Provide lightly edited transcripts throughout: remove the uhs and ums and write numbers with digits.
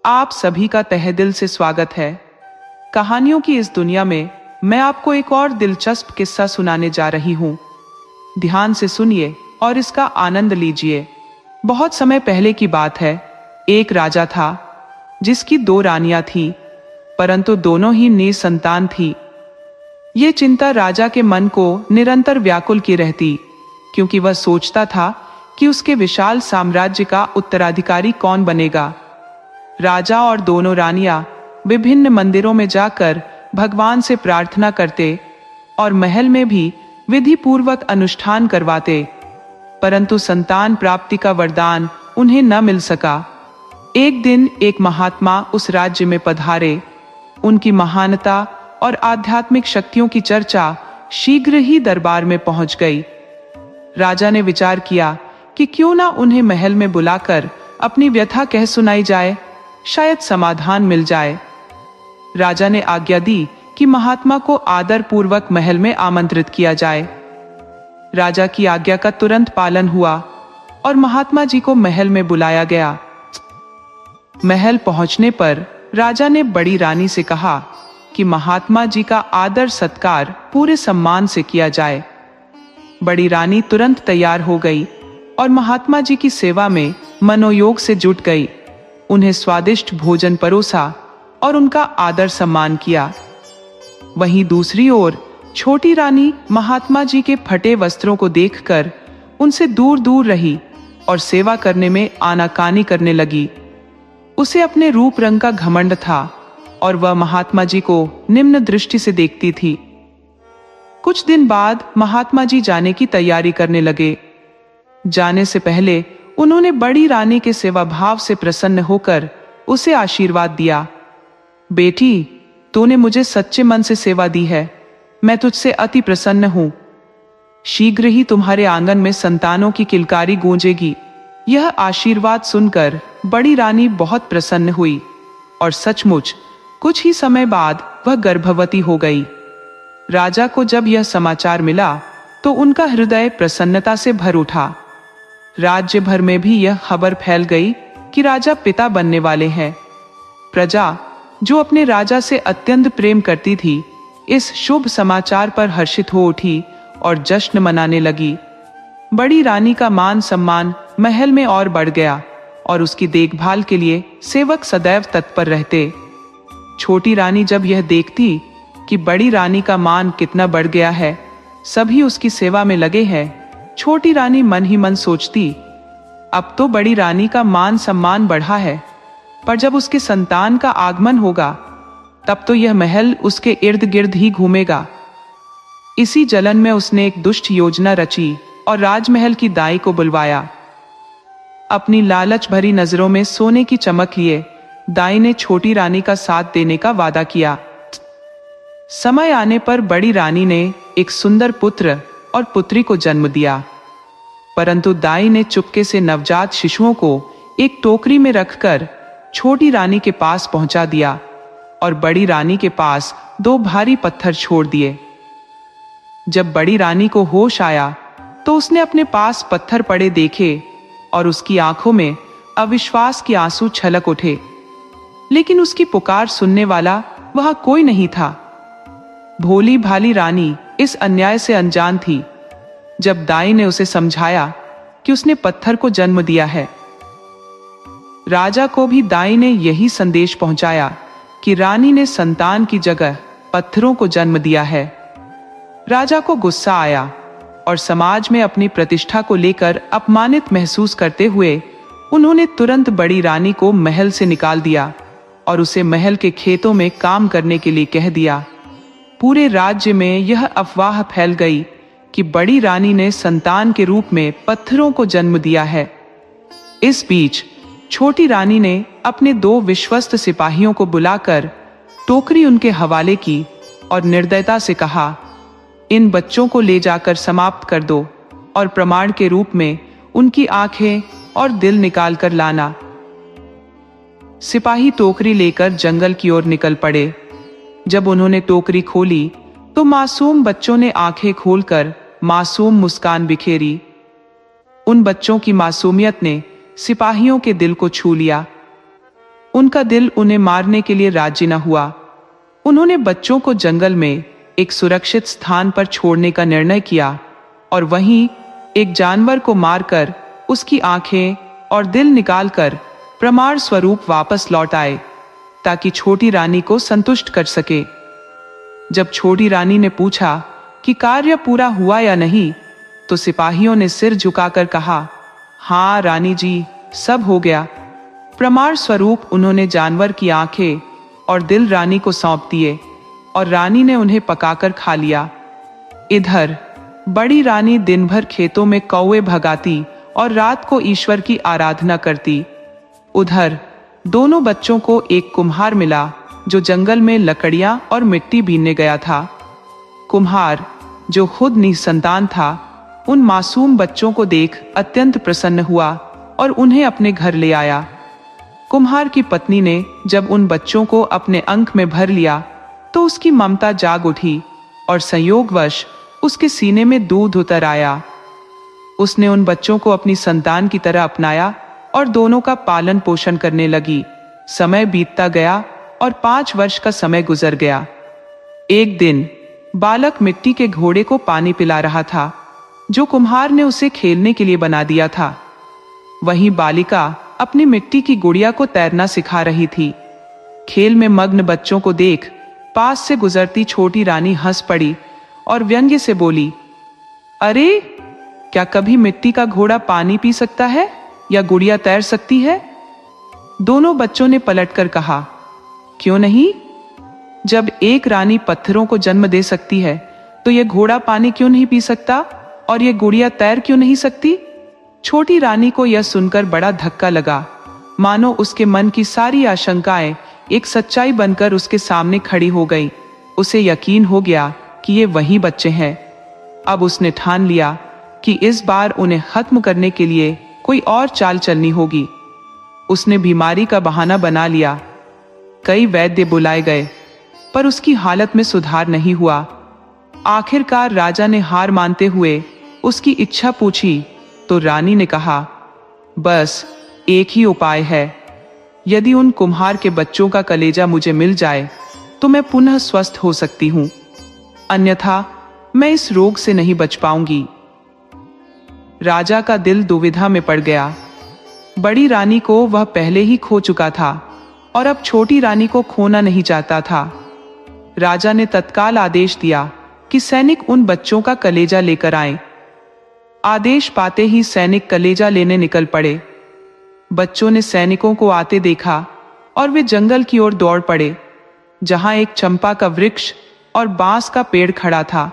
आप सभी का तहे दिल से स्वागत है। कहानियों की इस दुनिया में मैं आपको एक और दिलचस्प किस्सा सुनाने जा रही हूँ। ध्यान से सुनिए और इसका आनंद लीजिए। बहुत समय पहले की बात है। एक राजा था जिसकी 2 रानियां थीं, परंतु दोनों ही निसंतान थी। ये चिंता राजा के मन को निरंतर व्याकुल की रहती, क्योंकि वह सोचता था कि उसके विशाल साम्राज्य का उत्तराधिकारी कौन बनेगा। राजा और दोनों रानियां विभिन्न मंदिरों में जाकर भगवान से प्रार्थना करते और महल में भी विधि पूर्वक अनुष्ठान करवाते, परंतु संतान प्राप्ति का वरदान उन्हें न मिल सका। एक दिन एक महात्मा उस राज्य में पधारे। उनकी महानता और आध्यात्मिक शक्तियों की चर्चा शीघ्र ही दरबार में पहुंच गई। राजा ने विचार किया कि क्यों ना उन्हें महल में बुलाकर अपनी व्यथा कह सुनाई जाए, शायद समाधान मिल जाए। राजा ने आज्ञा दी कि महात्मा को आदर पूर्वक महल में आमंत्रित किया जाए। राजा की आज्ञा का तुरंत पालन हुआ और महात्मा जी को महल में बुलाया गया। महल पहुंचने पर राजा ने बड़ी रानी से कहा कि महात्मा जी का आदर सत्कार पूरे सम्मान से किया जाए। बड़ी रानी तुरंत तैयार हो गई और महात्मा जी की सेवा में मनोयोग से जुट गई। उन्हें स्वादिष्ट भोजन परोसा और उनका आदर सम्मान किया। वहीं दूसरी ओर छोटी रानी महात्मा जी के फटे वस्त्रों को देखकर उनसे दूर दूर रही और सेवा करने में आनाकानी करने लगी। उसे अपने रूप रंग का घमंड था और वह महात्मा जी को निम्न दृष्टि से देखती थी। कुछ दिन बाद महात्मा जी जाने की तैयारी करने लगे। जाने से पहले उन्होंने बड़ी रानी के सेवा भाव से प्रसन्न होकर उसे आशीर्वाद दिया। बेटी, तूने मुझे सच्चे मन से सेवा दी है। मैं तुझसे अति प्रसन्न हूं। शीघ्र ही तुम्हारे आंगन में संतानों की किलकारी गूंजेगी। यह आशीर्वाद सुनकर बड़ी रानी बहुत प्रसन्न हुई और सचमुच कुछ ही समय बाद वह गर्भवती हो गई। राजा को जब यह समाचार मिला तो उनका हृदय प्रसन्नता से भर उठा। राज्य भर में भी यह खबर फैल गई कि राजा पिता बनने वाले हैं। प्रजा, जो अपने राजा से अत्यंत प्रेम करती थी, इस शुभ समाचार पर हर्षित हो उठी और जश्न मनाने लगी। बड़ी रानी का मान सम्मान महल में और बढ़ गया और उसकी देखभाल के लिए सेवक सदैव तत्पर रहते। छोटी रानी जब यह देखती कि बड़ी रानी का मान कितना बढ़ गया है, सभी उसकी सेवा में लगे हैं, छोटी रानी मन ही मन सोचती, अब तो बड़ी रानी का मान सम्मान बढ़ा है, पर जब उसके संतान का आगमन होगा तब तो यह महल उसके इर्द गिर्द ही घूमेगा। इसी जलन में उसने एक दुष्ट योजना रची और राजमहल की दाई को बुलवाया। अपनी लालच भरी नजरों में सोने की चमक लिए दाई ने छोटी रानी का साथ देने का वादा किया। समय आने पर बड़ी रानी ने एक सुंदर पुत्र और पुत्री को जन्म दिया, परंतु दाई ने चुपके से नवजात शिशुओं को एक टोकरी में रखकर छोटी रानी के पास पहुंचा दिया और बड़ी रानी के पास 2 भारी पत्थर छोड़ दिए। जब बड़ी रानी को होश आया तो उसने अपने पास पत्थर पड़े देखे और उसकी आंखों में अविश्वास के आंसू छलक उठे, लेकिन उसकी पुकार सुनने वाला वहां कोई नहीं था। भोली भाली रानी इस अन्याय से अनजान थी। जब दाई ने उसे समझाया कि उसने पत्थर को जन्म दिया है, राजा को भी दाई ने यही संदेश पहुंचाया कि रानी ने संतान की जगह पत्थरों को जन्म दिया है। राजा को गुस्सा आया और समाज में अपनी प्रतिष्ठा को लेकर अपमानित महसूस करते हुए उन्होंने तुरंत बड़ी रानी को महल से निकाल दिया और उसे महल के खेतों में काम करने के लिए कह दिया। पूरे राज्य में यह अफवाह फैल गई कि बड़ी रानी ने संतान के रूप में पत्थरों को जन्म दिया है। इस बीच छोटी रानी ने अपने 2 विश्वस्त सिपाहियों को बुलाकर टोकरी उनके हवाले की और निर्दयता से कहा, इन बच्चों को ले जाकर समाप्त कर दो और प्रमाण के रूप में उनकी आंखें और दिल निकाल कर लाना। सिपाही टोकरी लेकर जंगल की ओर निकल पड़े। जब उन्होंने टोकरी खोली तो मासूम बच्चों ने आंखें खोलकर मासूम मुस्कान बिखेरी। उन बच्चों की मासूमियत ने सिपाहियों के दिल को छू लिया। उनका दिल उन्हें मारने के लिए राजी न हुआ। उन्होंने बच्चों को जंगल में एक सुरक्षित स्थान पर छोड़ने का निर्णय किया और वहीं एक जानवर को मारकर उसकी आंखें और दिल निकालकर प्रमाण स्वरूप वापस लौट आए ताकि छोटी रानी को संतुष्ट कर सके। जब छोटी रानी ने पूछा कि कार्य पूरा हुआ या नहीं, तो सिपाहियों ने सिर झुकाकर कहा, हाँ रानी जी, सब हो गया। प्रमाण स्वरूप उन्होंने जानवर की आंखें और दिल रानी को सौंप दिए और रानी ने उन्हें पकाकर खा लिया। इधर बड़ी रानी दिन भर खेतों में कौवे भगाती और रात को ईश्वर की आराधना करती। उधर दोनों बच्चों को एक कुम्हार मिला जो जंगल में लकड़ियां और मिट्टी बीनने गया था। कुम्हार, जो खुद निसंतान था, उन मासूम बच्चों को देख अत्यंत प्रसन्न हुआ और उन्हें अपने घर ले आया। कुम्हार की पत्नी ने जब उन बच्चों को अपने अंक में भर लिया तो उसकी ममता जाग उठी और संयोगवश उसके सीने में दूध उतर आया। उसने उन बच्चों को अपनी संतान की तरह अपनाया और दोनों का पालन पोषण करने लगी। समय बीतता गया और 5 वर्ष का समय गुजर गया। एक दिन बालक मिट्टी के घोड़े को पानी पिला रहा था जो कुम्हार ने उसे खेलने के लिए बना दिया था। वहीं बालिका अपनी मिट्टी की गुड़िया को तैरना सिखा रही थी। खेल में मग्न बच्चों को देख पास से गुजरती छोटी रानी हंस पड़ी और व्यंग्य से बोली, अरे, क्या कभी मिट्टी का घोड़ा पानी पी सकता है या गुड़िया तैर सकती है? दोनों बच्चों ने पलटकर कहा, क्यों नहीं? जब एक रानी पत्थरों को जन्म दे सकती है तो यह घोड़ा पानी क्यों नहीं पी सकता और यह गुड़िया तैर क्यों नहीं सकती? छोटी रानी को यह सुनकर बड़ा धक्का लगा, मानो उसके मन की सारी आशंकाएं एक सच्चाई बनकर उसके सामने खड़ी हो गई। उसे यकीन हो गया कि ये वही बच्चे हैं। अब उसने ठान लिया कि इस बार उन्हें खत्म करने के लिए कोई और चाल चलनी होगी। उसने बीमारी का बहाना बना लिया। कई वैद्य बुलाए गए पर उसकी हालत में सुधार नहीं हुआ। आखिरकार राजा ने हार मानते हुए उसकी इच्छा पूछी तो रानी ने कहा, बस एक ही उपाय है। यदि उन कुम्हार के बच्चों का कलेजा मुझे मिल जाए तो मैं पुनः स्वस्थ हो सकती हूं, अन्यथा मैं इस रोग से नहीं बच पाऊंगी। राजा का दिल दुविधा में पड़ गया। बड़ी रानी को वह पहले ही खो चुका था और अब छोटी रानी को खोना नहीं चाहता था। राजा ने तत्काल आदेश दिया कि सैनिक उन बच्चों का कलेजा लेकर आए। आदेश पाते ही सैनिक कलेजा लेने निकल पड़े। बच्चों ने सैनिकों को आते देखा और वे जंगल की ओर दौड़ पड़े, जहां एक चंपा का वृक्ष और बांस का पेड़ खड़ा था।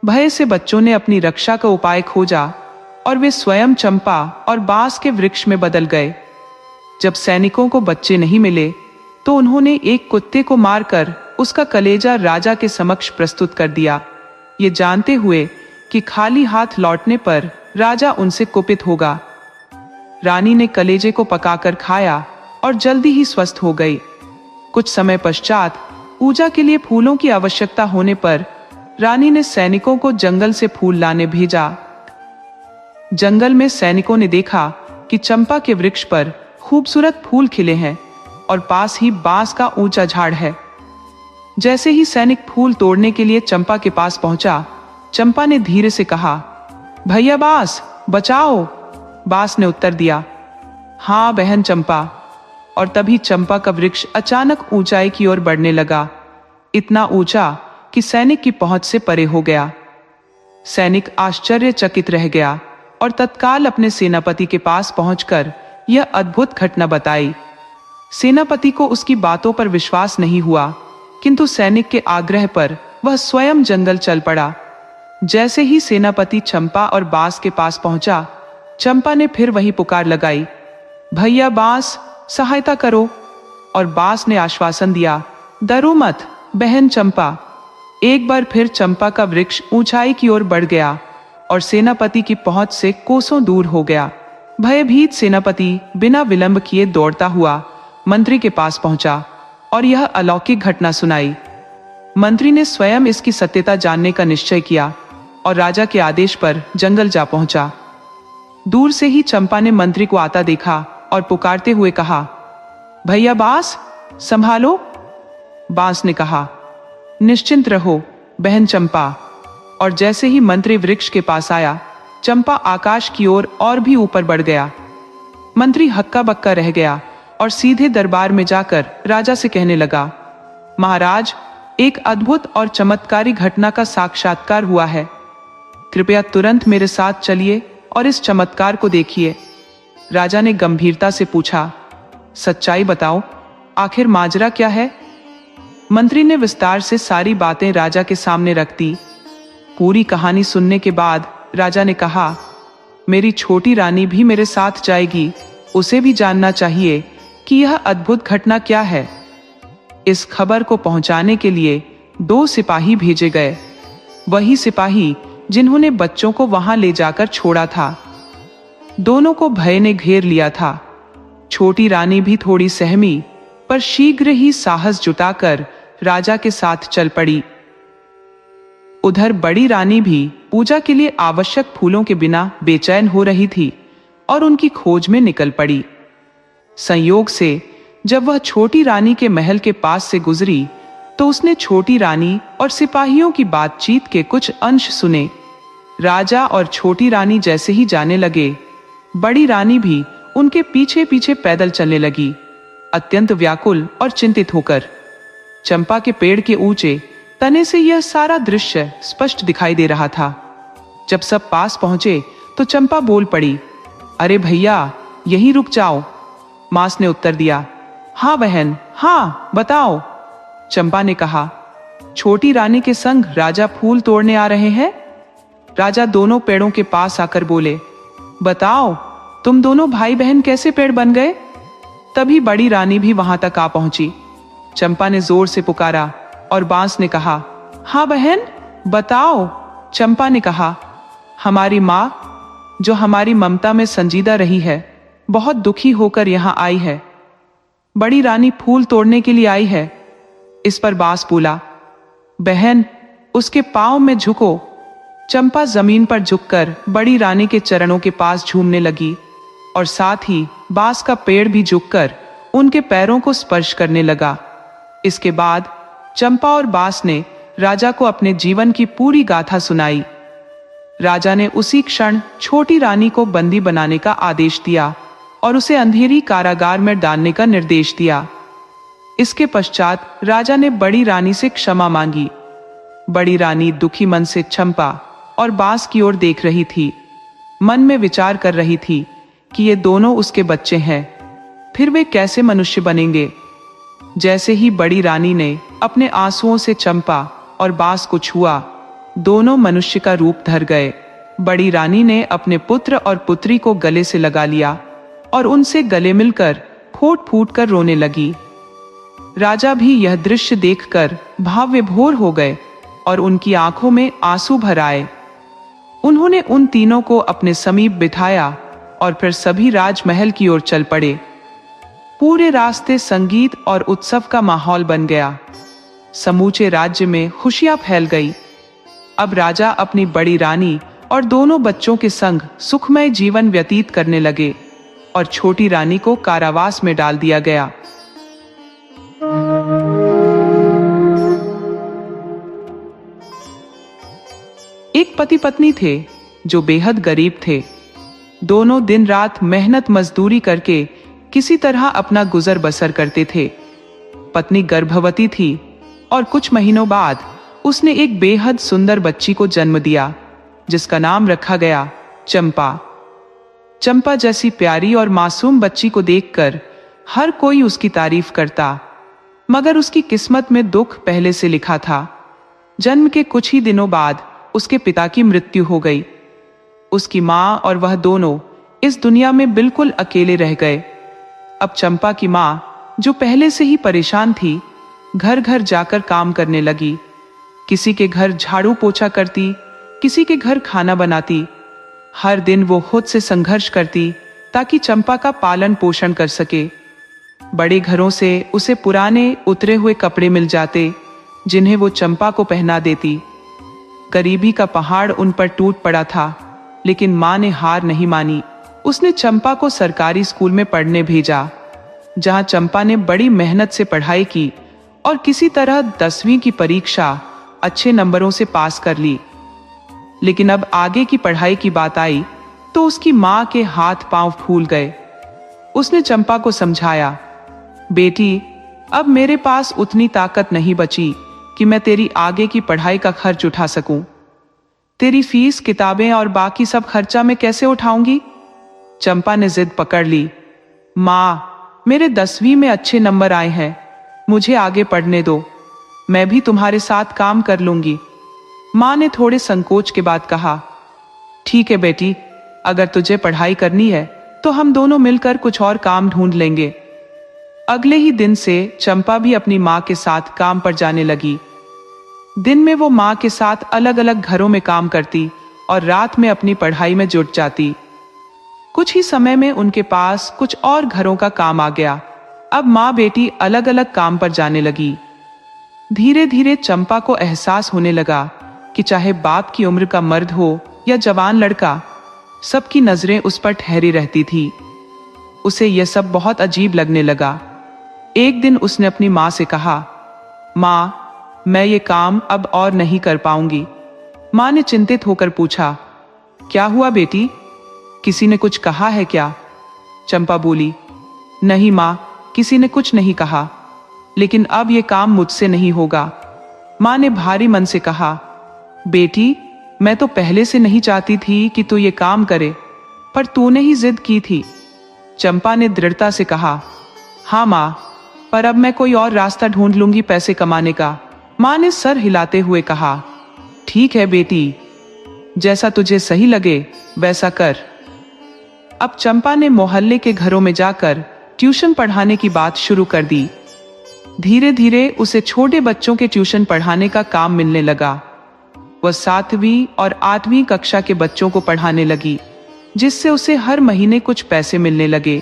भय से बच्चों ने अपनी रक्षा का उपाय खोजा और वे स्वयं चंपा और बांस के वृक्ष में बदल गए। जब सैनिकों को बच्चे नहीं मिले तो उन्होंने एक कुत्ते को मारकर उसका कलेजा राजा के समक्ष प्रस्तुत कर दिया, ये जानते हुए कि खाली हाथ लौटने पर राजा उनसे कुपित होगा। रानी ने कलेजे को पकाकर खाया और जल्दी ही स्वस्थ हो गई। कुछ समय पश्चात पूजा के लिए फूलों की आवश्यकता होने पर रानी ने सैनिकों को जंगल से फूल लाने भेजा। जंगल में सैनिकों ने देखा कि चंपा के वृक्ष पर खूबसूरत फूल खिले हैं और पास ही बांस का ऊंचा झाड़ है। जैसे ही सैनिक फूल तोड़ने के लिए चंपा के पास पहुंचा, चंपा ने धीरे से कहा, भैया बांस, बचाओ। बांस ने उत्तर दिया, हाँ बहन चंपा। और तभी चंपा का वृक्ष अचानक ऊंचाई की ओर बढ़ने लगा, इतना ऊंचा कि सैनिक की पहुंच से परे हो गया। सैनिक आश्चर्यचकित रह गया और तत्काल अपने सेनापति के पास पहुंचकर यह अद्भुत घटना बताई। सेनापति को उसकी बातों पर विश्वास नहीं हुआ, किंतु सैनिक के आग्रह पर वह स्वयं जंगल चल पड़ा। जैसे ही सेनापति चंपा और बांस के पास पहुंचा, चंपा ने फिर वही पुकार लगाई, भैया बांस, सहायता करो। और बांस ने आश्वासन दिया, डरो मत बहन चंपा। एक बार फिर चंपा का वृक्ष ऊंचाई की ओर बढ़ गया और सेनापति की पहुंच से कोसों दूर हो गया। भयभीत सेनापति बिना विलंब किए दौड़ता हुआ मंत्री के पास पहुंचा और यह अलौकिक घटना सुनाई। मंत्री ने स्वयं इसकी सत्यता जानने का निश्चय किया और राजा के आदेश पर जंगल जा पहुंचा। दूर से ही चंपा ने मंत्री को आता देखा और पुकारते हुए कहा, भैया बांस, संभालो। बांस ने कहा, निश्चिंत रहो बहन चंपा। और जैसे ही मंत्री वृक्ष के पास आया, चंपा आकाश की ओर और भी ऊपर बढ़ गया। मंत्री हक्का बक्का रह गया और सीधे दरबार में जाकर राजा से कहने लगा, महाराज, एक अद्भुत और चमत्कारी घटना का साक्षात्कार हुआ है। कृपया तुरंत मेरे साथ चलिए और इस चमत्कार को देखिए। राजा ने गंभीरता से पूछा, सच्चाई बताओ, आखिर माजरा क्या है? मंत्री ने विस्तार से सारी बातें राजा के सामने रख दी। पूरी कहानी सुनने के बाद राजा ने कहा, मेरी छोटी रानी भी मेरे साथ जाएगी, उसे भी जानना चाहिए कि यह अद्भुत घटना क्या है। इस खबर को पहुंचाने के लिए 2 सिपाही भेजे गए, वही सिपाही जिन्होंने बच्चों को वहां ले जाकर छोड़ा था। दोनों को भय ने घेर लिया था। छोटी रानी भी थोड़ी सहमी, पर शीघ्र ही साहस जुटाकर राजा के साथ चल पड़ी। उधर बड़ी रानी भी पूजा के लिए आवश्यक फूलों के बिना बेचैन हो रही थी और उनकी खोज में निकल पड़ी। संयोग से जब वह छोटी रानी के महल के पास से गुजरी तो उसने छोटी रानी और सिपाहियों की बातचीत के कुछ अंश सुने। राजा और छोटी रानी जैसे ही जाने लगे, बड़ी रानी भी उनके पीछे पीछे पैदल चलने लगी, अत्यंत व्याकुल और चिंतित होकर। चंपा के पेड़ के ऊंचे तने से यह सारा दृश्य स्पष्ट दिखाई दे रहा था। जब सब पास पहुंचे तो चंपा बोल पड़ी, अरे भैया, यहीं रुक जाओ। मास ने उत्तर दिया, हाँ बहन, हाँ बताओ। चंपा ने कहा, छोटी रानी के संग राजा फूल तोड़ने आ रहे हैं। राजा दोनों पेड़ों के पास आकर बोले, बताओ तुम दोनों भाई बहन कैसे पेड़ बन गए? तभी बड़ी रानी भी वहां तक आ पहुंची। चंपा ने जोर से पुकारा और बांस ने कहा, हाँ बहन बताओ। चंपा ने कहा, हमारी माँ जो हमारी ममता में संजीदा रही है, बहुत दुखी होकर यहाँ आई है। बड़ी रानी फूल तोड़ने के लिए आई है। इस पर बांस बोला, बहन उसके पांव में झुको। चंपा जमीन पर झुककर बड़ी रानी के चरणों के पास झूमने लगी और साथ ही बांस का पेड़ भी झुककर उनके पैरों को स्पर्श करने लगा। इसके बाद चंपा और बांस ने राजा को अपने जीवन की पूरी गाथा सुनाई। राजा ने उसी क्षण छोटी रानी को बंदी बनाने का आदेश दिया और उसे अंधेरी कारागार में डालने का निर्देश दिया। इसके पश्चात राजा ने बड़ी रानी से क्षमा मांगी। बड़ी रानी दुखी मन से चंपा और बांस की ओर देख रही थी, मन में विचार कर रही थी कि ये दोनों उसके बच्चे हैं, फिर वे कैसे मनुष्य बनेंगे। जैसे ही बड़ी रानी ने अपने आंसुओं से चंपा और बांस को छुआ, दोनों मनुष्य का रूप धर गए। बड़ी रानी ने अपने पुत्र और पुत्री को गले से लगा लिया और उनसे गले मिलकर फूट फूट कर रोने लगी। राजा भी यह दृश्य देखकर भाव विभोर हो गए और उनकी आंखों में आंसू भर आए। उन्होंने उन तीनों को अपने समीप बिठाया और फिर सभी राजमहल की ओर चल पड़े। पूरे रास्ते संगीत और उत्सव का माहौल बन गया। समूचे राज्य में खुशियां फैल गई। अब राजा अपनी बड़ी रानी और दोनों बच्चों के संग सुखमय जीवन व्यतीत करने लगे और छोटी रानी को कारावास में डाल दिया गया। एक पति पत्नी थे जो बेहद गरीब थे। दोनों दिन रात मेहनत मजदूरी करके किसी तरह अपना गुजर बसर करते थे। पत्नी गर्भवती थी और कुछ महीनों बाद उसने एक बेहद सुंदर बच्ची को जन्म दिया, जिसका नाम रखा गया चंपा। चंपा जैसी प्यारी और मासूम बच्ची को देखकर हर कोई उसकी तारीफ करता, मगर उसकी किस्मत में दुख पहले से लिखा था। जन्म के कुछ ही दिनों बाद उसके पिता की मृत्यु हो गई। उसकी माँ और वह दोनों इस दुनिया में बिल्कुल अकेले रह गए। अब चंपा की माँ, जो पहले से ही परेशान थी, घर घर जाकर काम करने लगी। किसी के घर झाड़ू पोछा करती, किसी के घर खाना बनाती। हर दिन वो खुद से संघर्ष करती ताकि चंपा का पालन पोषण कर सके। बड़े घरों से उसे पुराने उतरे हुए कपड़े मिल जाते, जिन्हें वो चंपा को पहना देती। गरीबी का पहाड़ उन पर टूट पड़ा था, लेकिन माँ ने हार नहीं मानी। उसने चंपा को सरकारी स्कूल में पढ़ने भेजा। जहां चंपा ने बड़ी मेहनत से पढ़ाई की और किसी तरह 10वीं की परीक्षा अच्छे नंबरों से पास कर ली। लेकिन अब आगे की पढ़ाई की बात आई तो उसकी मां के हाथ पांव फूल गए। उसने चंपा को समझाया, बेटी, अब मेरे पास उतनी ताकत नहीं बची कि मैं तेरी आगे की पढ़ाई का खर्च उठा सकूं। तेरी फीस, किताबें और बाकी सब खर्चा मैं कैसे उठाऊंगी? चंपा ने जिद पकड़ ली, मां, मेरे 10वीं में अच्छे नंबर आए हैं, मुझे आगे पढ़ने दो, मैं भी तुम्हारे साथ काम कर लूंगी। मां ने थोड़े संकोच के बाद कहा, ठीक है बेटी, अगर तुझे पढ़ाई करनी है तो हम दोनों मिलकर कुछ और काम ढूंढ लेंगे। अगले ही दिन से चंपा भी अपनी मां के साथ काम पर जाने लगी। दिन में वो मां के साथ अलग अलग घरों में काम करती और रात में अपनी पढ़ाई में जुट जाती। कुछ ही समय में उनके पास कुछ और घरों का काम आ गया। अब मां बेटी अलग अलग काम पर जाने लगी। धीरे धीरे चंपा को एहसास होने लगा कि चाहे बाप की उम्र का मर्द हो या जवान लड़का, सबकी नजरें उस पर ठहरी रहती थी। उसे यह सब बहुत अजीब लगने लगा। एक दिन उसने अपनी मां से कहा, मां, मैं ये काम अब और नहीं कर पाऊंगी। मां ने चिंतित होकर पूछा, क्या हुआ बेटी, किसी ने कुछ कहा है क्या? चंपा बोली, नहीं मां, किसी ने कुछ नहीं कहा, लेकिन अब ये काम मुझसे नहीं होगा। मां ने भारी मन से कहा, बेटी, मैं तो पहले से नहीं चाहती थी कि तू ये काम करे, पर तूने ही जिद की थी। चंपा ने दृढ़ता से कहा, हाँ मां, पर अब मैं कोई और रास्ता ढूंढ लूंगी पैसे कमाने का। मां ने सर हिलाते हुए कहा, ठीक है बेटी, जैसा तुझे सही लगे वैसा कर। अब चंपा ने मोहल्ले के घरों में जाकर ट्यूशन पढ़ाने की बात शुरू कर दी। धीरे धीरे उसे छोटे बच्चों के ट्यूशन पढ़ाने का काम मिलने लगा। वह 7वीं और 8वीं कक्षा के बच्चों को पढ़ाने लगी, जिससे उसे हर महीने कुछ पैसे मिलने लगे।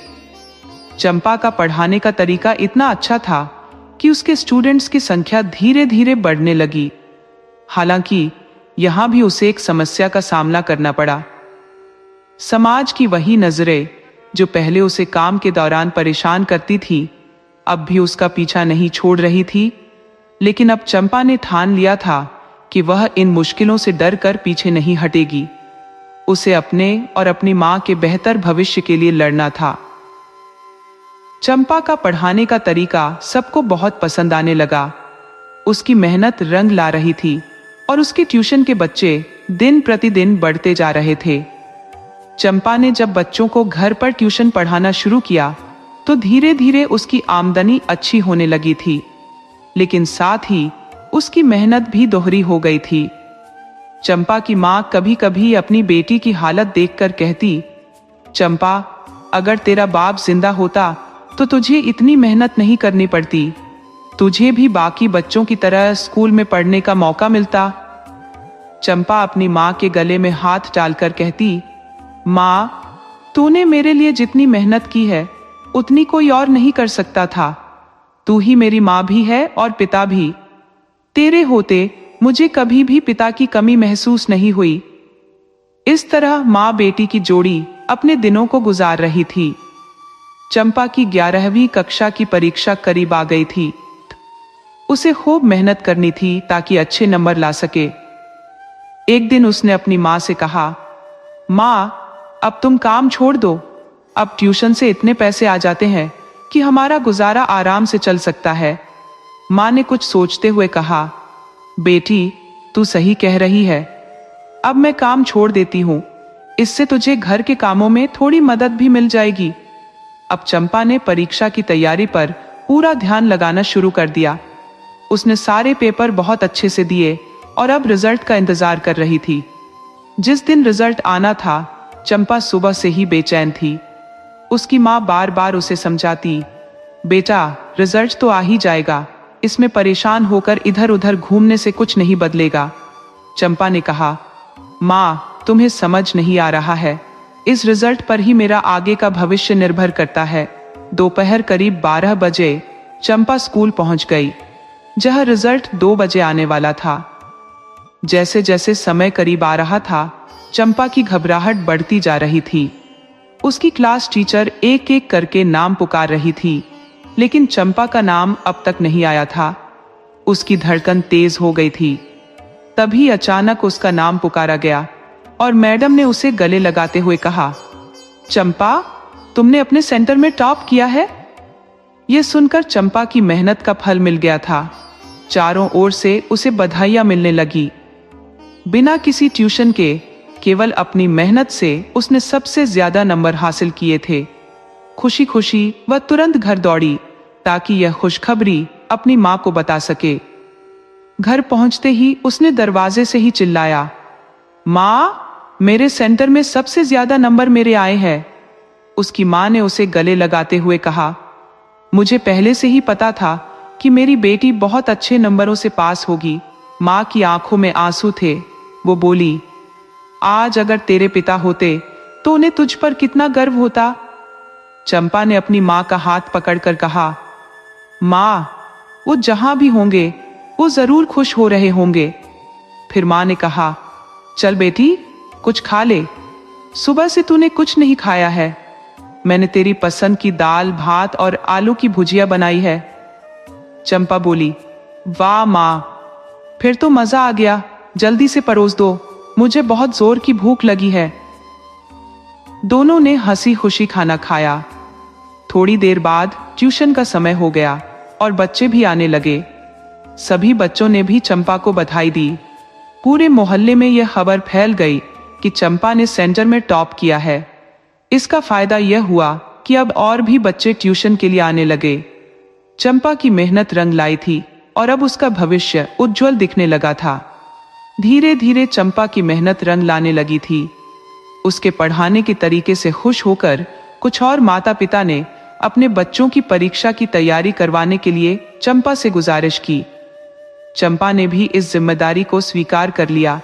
चंपा का पढ़ाने का तरीका इतना अच्छा था कि उसके स्टूडेंट्स की संख्या धीरे धीरे बढ़ने लगी। हालांकि यहां भी उसे एक समस्या का सामना करना पड़ा। समाज की वही नजरें जो पहले उसे काम के दौरान परेशान करती थी, अब भी उसका पीछा नहीं छोड़ रही थी। लेकिन अब चंपा ने ठान लिया था कि वह इन मुश्किलों से डर कर पीछे नहीं हटेगी। उसे अपने और अपनी मां के बेहतर भविष्य के लिए लड़ना था। चंपा का पढ़ाने का तरीका सबको बहुत पसंद आने लगा। उसकी मेहनत रंग ला रही थी और उसके ट्यूशन के बच्चे दिन प्रतिदिन बढ़ते जा रहे थे। चंपा ने जब बच्चों को घर पर ट्यूशन पढ़ाना शुरू किया तो धीरे धीरे उसकी आमदनी अच्छी होने लगी थी, लेकिन साथ ही उसकी मेहनत भी दोहरी हो गई थी। चंपा की मां कभी कभी अपनी बेटी की हालत देखकर कहती, चंपा, अगर तेरा बाप जिंदा होता तो तुझे इतनी मेहनत नहीं करनी पड़ती, तुझे भी बाकी बच्चों की तरह स्कूल में पढ़ने का मौका मिलता। चंपा अपनी मां के गले में हाथ डालकर कहती, मां, तूने मेरे लिए जितनी मेहनत की है उतनी कोई और नहीं कर सकता था। तू ही मेरी मां भी है और पिता भी। तेरे होते मुझे कभी भी पिता की कमी महसूस नहीं हुई। इस तरह मां बेटी की जोड़ी अपने दिनों को गुजार रही थी। चंपा की 11वीं कक्षा की परीक्षा करीब आ गई थी। उसे खूब मेहनत करनी थी ताकि अच्छे नंबर ला सके। एक दिन उसने अपनी मां से कहा, मां, अब तुम काम छोड़ दो, अब ट्यूशन से इतने पैसे आ जाते हैं कि हमारा गुजारा आराम से चल सकता है। मां ने कुछ सोचते हुए कहा, बेटी, तू सही कह रही है, अब मैं काम छोड़ देती हूँ, इससे तुझे घर के कामों में थोड़ी मदद भी मिल जाएगी। अब चंपा ने परीक्षा की तैयारी पर पूरा ध्यान लगाना शुरू कर दिया। उसने सारे पेपर बहुत अच्छे से दिए और अब रिजल्ट का इंतजार कर रही थी। जिस दिन रिजल्ट आना था, चंपा सुबह से ही बेचैन थी। उसकी मां बार बार उसे समझाती, बेटा, रिजल्ट तो आ ही जाएगा, इसमें परेशान होकर इधर उधर घूमने से कुछ नहीं बदलेगा। चंपा ने कहा, मां, तुम्हें समझ नहीं आ रहा है, इस रिजल्ट पर ही मेरा आगे का भविष्य निर्भर करता है। दोपहर करीब 12 बजे चंपा स्कूल पहुंच गई, जहां रिजल्ट 2 बजे आने वाला था। जैसे जैसे समय करीब आ रहा था, चंपा की घबराहट बढ़ती जा रही थी। उसकी क्लास टीचर एक एक करके नाम पुकार रही थी, लेकिन चंपा का नाम अब तक नहीं आया था। उसकी धड़कन तेज हो गई थी। तभी अचानक उसका नाम पुकारा गया और मैडम ने उसे गले लगाते हुए कहा, चंपा, तुमने अपने सेंटर में टॉप किया है। यह सुनकर चंपा की मेहनत का फल मिल गया था। चारों ओर से उसे बधाइयां मिलने लगी। बिना किसी ट्यूशन के, केवल अपनी मेहनत से उसने सबसे ज्यादा नंबर हासिल किए थे। खुशी खुशी वह तुरंत घर दौड़ी ताकि यह खुशखबरी अपनी मां को बता सके। घर पहुंचते ही उसने दरवाजे से ही चिल्लाया, मां, मेरे सेंटर में सबसे ज्यादा नंबर मेरे आए हैं। उसकी मां ने उसे गले लगाते हुए कहा, मुझे पहले से ही पता था कि मेरी बेटी बहुत अच्छे नंबरों से पास होगी। मां की आंखों में आंसू थे। वो बोली, आज अगर तेरे पिता होते तो उन्हें तुझ पर कितना गर्व होता। चंपा ने अपनी मां का हाथ पकड़कर कहा, मां, वो जहां भी होंगे वो जरूर खुश हो रहे होंगे। फिर मां ने कहा, चल बेटी, कुछ खा ले। सुबह से तूने कुछ नहीं खाया है। मैंने तेरी पसंद की दाल भात और आलू की भुजिया बनाई है। चंपा बोली, वाह मां, फिर तो मजा आ गया। जल्दी से परोस दो, मुझे बहुत जोर की भूख लगी है। दोनों ने हंसी खुशी खाना खाया। थोड़ी देर बाद ट्यूशन का समय हो गया और बच्चे भी आने लगे। सभी बच्चों ने भी चंपा को बधाई दी। पूरे मोहल्ले में यह खबर फैल गई कि चंपा ने सेंटर में टॉप किया है। इसका फायदा यह हुआ कि अब और भी बच्चे ट्यूशन के लिए आने लगे। चंपा की मेहनत रंग लाई थी और अब उसका भविष्य उज्जवल दिखने लगा था। धीरे धीरे चंपा की मेहनत रंग लाने लगी थी। उसके पढ़ाने के तरीके से खुश होकर कुछ और माता पिता ने अपने बच्चों की परीक्षा की तैयारी करवाने के लिए चंपा से गुजारिश की। चंपा ने भी इस जिम्मेदारी को स्वीकार कर लिया,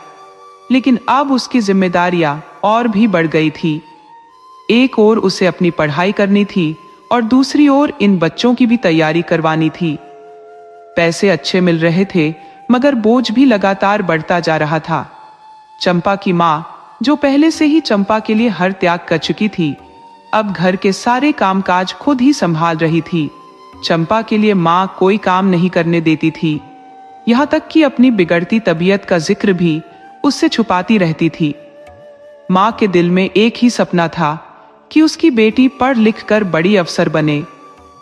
लेकिन अब उसकी जिम्मेदारियां और भी बढ़ गई थी। एक ओर उसे अपनी पढ़ाई करनी थी और दूसरी ओर इन बच्चों की भी तैयारी करवानी थी। पैसे अच्छे मिल रहे थे, मगर बोझ भी लगातार बढ़ता जा रहा था। चंपा की मां, जो पहले से ही चंपा के लिए हर त्याग कर चुकी थी, अब घर के सारे कामकाज खुद ही संभाल रही थी। चंपा के लिए मां कोई काम नहीं करने देती थी, यहां तक कि अपनी बिगड़ती तबीयत का जिक्र भी उससे छुपाती रहती थी। मां के दिल में एक ही सपना था कि उसकी बेटी पढ़ लिख कर बड़ी अफसर बने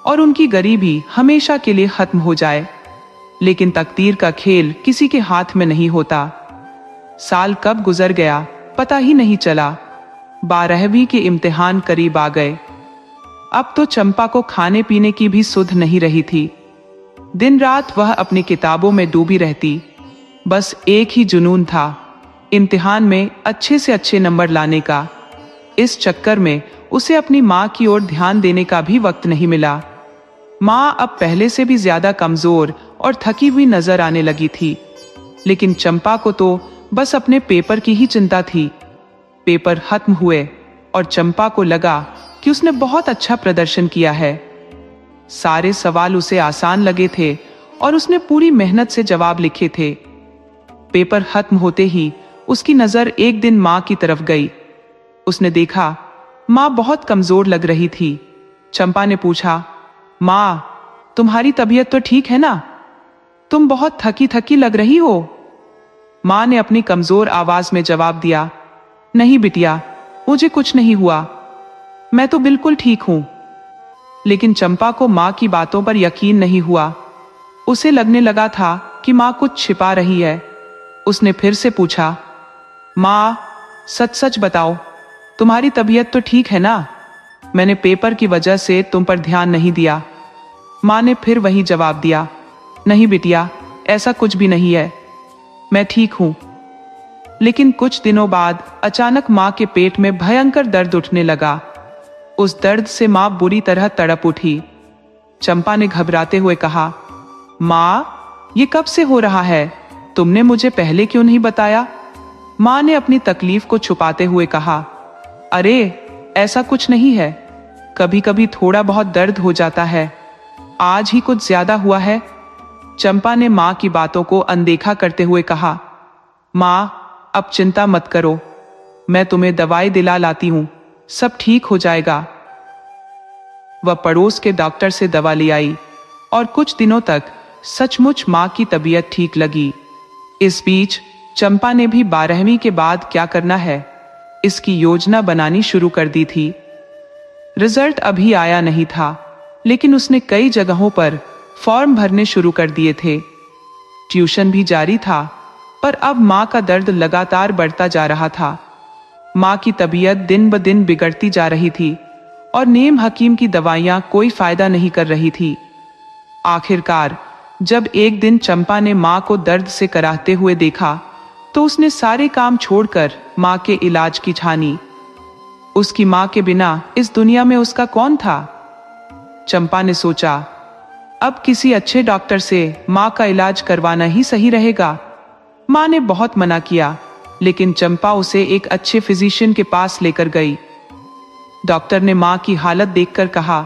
और उनकी गरीबी हमेशा के लिए खत्म हो जाए। लेकिन तकदीर का खेल किसी के हाथ में नहीं होता। साल कब गुजर गया पता ही नहीं चला। 12वीं के इम्तिहान करीब आ गए। अब तो चंपा को खाने पीने की भी सुध नहीं रही थी। दिन रात वह अपनी किताबों में डूबी रहती। बस एक ही जुनून था, इम्तिहान में अच्छे से अच्छे नंबर लाने का। इस चक्कर में उसे अपनी मां की ओर ध्यान देने का भी वक्त नहीं मिला। मां अब पहले से भी ज्यादा कमजोर और थकी हुई नजर आने लगी थी। लेकिन चंपा को तो बस अपने पेपर की ही चिंता थी। पेपर खत्म हुए और चंपा को लगा कि उसने बहुत अच्छा प्रदर्शन किया है। सारे सवाल उसे आसान लगे थे और उसने पूरी मेहनत से जवाब लिखे थे। पेपर खत्म होते ही उसकी नजर एक दिन मां की तरफ गई। उसने देखा मां बहुत कमजोर लग रही थी। चंपा ने पूछा, मां, तुम्हारी तबीयत तो ठीक है ना? तुम बहुत थकी थकी लग रही हो। मां ने अपनी कमजोर आवाज में जवाब दिया, नहीं बिटिया, मुझे कुछ नहीं हुआ, मैं तो बिल्कुल ठीक हूं। लेकिन चंपा को मां की बातों पर यकीन नहीं हुआ। उसे लगने लगा था कि मां कुछ छिपा रही है। उसने फिर से पूछा, मां, सच सच बताओ, तुम्हारी तबीयत तो ठीक है ना? मैंने पेपर की वजह से तुम पर ध्यान नहीं दिया। मां ने फिर वही जवाब दिया, नहीं बिटिया, ऐसा कुछ भी नहीं है, मैं ठीक हूं। लेकिन कुछ दिनों बाद अचानक मां के पेट में भयंकर दर्द उठने लगा। उस दर्द से मां बुरी तरह तड़प उठी। चंपा ने घबराते हुए कहा, मां, ये कब से हो रहा है? तुमने मुझे पहले क्यों नहीं बताया? मां ने अपनी तकलीफ को छुपाते हुए कहा, अरे ऐसा कुछ नहीं है, कभी कभी थोड़ा बहुत दर्द हो जाता है, आज ही कुछ ज्यादा हुआ है। चंपा ने मां की बातों को अनदेखा करते हुए कहा, मां, अब चिंता मत करो, मैं तुम्हें दवाई दिला लाती हूं, सब ठीक हो जाएगा। वह पड़ोस के डॉक्टर से दवा ले आई और कुछ दिनों तक सचमुच माँ की तबीयत ठीक लगी। इस बीच चंपा ने भी 12वीं के बाद क्या करना है इसकी योजना बनानी शुरू कर दी थी। रिजल्ट अभी आया नहीं था, लेकिन उसने कई जगहों पर फॉर्म भरने शुरू कर दिए थे। ट्यूशन भी जारी था, पर अब माँ का दर्द लगातार बढ़ता जा रहा था। माँ की तबीयत दिन ब दिन बिगड़ती जा रही थी और नीम हकीम की दवाइयां कोई फायदा नहीं कर रही थी। आखिरकार जब एक दिन चंपा ने माँ को दर्द से कराहते हुए देखा तो उसने सारे काम छोड़कर माँ के इलाज की ठानी। उसकी माँ के बिना इस दुनिया में उसका कौन था? चंपा ने सोचा, अब किसी अच्छे डॉक्टर से माँ का इलाज करवाना ही सही रहेगा। माँ ने बहुत मना किया, लेकिन चंपा उसे एक अच्छे फिजिशियन के पास लेकर गई। डॉक्टर ने माँ की हालत देखकर कहा,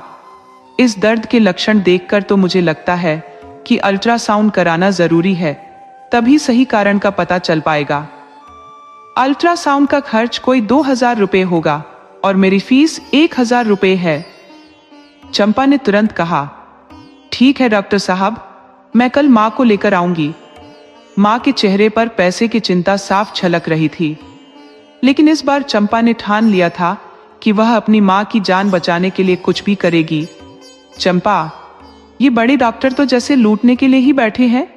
इस दर्द के लक्षण देखकर तो मुझे लगता है कि अल्ट्रासाउंड कराना जरूरी है, तभी सही कारण का पता चल पाएगा। अल्ट्रासाउंड का खर्च कोई 2000 रुपए होगा और मेरी फीस 1000 रुपए है। चंपा ने तुरंत कहा, ठीक है डॉक्टर साहब, मैं कल माँ को लेकर आऊंगी। माँ के चेहरे पर पैसे की चिंता साफ छलक रही थी, लेकिन इस बार चंपा ने ठान लिया था कि वह अपनी माँ की जान बचाने के लिए कुछ भी करेगी। चंपा, ये बड़े डॉक्टर तो जैसे लूटने के लिए ही बैठे हैं,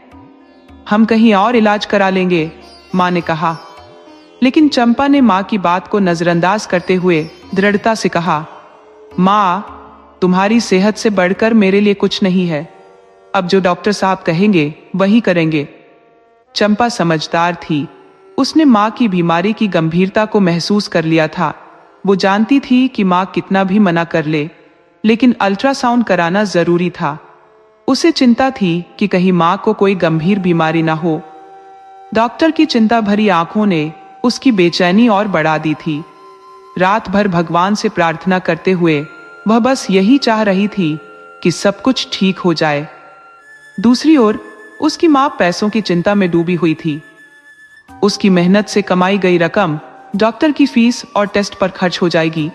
हम कहीं और इलाज करा लेंगे, माँ ने कहा। लेकिन चंपा ने माँ की बात को नजरअंदाज करते हुए दृढ़ता से कहा, माँ, तुम्हारी सेहत से बढ़कर मेरे लिए कुछ नहीं है। अब जो डॉक्टर साहब कहेंगे वही करेंगे। चंपा समझदार थी, उसने माँ की बीमारी की गंभीरता को महसूस कर लिया था। वो जानती थी कि माँ कितना भी मना कर ले, लेकिन अल्ट्रासाउंड कराना जरूरी था। उसे चिंता थी कि कहीं माँ को कोई गंभीर बीमारी ना हो। डॉक्टर की चिंता भरी आंखों ने उसकी बेचैनी और बढ़ा दी थी। रात भर भगवान से प्रार्थना करते हुए वह बस यही चाह रही थी कि सब कुछ ठीक हो जाए। दूसरी ओर उसकी माँ पैसों की चिंता में डूबी हुई थी। उसकी मेहनत से कमाई गई रकम डॉक्टर की फीस और टेस्ट पर खर्च हो जाएगी।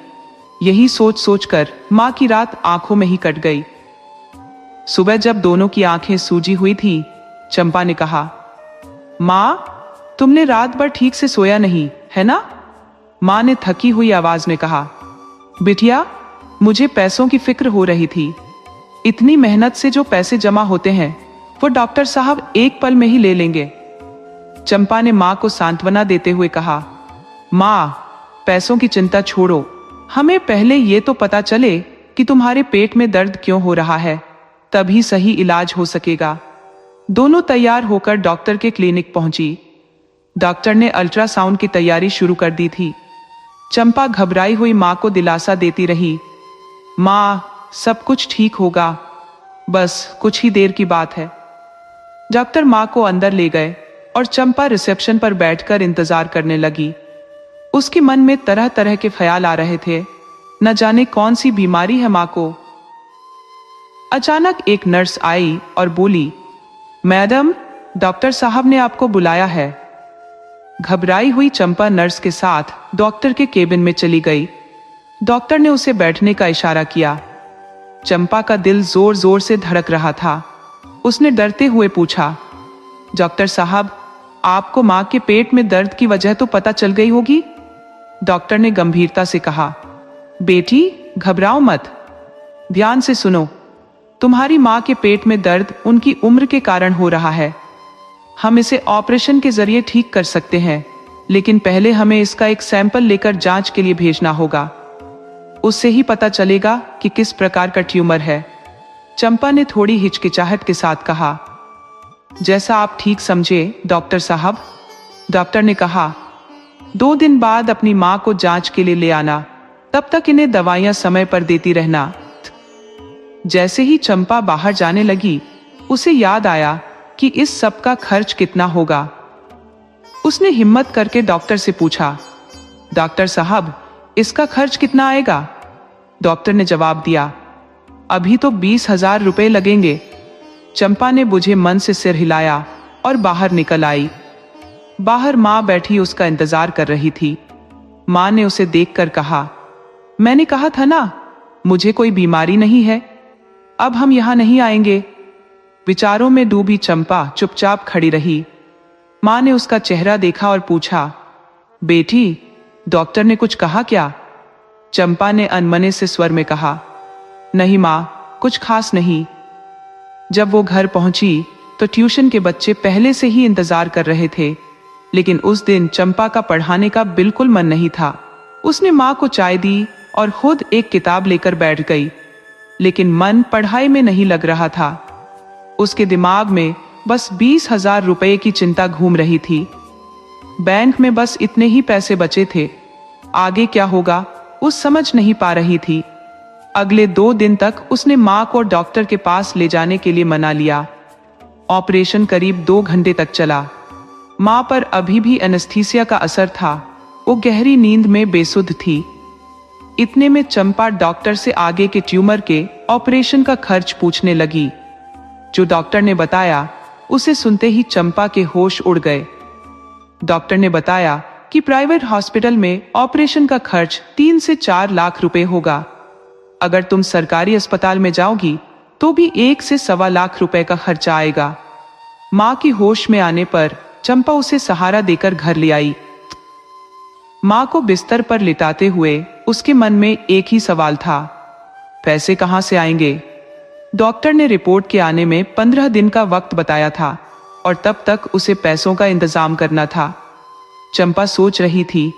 यही सोच सोचकर माँ की रात आंखों में ही कट गई। सुबह जब दोनों की आंखें सूजी हुई थी, चंपा ने कहा, माँ, तुमने रात भर ठीक से सोया नहीं है ना? माँ ने थकी हुई आवाज में कहा, बिटिया, मुझे पैसों की फिक्र हो रही थी। इतनी मेहनत से जो पैसे जमा होते हैं वो डॉक्टर साहब एक पल में ही ले लेंगे। चंपा ने माँ को सांत्वना देते हुए कहा, माँ, पैसों की चिंता छोड़ो, हमें पहले ये तो पता चले कि तुम्हारे पेट में दर्द क्यों हो रहा है, तभी सही इलाज हो सकेगा। दोनों तैयार होकर डॉक्टर के क्लिनिक पहुंची। डॉक्टर ने अल्ट्रासाउंड की तैयारी शुरू कर दी थी। चंपा घबराई हुई माँ को दिलासा देती रही, माँ, सब कुछ ठीक होगा, बस कुछ ही देर की बात है। डॉक्टर माँ को अंदर ले गए और चंपा रिसेप्शन पर बैठकर इंतजार करने लगी। उसके मन में तरह तरह के ख्याल आ रहे थे, न जाने कौन सी बीमारी है माँ को। अचानक एक नर्स आई और बोली, मैडम, डॉक्टर साहब ने आपको बुलाया है। घबराई हुई चंपा नर्स के साथ डॉक्टर के केबिन में चली गई। डॉक्टर ने उसे बैठने का इशारा किया। चंपा का दिल जोर जोर से धड़क रहा था। उसने डरते हुए पूछा, डॉक्टर साहब, आपको माँ के पेट में दर्द की वजह तो पता चल गई होगी? डॉक्टर ने गंभीरता से कहा, बेटी, घबराओ मत, ध्यान से सुनो। तुम्हारी माँ के पेट में दर्द उनकी उम्र के कारण हो रहा है। हम इसे ऑपरेशन के जरिए ठीक कर सकते हैं, लेकिन पहले हमें इसका एक सैंपल लेकर जांच के लिए भेजना होगा। उससे ही पता चलेगा कि किस प्रकार का ट्यूमर है। चंपा ने थोड़ी हिचकिचाहट के साथ कहा, जैसा आप ठीक समझे डॉक्टर साहब। डॉक्टर ने कहा, 2 दिन बाद अपनी माँ को जांच के लिए ले आना, तब तक इन्हें दवाइयां समय पर देती रहना। जैसे ही चंपा बाहर जाने लगी, उसे याद आया कि इस सब का खर्च कितना होगा। उसने हिम्मत करके डॉक्टर से पूछा, डॉक्टर साहब, इसका खर्च कितना आएगा? डॉक्टर ने जवाब दिया, अभी तो 20,000 रुपए लगेंगे। चंपा ने बुझे मन से सिर हिलाया और बाहर निकल आई। बाहर माँ बैठी उसका इंतजार कर रही थी। माँ ने उसे देखकर कहा, मैंने कहा था ना, मुझे कोई बीमारी नहीं है, अब हम यहाँ नहीं आएंगे। विचारों में डूबी चंपा चुपचाप खड़ी रही। माँ ने उसका चेहरा देखा और पूछा, बेटी, डॉक्टर ने कुछ कहा क्या? चंपा ने अनमने से स्वर में कहा, नहीं माँ, कुछ खास नहीं। जब वो घर पहुंची तो ट्यूशन के बच्चे पहले से ही इंतजार कर रहे थे, लेकिन उस दिन चंपा का पढ़ाने का बिल्कुल मन नहीं था। उसने माँ को चाय दी और खुद एक किताब लेकर बैठ गई, लेकिन मन पढ़ाई में नहीं लग रहा था। उसके दिमाग में बस 20,000 रुपए की चिंता घूम रही थी। बैंक में बस इतने ही पैसे बचे थे, आगे क्या होगा उस समझ नहीं पा रही थी। अगले 2 दिन तक उसने माँ को डॉक्टर के पास ले जाने के लिए मना लिया। ऑपरेशन करीब 2 घंटे तक चला। माँ पर अभी भी एनेस्थीसिया का असर था, वो गहरी नींद में बेसुध थी। इतने में चंपा डॉक्टर से आगे के ट्यूमर के ऑपरेशन का खर्च पूछने लगी। जो डॉक्टर ने बताया उसे सुनते ही चंपा के होश उड़ गए। डॉक्टर ने बताया कि प्राइवेट हॉस्पिटल में ऑपरेशन का खर्च 3 से 4 लाख रुपए होगा। अगर तुम सरकारी अस्पताल में जाओगी तो भी 1 से 1.25 लाख रुपए का खर्चा आएगा। माँ की होश में आने पर चंपा उसे सहारा देकर घर ले आई। माँ को बिस्तर पर लिटाते हुए उसके मन में एक ही सवाल था, पैसे कहाँ से आएंगे? डॉक्टर ने रिपोर्ट के आने में 15 दिन का वक्त बताया था और तब तक उसे पैसों का इंतजाम करना था। चंपा सोच रही थी,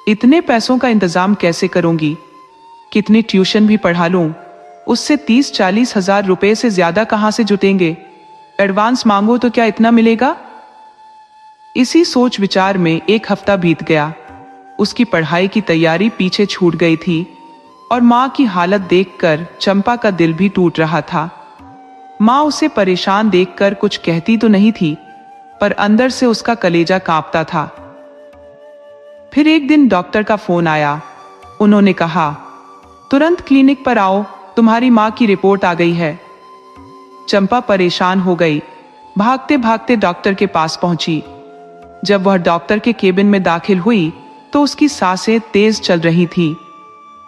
इतने पैसों का इंतजाम कैसे करूंगी? कितनी ट्यूशन भी पढ़ा लूं, उससे 30-40 हजार रुपए से ज्यादा कहां से जुटेंगे? एडवांस मांगो तो क्या इतना मिलेगा? इसी सोच विचार में 1 हफ्ता बीत गया। उसकी पढ़ाई की तैयारी पीछे छूट गई थी और माँ की हालत देखकर चंपा का दिल भी टूट रहा था। माँ उसे परेशान देखकर कुछ कहती तो नहीं थी, पर अंदर से उसका कलेजा कांपता था। फिर एक दिन डॉक्टर का फोन आया। उन्होंने कहा, तुरंत क्लिनिक पर आओ, तुम्हारी माँ की रिपोर्ट आ गई है। चंपा परेशान हो गई, भागते भागते डॉक्टर के पास पहुंची। जब वह डॉक्टर के केबिन में दाखिल हुई तो उसकी सांसें तेज चल रही थी।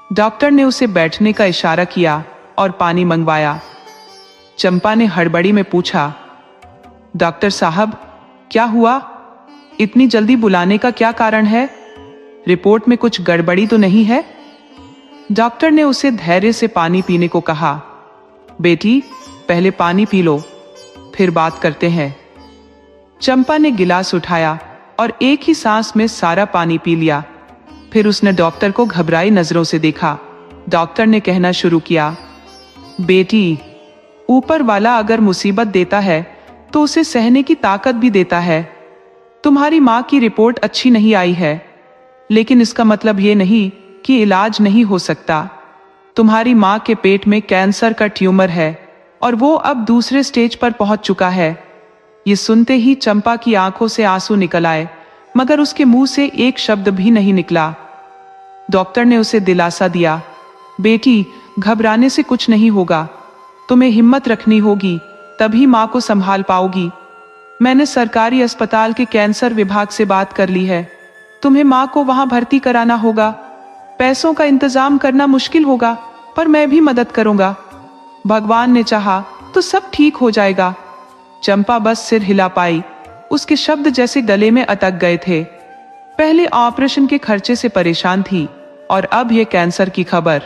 डॉक्टर ने उसे बैठने का इशारा किया और पानी मंगवाया। चंपा ने हड़बड़ी में पूछा, डॉक्टर साहब, क्या हुआ? इतनी जल्दी बुलाने का क्या कारण है? रिपोर्ट में कुछ गड़बड़ी तो नहीं है? डॉक्टर ने उसे धैर्य से पानी पीने को कहा। बेटी, पहले पानी पी लो, फिर बात करते हैं। चंपा ने गिलास उठाया और एक ही सांस में सारा पानी पी लिया। फिर उसने डॉक्टर को घबराई नजरों से देखा। डॉक्टर ने कहना शुरू किया, बेटी, ऊपर वाला अगर मुसीबत देता है तो उसे सहने की ताकत भी देता है। तुम्हारी माँ की रिपोर्ट अच्छी नहीं आई है, लेकिन इसका मतलब ये नहीं कि इलाज नहीं हो सकता। तुम्हारी माँ के पेट में कैंसर का ट्यूमर है और वो अब दूसरे स्टेज पर पहुंच चुका है। ये सुनते ही चंपा की आंखों से आंसू निकल आए, मगर उसके मुंह से एक शब्द भी नहीं निकला। डॉक्टर ने उसे दिलासा दिया, बेटी, घबराने से कुछ नहीं होगा, तुम्हें हिम्मत रखनी होगी, तभी माँ को संभाल पाओगी। मैंने सरकारी अस्पताल के कैंसर विभाग से बात कर ली है, तुम्हें माँ को वहां भर्ती कराना होगा। पैसों का इंतजाम करना मुश्किल होगा, पर मैं भी मदद करूंगा। भगवान ने चाहा तो सब ठीक हो जाएगा। चंपा बस सिर हिला पाई, उसके शब्द जैसे गले में अटक गए थे। पहले ऑपरेशन के खर्चे से परेशान थी और अब ये कैंसर की खबर।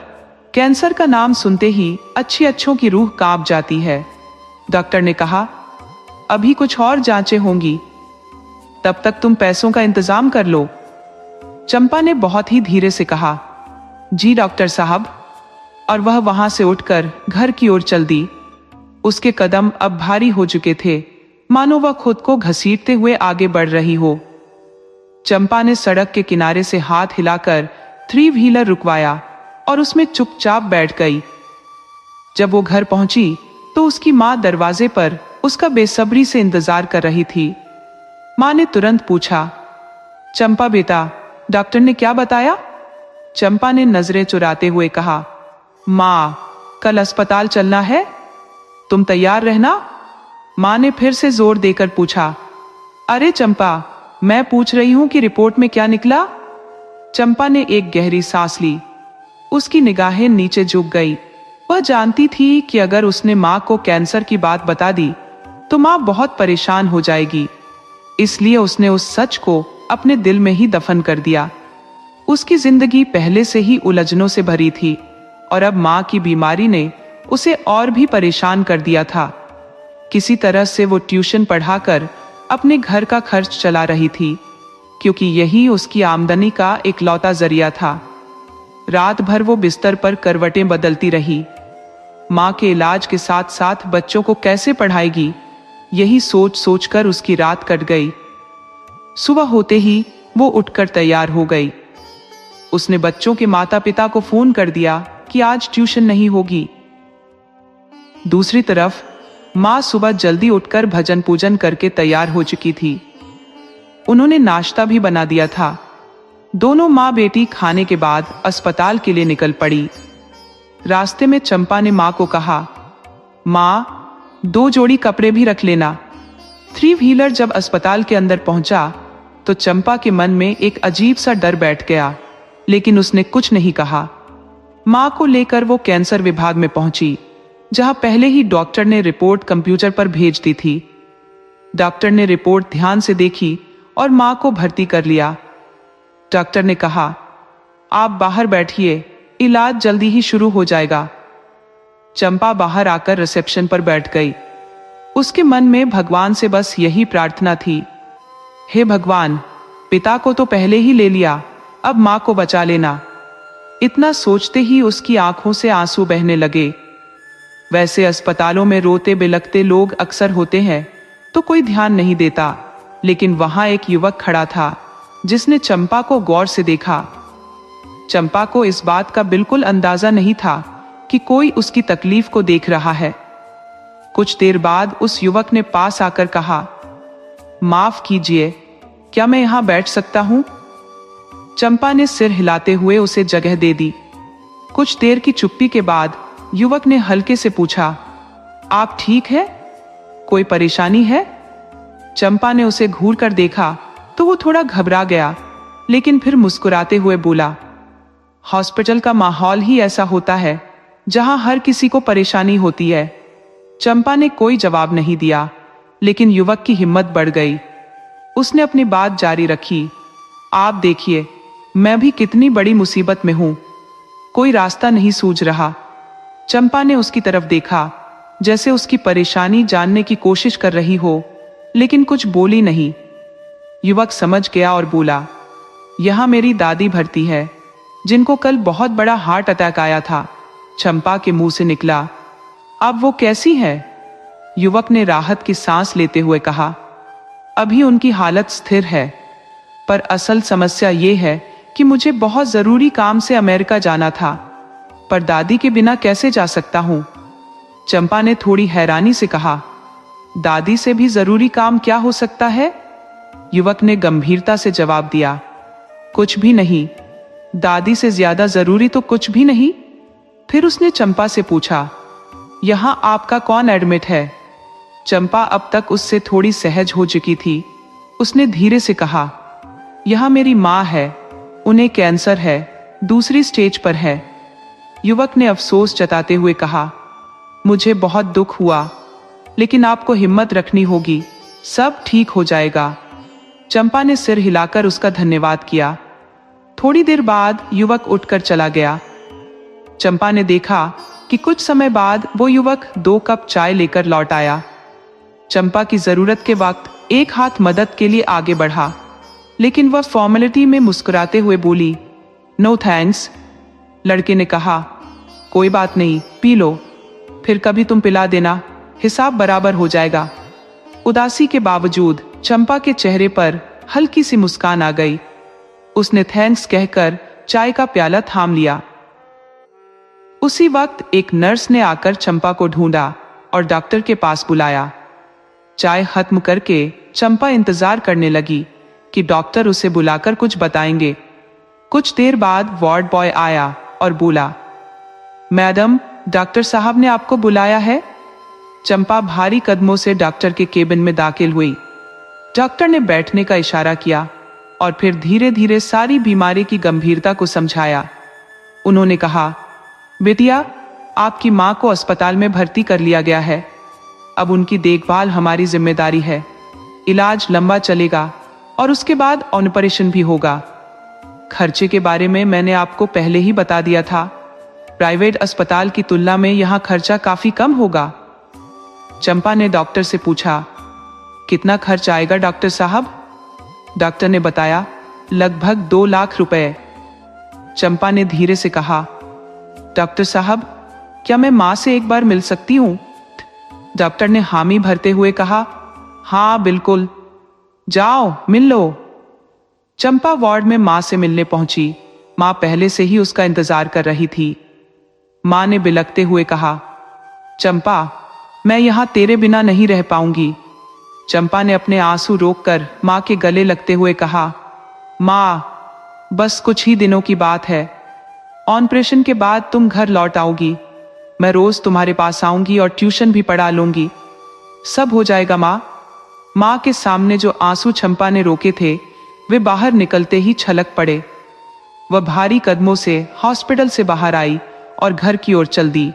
कैंसर का नाम सुनते ही अच्छी अच्छों की रूह कांप जाती है। डॉक्टर ने कहा, अभी कुछ और जांचें होंगी, तब तक तुम पैसों का इंतजाम कर लो। चंपा ने बहुत ही धीरे से कहा, जी डॉक्टर साहब, और वह वहां से उठकर घर की ओर चल दी। उसके कदम अब भारी हो चुके थे, मानो वह खुद को घसीटते हुए आगे बढ़ रही हो। चंपा ने सड़क के किनारे से हाथ हिलाकर 3 व्हीलर रुकवाया और उसमें चुपचाप बैठ गई। जब वो घर पहुंची तो उसकी माँ दरवाजे पर उसका बेसब्री से इंतजार कर रही थी। माँ ने तुरंत पूछा, चंपा बेटा, डॉक्टर ने क्या बताया? चंपा ने नजरें चुराते हुए कहा, माँ, कल अस्पताल चलना है, तुम तैयार रहना। माँ ने फिर से जोर देकर पूछा, अरे चंपा, मैं पूछ रही हूं कि रिपोर्ट में क्या निकला? चंपा ने एक गहरी सांस ली। उसकी निगाहें नीचे झुक गई। वह जानती थी कि अगर उसने माँ को कैंसर की बात बता दी तो माँ बहुत परेशान हो जाएगी। इसलिए उसने उस सच को अपने दिल में ही दफन कर दिया। उसकी जिंदगी पहले से ही उलझनों से भरी थी और अब माँ की बीमारी ने उसे और भी परेशान कर दिया था। किसी तरह से वो ट्यूशन पढ़ाकर अपने घर का खर्च चला रही थी, क्योंकि यही उसकी आमदनी का इकलौता जरिया था। रात भर वो बिस्तर पर करवटें बदलती रही। माँ के इलाज के साथ साथ बच्चों को कैसे पढ़ाएगी, यही सोच सोचकर उसकी रात कट गई। सुबह होते ही वो उठकर तैयार हो गई। उसने बच्चों के माता पिता को फोन कर दिया कि आज ट्यूशन नहीं होगी। दूसरी तरफ माँ सुबह जल्दी उठकर भजन पूजन करके तैयार हो चुकी थी। उन्होंने नाश्ता भी बना दिया था। दोनों माँ बेटी खाने के बाद अस्पताल के लिए निकल पड़ी। रास्ते में चंपा ने माँ को कहा, माँ 2 जोड़ी कपड़े भी रख लेना। 3 व्हीलर जब अस्पताल के अंदर पहुंचा तो चंपा के मन में एक अजीब सा डर बैठ गया, लेकिन उसने कुछ नहीं कहा। माँ को लेकर वो कैंसर विभाग में पहुंची, जहां पहले ही डॉक्टर ने रिपोर्ट कंप्यूटर पर भेज दी थी। डॉक्टर ने रिपोर्ट ध्यान से देखी और माँ को भर्ती कर लिया। डॉक्टर ने कहा, आप बाहर बैठिए, इलाज जल्दी ही शुरू हो जाएगा। चंपा बाहर आकर रिसेप्शन पर बैठ गई। उसके मन में भगवान से बस यही प्रार्थना थी, हे भगवान, पिता को तो पहले ही ले लिया, अब माँ को बचा लेना। इतना सोचते ही उसकी आंखों से आंसू बहने लगे। वैसे अस्पतालों में रोते बिलखते लोग अक्सर होते हैं तो कोई ध्यान नहीं देता, लेकिन वहां एक युवक खड़ा था जिसने चंपा को गौर से देखा। चंपा को इस बात का बिल्कुल अंदाजा नहीं था कि कोई उसकी तकलीफ को देख रहा है। कुछ देर बाद उस युवक ने पास आकर कहा, माफ कीजिए, क्या मैं यहां बैठ सकता हूं? चंपा ने सिर हिलाते हुए उसे जगह दे दी। कुछ देर की चुप्पी के बाद युवक ने हल्के से पूछा, आप ठीक है? कोई परेशानी है? चंपा ने उसे घूर कर देखा तो वो थोड़ा घबरा गया, लेकिन फिर मुस्कुराते हुए बोला, हॉस्पिटल का माहौल ही ऐसा होता है जहां हर किसी को परेशानी होती है। चंपा ने कोई जवाब नहीं दिया, लेकिन युवक की हिम्मत बढ़ गई। उसने अपनी बात जारी रखी, आप देखिए, मैं भी कितनी बड़ी मुसीबत में हूं, कोई रास्ता नहीं सूझ रहा। चंपा ने उसकी तरफ देखा, जैसे उसकी परेशानी जानने की कोशिश कर रही हो, लेकिन कुछ बोली नहीं। युवक समझ गया और बोला, यहां मेरी दादी भर्ती है, जिनको कल बहुत बड़ा हार्ट अटैक आया था। चंपा के मुंह से निकला, अब वो कैसी है? युवक ने राहत की सांस लेते हुए कहा, अभी उनकी हालत स्थिर है, पर असल समस्या ये है कि मुझे बहुत जरूरी काम से अमेरिका जाना था, पर दादी के बिना कैसे जा सकता हूं? चंपा ने थोड़ी हैरानी से कहा, दादी से भी जरूरी काम क्या हो सकता है? युवक ने गंभीरता से जवाब दिया, कुछ भी नहीं, दादी से ज्यादा जरूरी तो कुछ भी नहीं। फिर उसने चंपा से पूछा, यहां आपका कौन एडमिट है? चंपा अब तक उससे थोड़ी सहज हो चुकी थी। उसने धीरे से कहा, यहां मेरी माँ है, उन्हें कैंसर है, दूसरी स्टेज पर है। युवक ने अफसोस जताते हुए कहा, मुझे बहुत दुख हुआ, लेकिन आपको हिम्मत रखनी होगी, सब ठीक हो जाएगा। चंपा ने सिर हिलाकर उसका धन्यवाद किया। थोड़ी देर बाद युवक उठकर चला गया। चंपा ने देखा कि कुछ समय बाद वो युवक 2 कप चाय लेकर लौट आया। चंपा की जरूरत के वक्त एक हाथ मदद के लिए आगे बढ़ा, लेकिन वह फॉर्मेलिटी में मुस्कुराते हुए बोली, नो थैंक्स। लड़के ने कहा, कोई बात नहीं, पी लो, फिर कभी तुम पिला देना, हिसाब बराबर हो जाएगा। उदासी के बावजूद चंपा के चेहरे पर हल्की सी मुस्कान आ गई। उसने थैंक्स कहकर चाय का प्याला थाम लिया। उसी वक्त एक नर्स ने आकर चंपा को ढूंढा और डॉक्टर के पास बुलाया। चाय खत्म करके चंपा इंतजार करने लगी कि डॉक्टर उसे बुलाकर कुछ बताएंगे। कुछ देर बाद वार्ड बॉय आया और बोला, मैडम, डॉक्टर साहब ने आपको बुलाया है। चंपा भारी कदमों से डॉक्टर के केबिन में दाखिल हुई। डॉक्टर ने बैठने का इशारा किया और फिर धीरे धीरे सारी बीमारी की गंभीरता को समझाया। उन्होंने कहा, बेटिया, आपकी माँ को अस्पताल में भर्ती कर लिया गया है। अब उनकी देखभाल हमारी जिम्मेदारी है। इलाज लंबा चलेगा और उसके बाद ऑपरेशन भी होगा। खर्चे के बारे में मैंने आपको पहले ही बता दिया था। प्राइवेट अस्पताल की तुलना में यहाँ खर्चा काफी कम होगा। चंपा ने डॉक्टर से पूछा, कितना खर्च आएगा डॉक्टर साहब? डॉक्टर ने बताया, लगभग 2 लाख रुपए। चंपा ने धीरे से कहा, डॉक्टर साहब, क्या मैं माँ से एक बार मिल सकती हूँ? डॉक्टर ने हामी भरते हुए कहा, हाँ बिल्कुल, जाओ मिल लो। चंपा वार्ड में माँ से मिलने पहुंची। माँ पहले से ही उसका इंतजार कर रही थी। माँ ने बिलखते हुए कहा, चंपा, मैं यहाँ तेरे बिना नहीं रह पाऊंगी। चंपा ने अपने आंसू रोककर माँ के गले लगते हुए कहा, माँ, बस कुछ ही दिनों की बात है। ऑपरेशन के बाद तुम घर लौट आओगी। मैं रोज तुम्हारे पास आऊंगी और ट्यूशन भी पढ़ा लूंगी। सब हो जाएगा माँ। माँ के सामने जो आंसू चंपा ने रोके थे, वे बाहर निकलते ही छलक पड़े। वह भारी कदमों से हॉस्पिटल से बाहर आई और घर की ओर चल दी।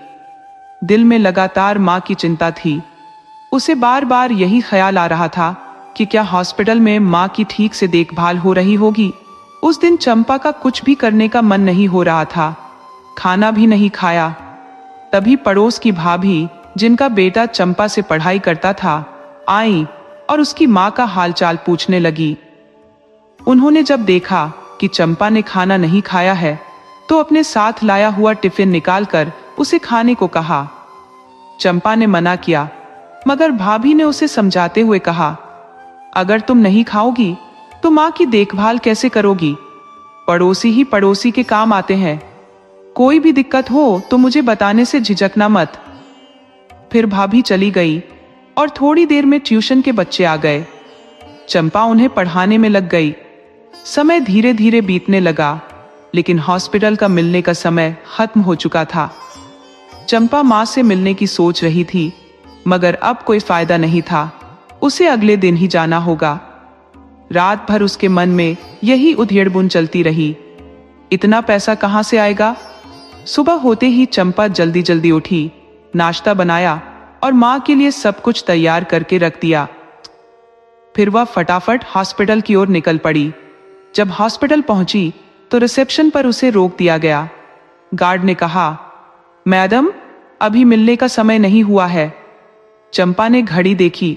दिल में लगातार माँ की चिंता थी। उसे बार बार यही ख्याल आ रहा था कि क्या हॉस्पिटल में माँ की ठीक से देखभाल हो रही होगी। उस दिन चंपा का कुछ भी करने का मन नहीं हो रहा था। खाना भी नहीं खाया। तभी पड़ोस की भाभी, जिनका बेटा चंपा से पढ़ाई करता था, आई और उसकी माँ का हालचाल पूछने लगी। उन्होंने जब देखा कि चंपा ने खाना नहीं खाया है, तो अपने साथ लाया हुआ टिफिन निकालकर उसे खाने को कहा। चंपा ने मना किया, मगर भाभी ने उसे समझाते हुए कहा, अगर तुम नहीं खाओगी तो माँ की देखभाल कैसे करोगी? पड़ोसी ही पड़ोसी के काम आते हैं। कोई भी दिक्कत हो तो मुझे बताने से झिझकना मत। फिर भाभी चली गई और थोड़ी देर में ट्यूशन के बच्चे आ गए। चंपा उन्हें पढ़ाने में लग गई। समय धीरे धीरे बीतने लगा, लेकिन हॉस्पिटल का मिलने का समय खत्म हो चुका था। चंपा माँ से मिलने की सोच रही थी, मगर अब कोई फायदा नहीं था। उसे अगले दिन ही जाना होगा। रात भर उसके मन में यही उधेड़-बुन चलती रही। इतना पैसा कहाँ से आएगा? सुबह होते ही चंपा जल्दी जल्दी उठी, नाश्ता बनाया और माँ के लिए सब कुछ तैयार करके रख दिया। फिर वह फटाफट हॉस्पिटल की ओर निकल पड़ी। जब हॉस्पिटल पहुंची तो रिसेप्शन पर उसे रोक दिया गया। गार्ड ने कहा, मैडम, अभी मिलने का समय नहीं हुआ है। चंपा ने घड़ी देखी,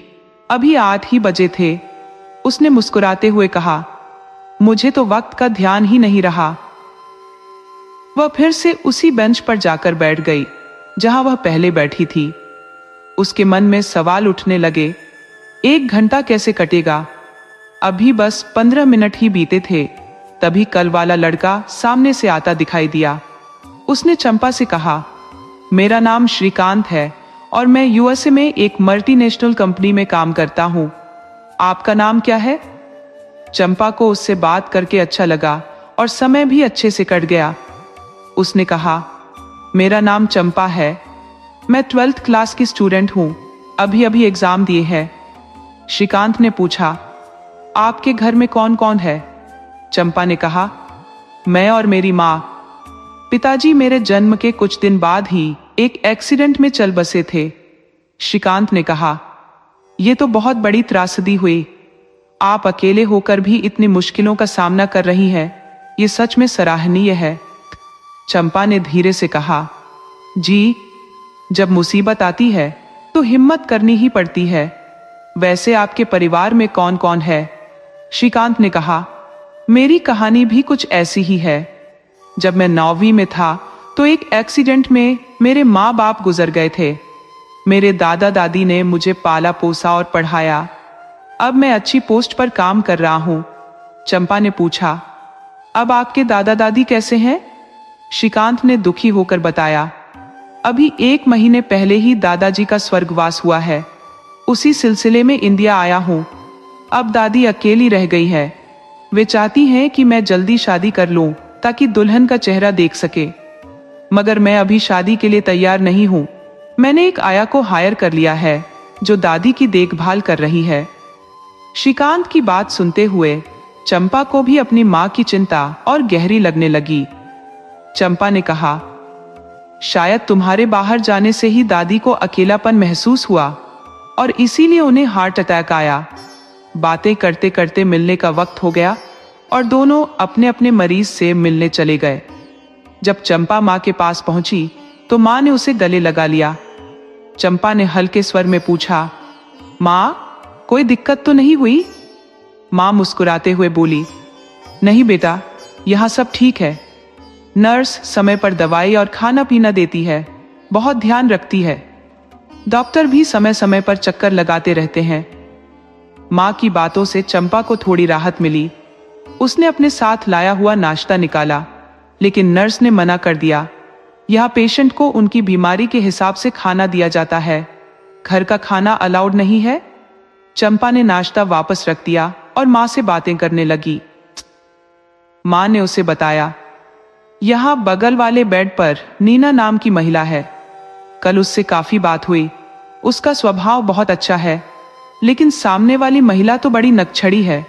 अभी 8 ही बजे थे। उसने मुस्कुराते हुए कहा, मुझे तो वक्त का ध्यान ही नहीं रहा। वह फिर से उसी बेंच पर जाकर बैठ गई जहां वह पहले बैठी थी। उसके मन में सवाल उठने लगे, 1 घंटा कैसे कटेगा? अभी बस 15 मिनट ही बीते थे। तभी कल वाला लड़का सामने से आता दिखाई दिया। उसने चंपा से कहा, मेरा नाम श्रीकांत है और मैं यूएसए में एक मल्टीनेशनल कंपनी में काम करता हूँ। आपका नाम क्या है? चंपा को उससे बात करके अच्छा लगा और समय भी अच्छे से कट गया। उसने कहा, मेरा नाम चंपा है। मैं 12th क्लास की स्टूडेंट हूँ। अभी अभी एग्जाम दिए हैं। श्रीकांत ने पूछा, आपके घर में कौन कौन है? चंपा ने कहा, मैं और मेरी माँ। पिताजी मेरे जन्म के कुछ दिन बाद ही एक एक्सीडेंट में चल बसे थे। श्रीकांत ने कहा, यह तो बहुत बड़ी त्रासदी हुई। आप अकेले होकर भी इतनी मुश्किलों का सामना कर रही हैं। ये सच में सराहनीय है। चंपा ने धीरे से कहा, जी, जब मुसीबत आती है तो हिम्मत करनी ही पड़ती है। वैसे आपके परिवार में कौन कौन है? श्रीकांत ने कहा, मेरी कहानी भी कुछ ऐसी ही है। जब मैं 9वीं में था तो एक एक्सीडेंट में मेरे माँ बाप गुजर गए थे। मेरे दादा दादी ने मुझे पाला पोसा और पढ़ाया। अब मैं अच्छी पोस्ट पर काम कर रहा हूँ। चंपा ने पूछा, अब आपके दादा दादी कैसे हैं? श्रीकांत ने दुखी होकर बताया, अभी 1 महीने पहले ही दादाजी का स्वर्गवास हुआ है। उसी सिलसिले में इंडिया आया हूँ। अब दादी अकेली रह गई है। वे चाहती हैं कि मैं जल्दी शादी कर लूं ताकि दुल्हन का चेहरा देख सके, मगर मैं अभी शादी के लिए तैयार नहीं हूँ। मैंने एक आया को हायर कर लिया है जो दादी की देखभाल कर रही है। श्रीकांत की बात सुनते हुए चंपा को भी अपनी माँ की चिंता और गहरी लगने लगी। चंपा ने कहा, शायद तुम्हारे बाहर जाने से ही दादी को अकेलापन महसूस हुआ और इसीलिए उन्हें हार्ट अटैक आया। बातें करते करते मिलने का वक्त हो गया और दोनों अपने अपने मरीज से मिलने चले गए। जब चंपा माँ के पास पहुंची तो माँ ने उसे गले लगा लिया। चंपा ने हल्के स्वर में पूछा, माँ, कोई दिक्कत तो नहीं हुई? माँ मुस्कुराते हुए बोली, नहीं बेटा, यहाँ सब ठीक है। नर्स समय पर दवाई और खाना पीना देती है, बहुत ध्यान रखती है। डॉक्टर भी समय समय पर चक्कर लगाते रहते हैं। माँ की बातों से चंपा को थोड़ी राहत मिली। उसने अपने साथ लाया हुआ नाश्ता निकाला, लेकिन नर्स ने मना कर दिया। यह पेशेंट को उनकी बीमारी के हिसाब से खाना दिया जाता है, घर का खाना अलाउड नहीं है। चंपा ने नाश्ता वापस रख दिया और माँ से बातें करने लगी। माँ ने उसे बताया, यहाँ बगल वाले बेड पर नीना नाम की महिला है। कल उससे काफी बात हुई। उसका स्वभाव बहुत अच्छा है, लेकिन सामने वाली महिला तो बड़ी नकछड़ी है।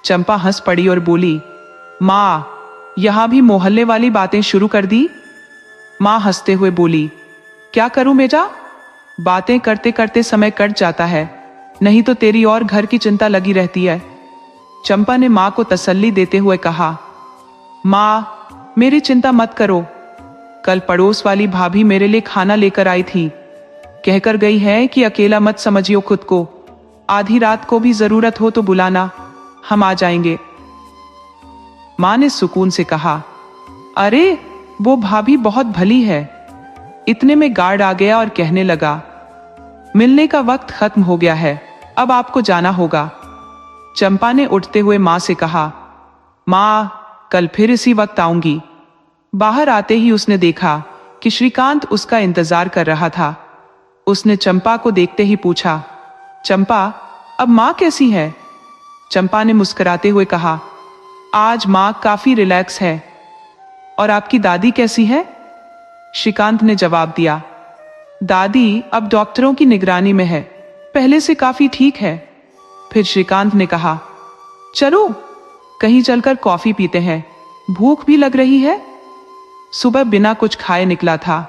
चंपा हंस पड़ी और बोली, माँ, यहां भी मोहल्ले वाली बातें शुरू कर दी? माँ हंसते हुए बोली, क्या करूं बेटा, बातें करते करते समय कट जाता है, नहीं तो तेरी और घर की चिंता लगी रहती है। चंपा ने माँ को तसल्ली देते हुए कहा, माँ, मेरी चिंता मत करो। कल पड़ोस वाली भाभी मेरे लिए खाना लेकर आई थी। कहकर गई है कि अकेला मत समझियो खुद को, आधी रात को भी जरूरत हो तो बुलाना, हम आ जाएंगे। माँ ने सुकून से कहा, अरे वो भाभी बहुत भली है। इतने में गार्ड आ गया और कहने लगा, मिलने का वक्त खत्म हो गया है, अब आपको जाना होगा। चंपा ने उठते हुए माँ से कहा, माँ, कल फिर इसी वक्त आऊंगी। बाहर आते ही उसने देखा कि श्रीकांत उसका इंतजार कर रहा था। उसने चंपा को देखते ही पूछा, चंपा, अब माँ कैसी है? चंपा ने मुस्कुराते हुए कहा, आज माँ काफी रिलैक्स है। और आपकी दादी कैसी है? श्रीकांत ने जवाब दिया, दादी अब डॉक्टरों की निगरानी में है, पहले से काफी ठीक है। फिर श्रीकांत ने कहा, चलो कहीं चलकर कॉफी पीते हैं, भूख भी लग रही है। सुबह बिना कुछ खाए निकला था।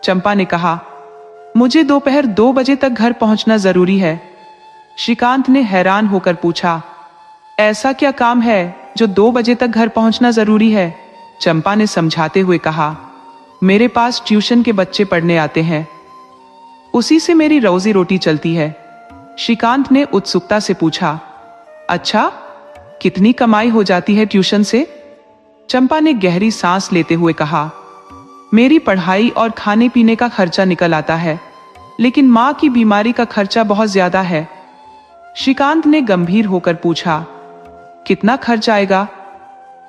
चंपा ने कहा, मुझे दोपहर 2 बजे तक घर पहुंचना जरूरी है। श्रीकांत ने हैरान होकर पूछा, ऐसा क्या काम है जो 2 बजे तक घर पहुंचना जरूरी है? चंपा ने समझाते हुए कहा, मेरे पास ट्यूशन के बच्चे पढ़ने आते हैं, उसी से मेरी रोजी रोटी चलती है। श्रीकांत ने उत्सुकता से पूछा, अच्छा, कितनी कमाई हो जाती है ट्यूशन से? चंपा ने गहरी सांस लेते हुए कहा, मेरी पढ़ाई और खाने पीने का खर्चा निकल आता है, लेकिन माँ की बीमारी का खर्चा बहुत ज्यादा है। श्रीकांत ने गंभीर होकर पूछा, कितना खर्च आएगा?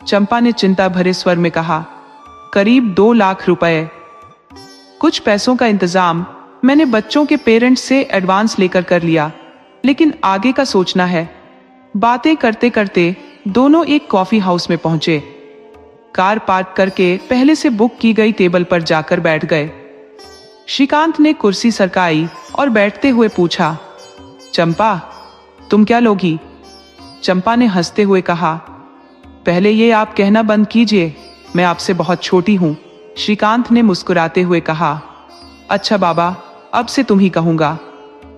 चंपा ने चिंता भरे स्वर में कहा, करीब 2 लाख रुपए। कुछ पैसों का इंतजाम मैंने बच्चों के पेरेंट्स से एडवांस लेकर कर लिया, लेकिन आगे का सोचना है। बातें करते करते दोनों एक कॉफी हाउस में पहुंचे। कार पार्क करके पहले से बुक की गई टेबल पर जाकर बैठ गए। श्रीकांत ने कुर्सी सरकाई और बैठते हुए पूछा, चंपा, तुम क्या लोगी? चंपा ने हंसते हुए कहा, पहले ये आप कहना बंद कीजिए, मैं आपसे बहुत छोटी हूं। श्रीकांत ने मुस्कुराते हुए कहा, अच्छा बाबा, अब से तुम ही कहूंगा।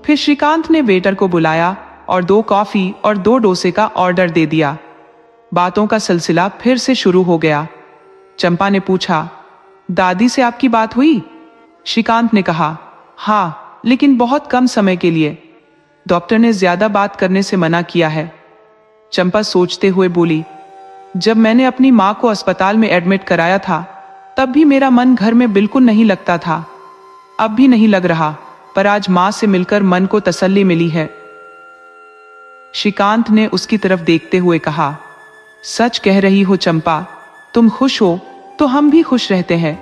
फिर श्रीकांत ने वेटर को बुलाया और 2 कॉफी और 2 डोसे का ऑर्डर दे दिया। बातों का सिलसिला फिर से शुरू हो गया। चंपा ने पूछा, दादी से आपकी बात हुई? श्रीकांत ने कहा, हाँ, लेकिन बहुत कम समय के लिए। डॉक्टर ने ज्यादा बात करने से मना किया है। चंपा सोचते हुए बोली, जब मैंने अपनी माँ को अस्पताल में एडमिट कराया था, तब भी मेरा मन घर में बिल्कुल नहीं लगता था। अब भी नहीं लग रहा, पर आज माँ से मिलकर मन को तसल्ली मिली है। श्रीकांत ने उसकी तरफ देखते हुए कहा, सच कह रही हो चंपा, तुम खुश हो तो हम भी खुश रहते हैं।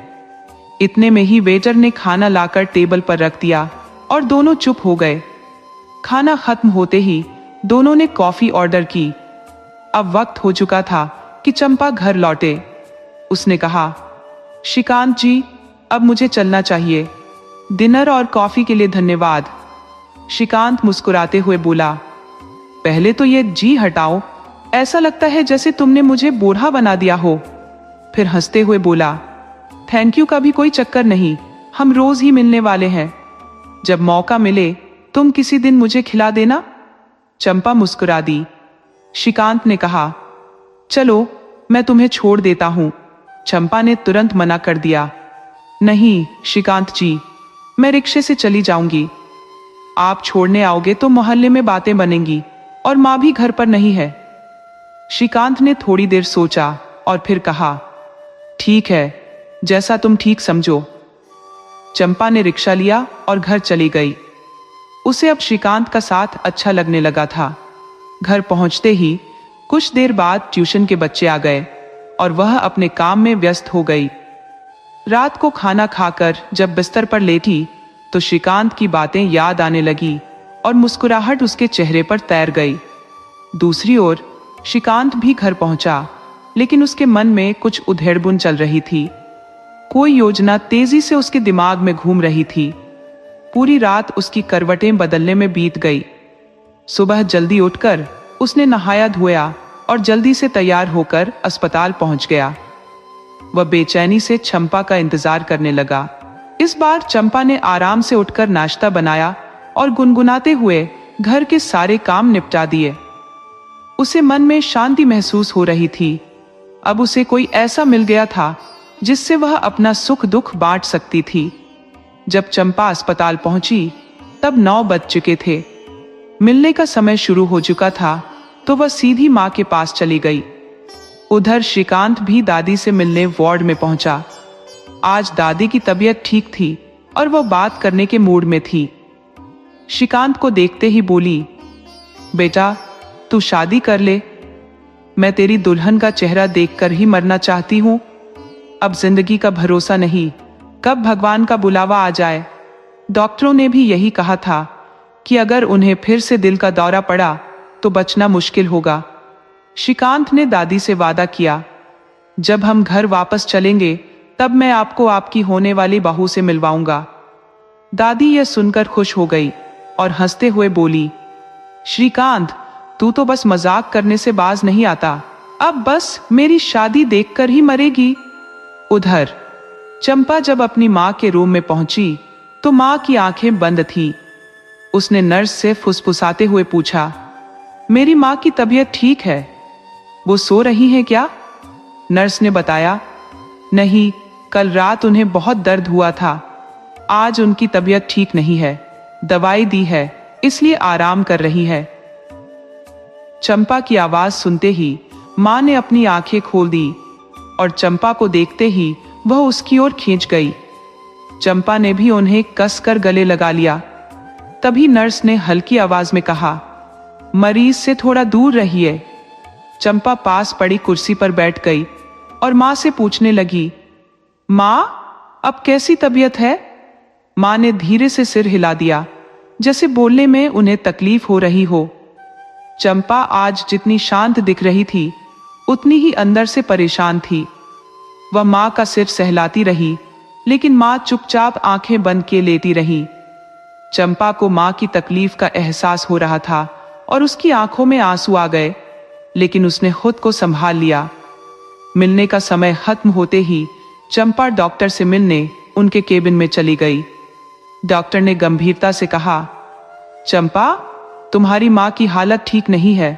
इतने में ही वेटर ने खाना लाकर टेबल पर रख दिया और दोनों चुप हो गए। खाना खत्म होते ही दोनों ने कॉफी ऑर्डर की। अब वक्त हो चुका था कि चंपा घर लौटे। उसने कहा, श्रीकांत जी, अब मुझे चलना चाहिए। डिनर और कॉफी के लिए धन्यवाद। श्रीकांत मुस्कुराते हुए बोला, पहले तो ये जी हटाओ, ऐसा लगता है जैसे तुमने मुझे बूढ़ा बना दिया हो। फिर हंसते हुए बोला, थैंक यू का भी कोई चक्कर नहीं, हम रोज ही मिलने वाले हैं। जब मौका मिले तुम किसी दिन मुझे खिला देना। चंपा मुस्कुरा दी। श्रीकांत ने कहा, चलो मैं तुम्हें छोड़ देता हूं। चंपा ने तुरंत मना कर दिया, नहीं श्रीकांत जी, मैं रिक्शे से चली जाऊंगी। आप छोड़ने आओगे तो मोहल्ले में बातें बनेंगी और माँ भी घर पर नहीं है। श्रीकांत ने थोड़ी देर सोचा और फिर कहा, ठीक है, जैसा तुम ठीक समझो। चंपा ने रिक्शा लिया और घर चली गई। उसे अब श्रीकांत का साथ अच्छा लगने लगा था। घर पहुंचते ही कुछ देर बाद ट्यूशन के बच्चे आ गए और वह अपने काम में व्यस्त हो गई। रात को खाना खाकर जब बिस्तर पर लेटी तो श्रीकांत की बातें याद आने लगी और मुस्कुराहट उसके चेहरे पर तैर गई। दूसरी ओर श्रीकांत भी घर पहुंचा, लेकिन उसके मन में कुछ उधेड़बुन चल रही थी। कोई योजना तेजी से उसके दिमाग में घूम रही थी। पूरी रात उसकी करवटें बदलने में बीत गई। सुबह जल्दी उठकर उसने नहाया धोया और जल्दी से तैयार होकर अस्पताल पहुंच गया। वह बेचैनी से चंपा का इंतजार करने लगा। इस बार चंपा ने आराम से उठकर नाश्ता बनाया और गुनगुनाते हुए घर के सारे काम निपटा दिए। उसे मन में शांति महसूस हो रही थी। अब उसे कोई ऐसा मिल गया था जिससे वह अपना सुख दुख बांट सकती थी। जब चंपा अस्पताल पहुंची तब 9 बज चुके थे। मिलने का समय शुरू हो चुका था तो वह सीधी माँ के पास चली गई। उधर श्रीकांत भी दादी से मिलने वार्ड में पहुंचा। आज दादी की तबीयत ठीक थी और वह बात करने के मूड में थी। श्रीकांत को देखते ही बोली, बेटा तू शादी कर ले, मैं तेरी दुल्हन का चेहरा देखकर ही मरना चाहती हूँ। अब जिंदगी का भरोसा नहीं, कब भगवान का बुलावा आ जाए। डॉक्टरों ने भी यही कहा था कि अगर उन्हें फिर से दिल का दौरा पड़ा तो बचना मुश्किल होगा। श्रीकांत ने दादी से वादा किया, जब हम घर वापस चलेंगे तब मैं आपको आपकी होने वाली बहू से मिलवाऊंगा। दादी यह सुनकर खुश हो गई और हंसते हुए बोली, श्रीकांत तू तो बस मजाक करने से बाज नहीं आता, अब बस मेरी शादी देखकर ही मरेगी। उधर चंपा जब अपनी माँ के रूम में पहुंची तो माँ की आंखें बंद थी। उसने नर्स से फुसफुसाते हुए पूछा, मेरी माँ की तबीयत ठीक है, वो सो रही हैं क्या? नर्स ने बताया, नहीं, कल रात उन्हें बहुत दर्द हुआ था, आज उनकी तबीयत ठीक नहीं है, दवाई दी है इसलिए आराम कर रही है। चंपा की आवाज सुनते ही माँ ने अपनी आंखें खोल दी और चंपा को देखते ही वह उसकी ओर खींच गई। चंपा ने भी उन्हें कसकर गले लगा लिया। तभी नर्स ने हल्की आवाज में कहा, मरीज से थोड़ा दूर रहिए। चंपा पास पड़ी कुर्सी पर बैठ गई और माँ से पूछने लगी, माँ अब कैसी तबीयत है? माँ ने धीरे से सिर हिला दिया, जैसे बोलने में उन्हें तकलीफ हो रही हो। चंपा आज जितनी शांत दिख रही थी उतनी ही अंदर से परेशान थी। वह माँ का सिर सहलाती रही, लेकिन माँ चुपचाप आंखें बंद किए लेटी रही। चंपा को माँ की तकलीफ का एहसास हो रहा था और उसकी आंखों में आंसू आ गए, लेकिन उसने खुद को संभाल लिया। मिलने का समय खत्म होते ही चंपा डॉक्टर से मिलने उनके केबिन में चली गई। डॉक्टर ने गंभीरता से कहा, चंपा तुम्हारी माँ की हालत ठीक नहीं है,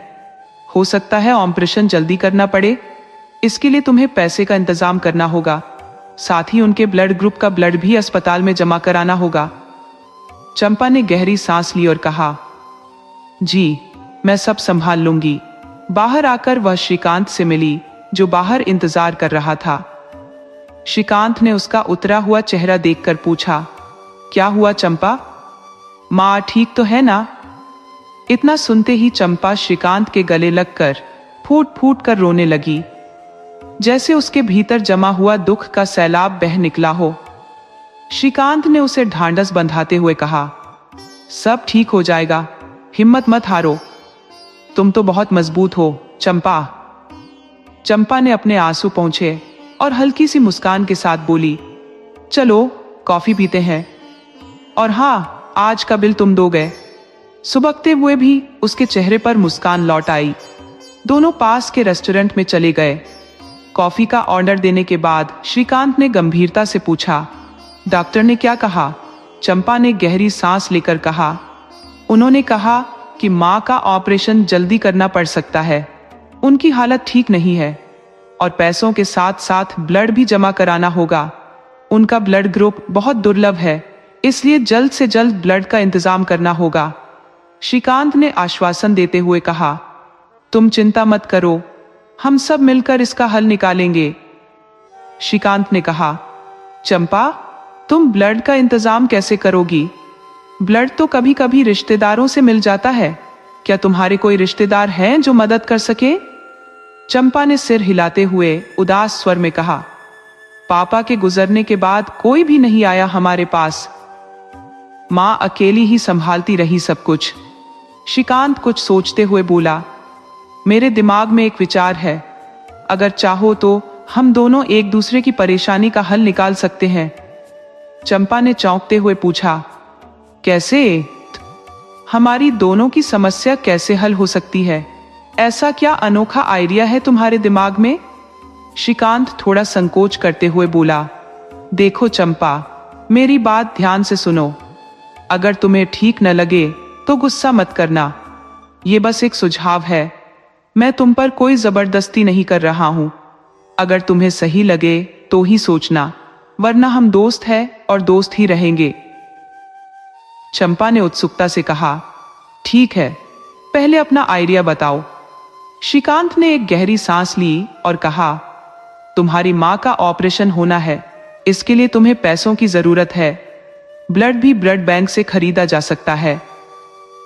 हो सकता है ऑपरेशन जल्दी करना पड़े, इसके लिए तुम्हें पैसे का इंतजाम करना होगा, साथ ही उनके ब्लड ग्रुप का ब्लड भी अस्पताल में जमा कराना होगा। चंपा ने गहरी सांस ली और कहा, जी मैं सब संभाल लूंगी। बाहर आकर वह श्रीकांत से मिली जो बाहर इंतजार कर रहा था। श्रीकांत ने उसका उतरा हुआ चेहरा देखकर पूछा, क्या हुआ चंपा, माँ ठीक तो है ना? इतना सुनते ही चंपा श्रीकांत के गले लगकर फूट फूट कर रोने लगी, जैसे उसके भीतर जमा हुआ दुख का सैलाब बह निकला हो। श्रीकांत ने उसे ढांढस बंधाते हुए कहा, सब ठीक हो जाएगा, हिम्मत मत हारो, तुम तो बहुत मजबूत हो चंपा। चंपा ने अपने आंसू पोंछे और हल्की सी मुस्कान के साथ बोली, चलो कॉफी पीते हैं, और हाँ आज का बिल तुम दोगे। सुबकते हुए भी उसके चेहरे पर मुस्कान लौट आई। दोनों पास के रेस्टोरेंट में चले गए। कॉफी का ऑर्डर देने के बाद श्रीकांत ने गंभीरता से पूछा, डॉक्टर ने क्या कहा? चंपा ने गहरी सांस लेकर कहा, उन्होंने कहा कि माँ का ऑपरेशन जल्दी करना पड़ सकता है। उनकी हालत ठीक नहीं है और पैसों के साथ साथ ब्लड भी जमा कराना होगा। उनका ब्लड ग्रुप बहुत दुर्लभ है, इसलिए जल्द से जल्द ब्लड का इंतजाम करना होगा। श्रीकांत ने आश्वासन देते हुए कहा, तुम चिंता मत करो, हम सब मिलकर इसका हल निकालेंगे। श्रीकांत ने कहा, चंपा, तुम ब्लड का इंतजाम कैसे करोगी? ब्लड तो कभी कभी रिश्तेदारों से मिल जाता है। क्या तुम्हारे कोई रिश्तेदार हैं जो मदद कर सके? चंपा ने सिर हिलाते हुए उदास स्वर में कहा, पापा के गुजरने के बाद कोई भी नहीं आया हमारे पास। माँ अकेली ही संभालती रही सब कुछ। श्रीकांत कुछ सोचते हुए बोला, मेरे दिमाग में एक विचार है। अगर चाहो तो हम दोनों एक दूसरे की परेशानी का हल निकाल सकते हैं। चंपा ने चौंकते हुए पूछा, कैसे? हमारी दोनों की समस्या कैसे हल हो सकती है? ऐसा क्या अनोखा आइडिया है तुम्हारे दिमाग में? श्रीकांत थोड़ा संकोच करते हुए बोला, देखो चंपा, मेरी बात ध्यान से सुनो। अगर तुम्हें ठीक न लगे तो गुस्सा मत करना। ये बस एक सुझाव है। मैं तुम पर कोई जबरदस्ती नहीं कर रहा हूं। अगर तुम्हें सही लगे तो ही सोचना, वरना हम दोस्त हैं और दोस्त ही रहेंगे। चंपा ने उत्सुकता से कहा, ठीक है, पहले अपना आइडिया बताओ। श्रीकांत ने एक गहरी सांस ली और कहा, तुम्हारी माँ का ऑपरेशन होना है। इसके लिए तुम्हें पैसों की जरूरत है। ब्लड भी ब्लड बैंक से खरीदा जा सकता है।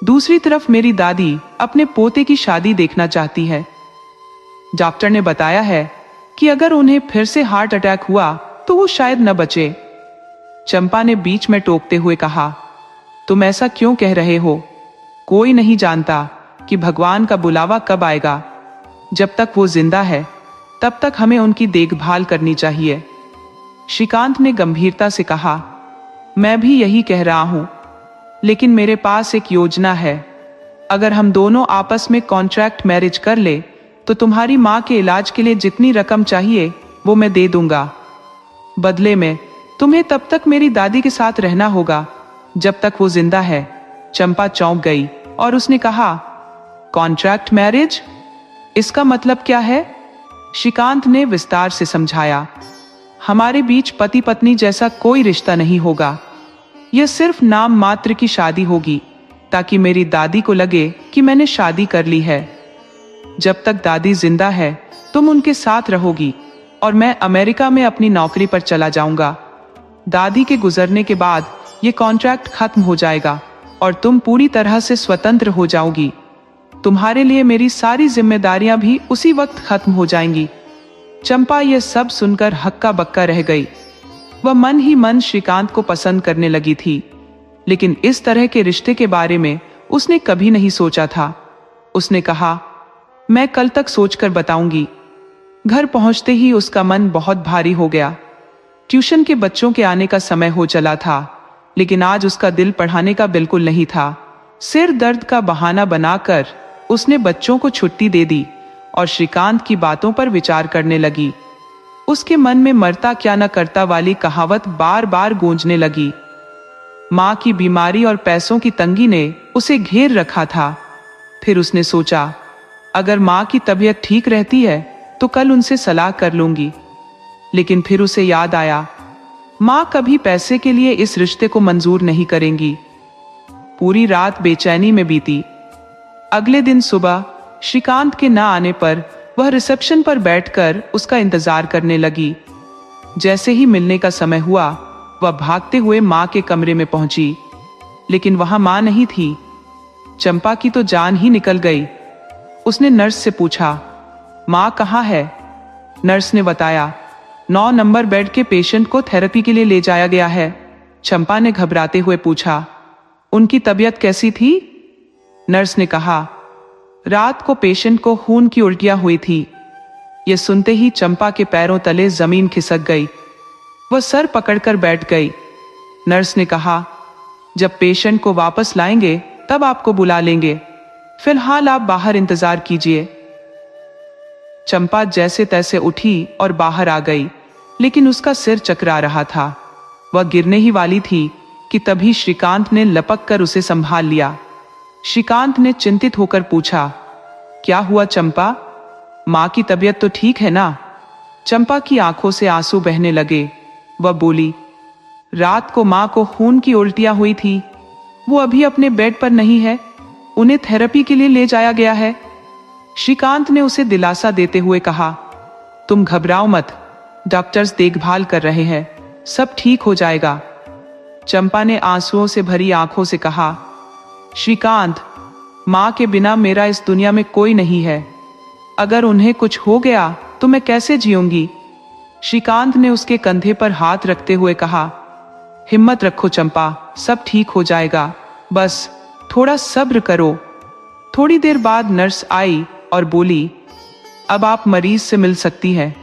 दूसरी तरफ मेरी दादी अपने पोते की शादी देखना चाहती है। डॉक्टर ने बताया है कि अगर उन्हें फिर से हार्ट अटैक हुआ तो वो शायद न बचे। चंपा ने बीच में टोकते हुए कहा, तुम ऐसा क्यों कह रहे हो? कोई नहीं जानता कि भगवान का बुलावा कब आएगा। जब तक वो जिंदा है तब तक हमें उनकी देखभाल करनी चाहिए। श्रीकांत ने गंभीरता से कहा, मैं भी यही कह रहा हूं, लेकिन मेरे पास एक योजना है। अगर हम दोनों आपस में कॉन्ट्रैक्ट मैरिज कर ले तो तुम्हारी माँ के इलाज के लिए जितनी रकम चाहिए वो मैं दे दूंगा। बदले में तुम्हें तब तक मेरी दादी के साथ रहना होगा जब तक वो जिंदा है। चंपा चौंक गई और उसने कहा, कॉन्ट्रैक्ट मैरिज? इसका मतलब क्या है? श्रीकांत ने विस्तार से समझाया, हमारे बीच पति पत्नी जैसा कोई रिश्ता नहीं होगा। यह सिर्फ नाम मात्र की शादी होगी, ताकि मेरी दादी को लगे कि मैंने शादी कर ली है। जब तक दादी जिंदा है तुम उनके साथ रहोगी और मैं अमेरिका में अपनी नौकरी पर चला जाऊंगा। दादी के गुजरने के बाद ये कॉन्ट्रैक्ट खत्म हो जाएगा और तुम पूरी तरह से स्वतंत्र हो जाओगी। तुम्हारे लिए मेरी सारी जिम्मेदारियां भी उसी वक्त खत्म हो जाएंगी। चंपा यह सब सुनकर हक्का बक्का रह गई। वह मन ही मन श्रीकांत को पसंद करने लगी थी, लेकिन इस तरह के रिश्ते के बारे में उसने कभी नहीं सोचा था। उसने कहा, मैं कल तक सोचकर बताऊंगी। घर पहुंचते ही उसका मन बहुत भारी हो गया। ट्यूशन के बच्चों के आने का समय हो चला था, लेकिन आज उसका दिल पढ़ाने का बिल्कुल नहीं था। सिर दर्द का बहाना बनाकर उसने बच्चों को छुट्टी दे दी और श्रीकांत की बातों पर विचार करने लगी। उसके मन में मरता क्या न करता वाली कहावत बार बार गूंजने लगी। माँ की बीमारी और पैसों की तंगी ने उसे घेर रखा था। फिर उसने सोचा, अगर माँ की तबीयत ठीक रहती है तो कल उनसे सलाह कर लूंगी। लेकिन फिर उसे याद आया, माँ कभी पैसे के लिए इस रिश्ते को मंजूर नहीं करेंगी। पूरी रात बेचैनी में बीती। अगले दिन सुबह श्रीकांत के न आने पर वह रिसेप्शन पर बैठकर उसका इंतजार करने लगी। जैसे ही मिलने का समय हुआ, वह भागते हुए माँ के कमरे में पहुंची, लेकिन वहां माँ नहीं थी। चंपा की तो जान ही निकल गई। उसने नर्स से पूछा, माँ कहाँ है? नर्स ने बताया, 9 नंबर बेड के पेशेंट को थेरेपी के लिए ले जाया गया है। चंपा ने घबराते हुए पूछा, उनकी तबीयत कैसी थी? नर्स ने कहा, रात को पेशेंट को खून की उल्टियां हुई थी। यह सुनते ही चंपा के पैरों तले जमीन खिसक गई। वह सर पकड़कर बैठ गई। नर्स ने कहा, जब पेशेंट को वापस लाएंगे तब आपको बुला लेंगे। फिलहाल आप बाहर इंतजार कीजिए। चंपा जैसे तैसे उठी और बाहर आ गई, लेकिन उसका सिर चकरा रहा था। वह गिरने ही वाली थी कि तभी श्रीकांत ने लपक कर उसे संभाल लिया। श्रीकांत ने चिंतित होकर पूछा, क्या हुआ चंपा? माँ की तबीयत तो ठीक है ना? चंपा की आंखों से आंसू बहने लगे। वह बोली, रात को माँ को खून की उल्टियां हुई थी। वो अभी अपने बेड पर नहीं है, उन्हें थेरेपी के लिए ले जाया गया है। श्रीकांत ने उसे दिलासा देते हुए कहा, तुम घबराओ मत, डॉक्टर्स देखभाल कर रहे हैं, सब ठीक हो जाएगा। चंपा ने आंसुओं से भरी आंखों से कहा, श्रीकांत, माँ के बिना मेरा इस दुनिया में कोई नहीं है। अगर उन्हें कुछ हो गया तो मैं कैसे जीऊंगी? श्रीकांत ने उसके कंधे पर हाथ रखते हुए कहा, हिम्मत रखो चंपा, सब ठीक हो जाएगा, बस थोड़ा सब्र करो। थोड़ी देर बाद नर्स आई और बोली, अब आप मरीज से मिल सकती हैं।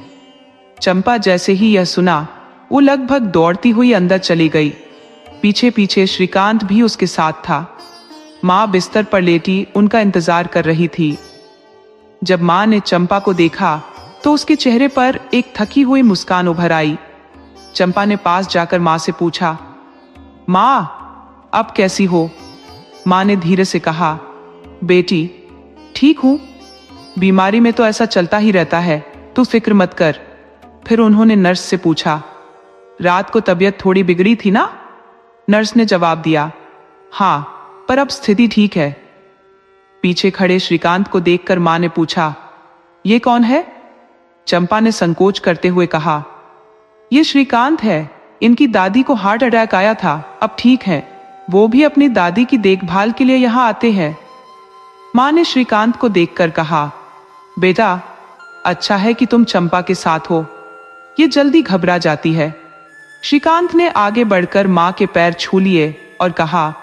चंपा जैसे ही यह सुना, वो लगभग दौड़ती हुई अंदर चली गई। पीछे पीछे श्रीकांत भी उसके साथ था। माँ बिस्तर पर लेटी उनका इंतजार कर रही थी। जब माँ ने चंपा को देखा तो उसके चेहरे पर एक थकी हुई मुस्कान उभर आई। चंपा ने पास जाकर माँ से पूछा, माँ, अब कैसी हो? माँ ने धीरे से कहा, बेटी, ठीक हूं, बीमारी में तो ऐसा चलता ही रहता है, तू फिक्र मत कर। फिर उन्होंने नर्स से पूछा, रात को तबीयत थोड़ी बिगड़ी थी ना? नर्स ने जवाब दिया, हाँ, पर अब स्थिति ठीक है। पीछे खड़े श्रीकांत को देखकर माँ ने पूछा, ये कौन है? चंपा ने संकोच करते हुए कहा, ये श्रीकांत है, इनकी दादी को हार्ट अटैक आया था, अब ठीक है। वो भी अपनी दादी की देखभाल के लिए यहाँ आते हैं। माँ ने श्रीकांत को देखकर कहा, बेटा, अच्छा है कि तुम चंपा के साथ हो, ये जल्दी घबरा जाती है। श्रीकांत ने आगे बढ़कर माँ के पैर छू लिए और कहा,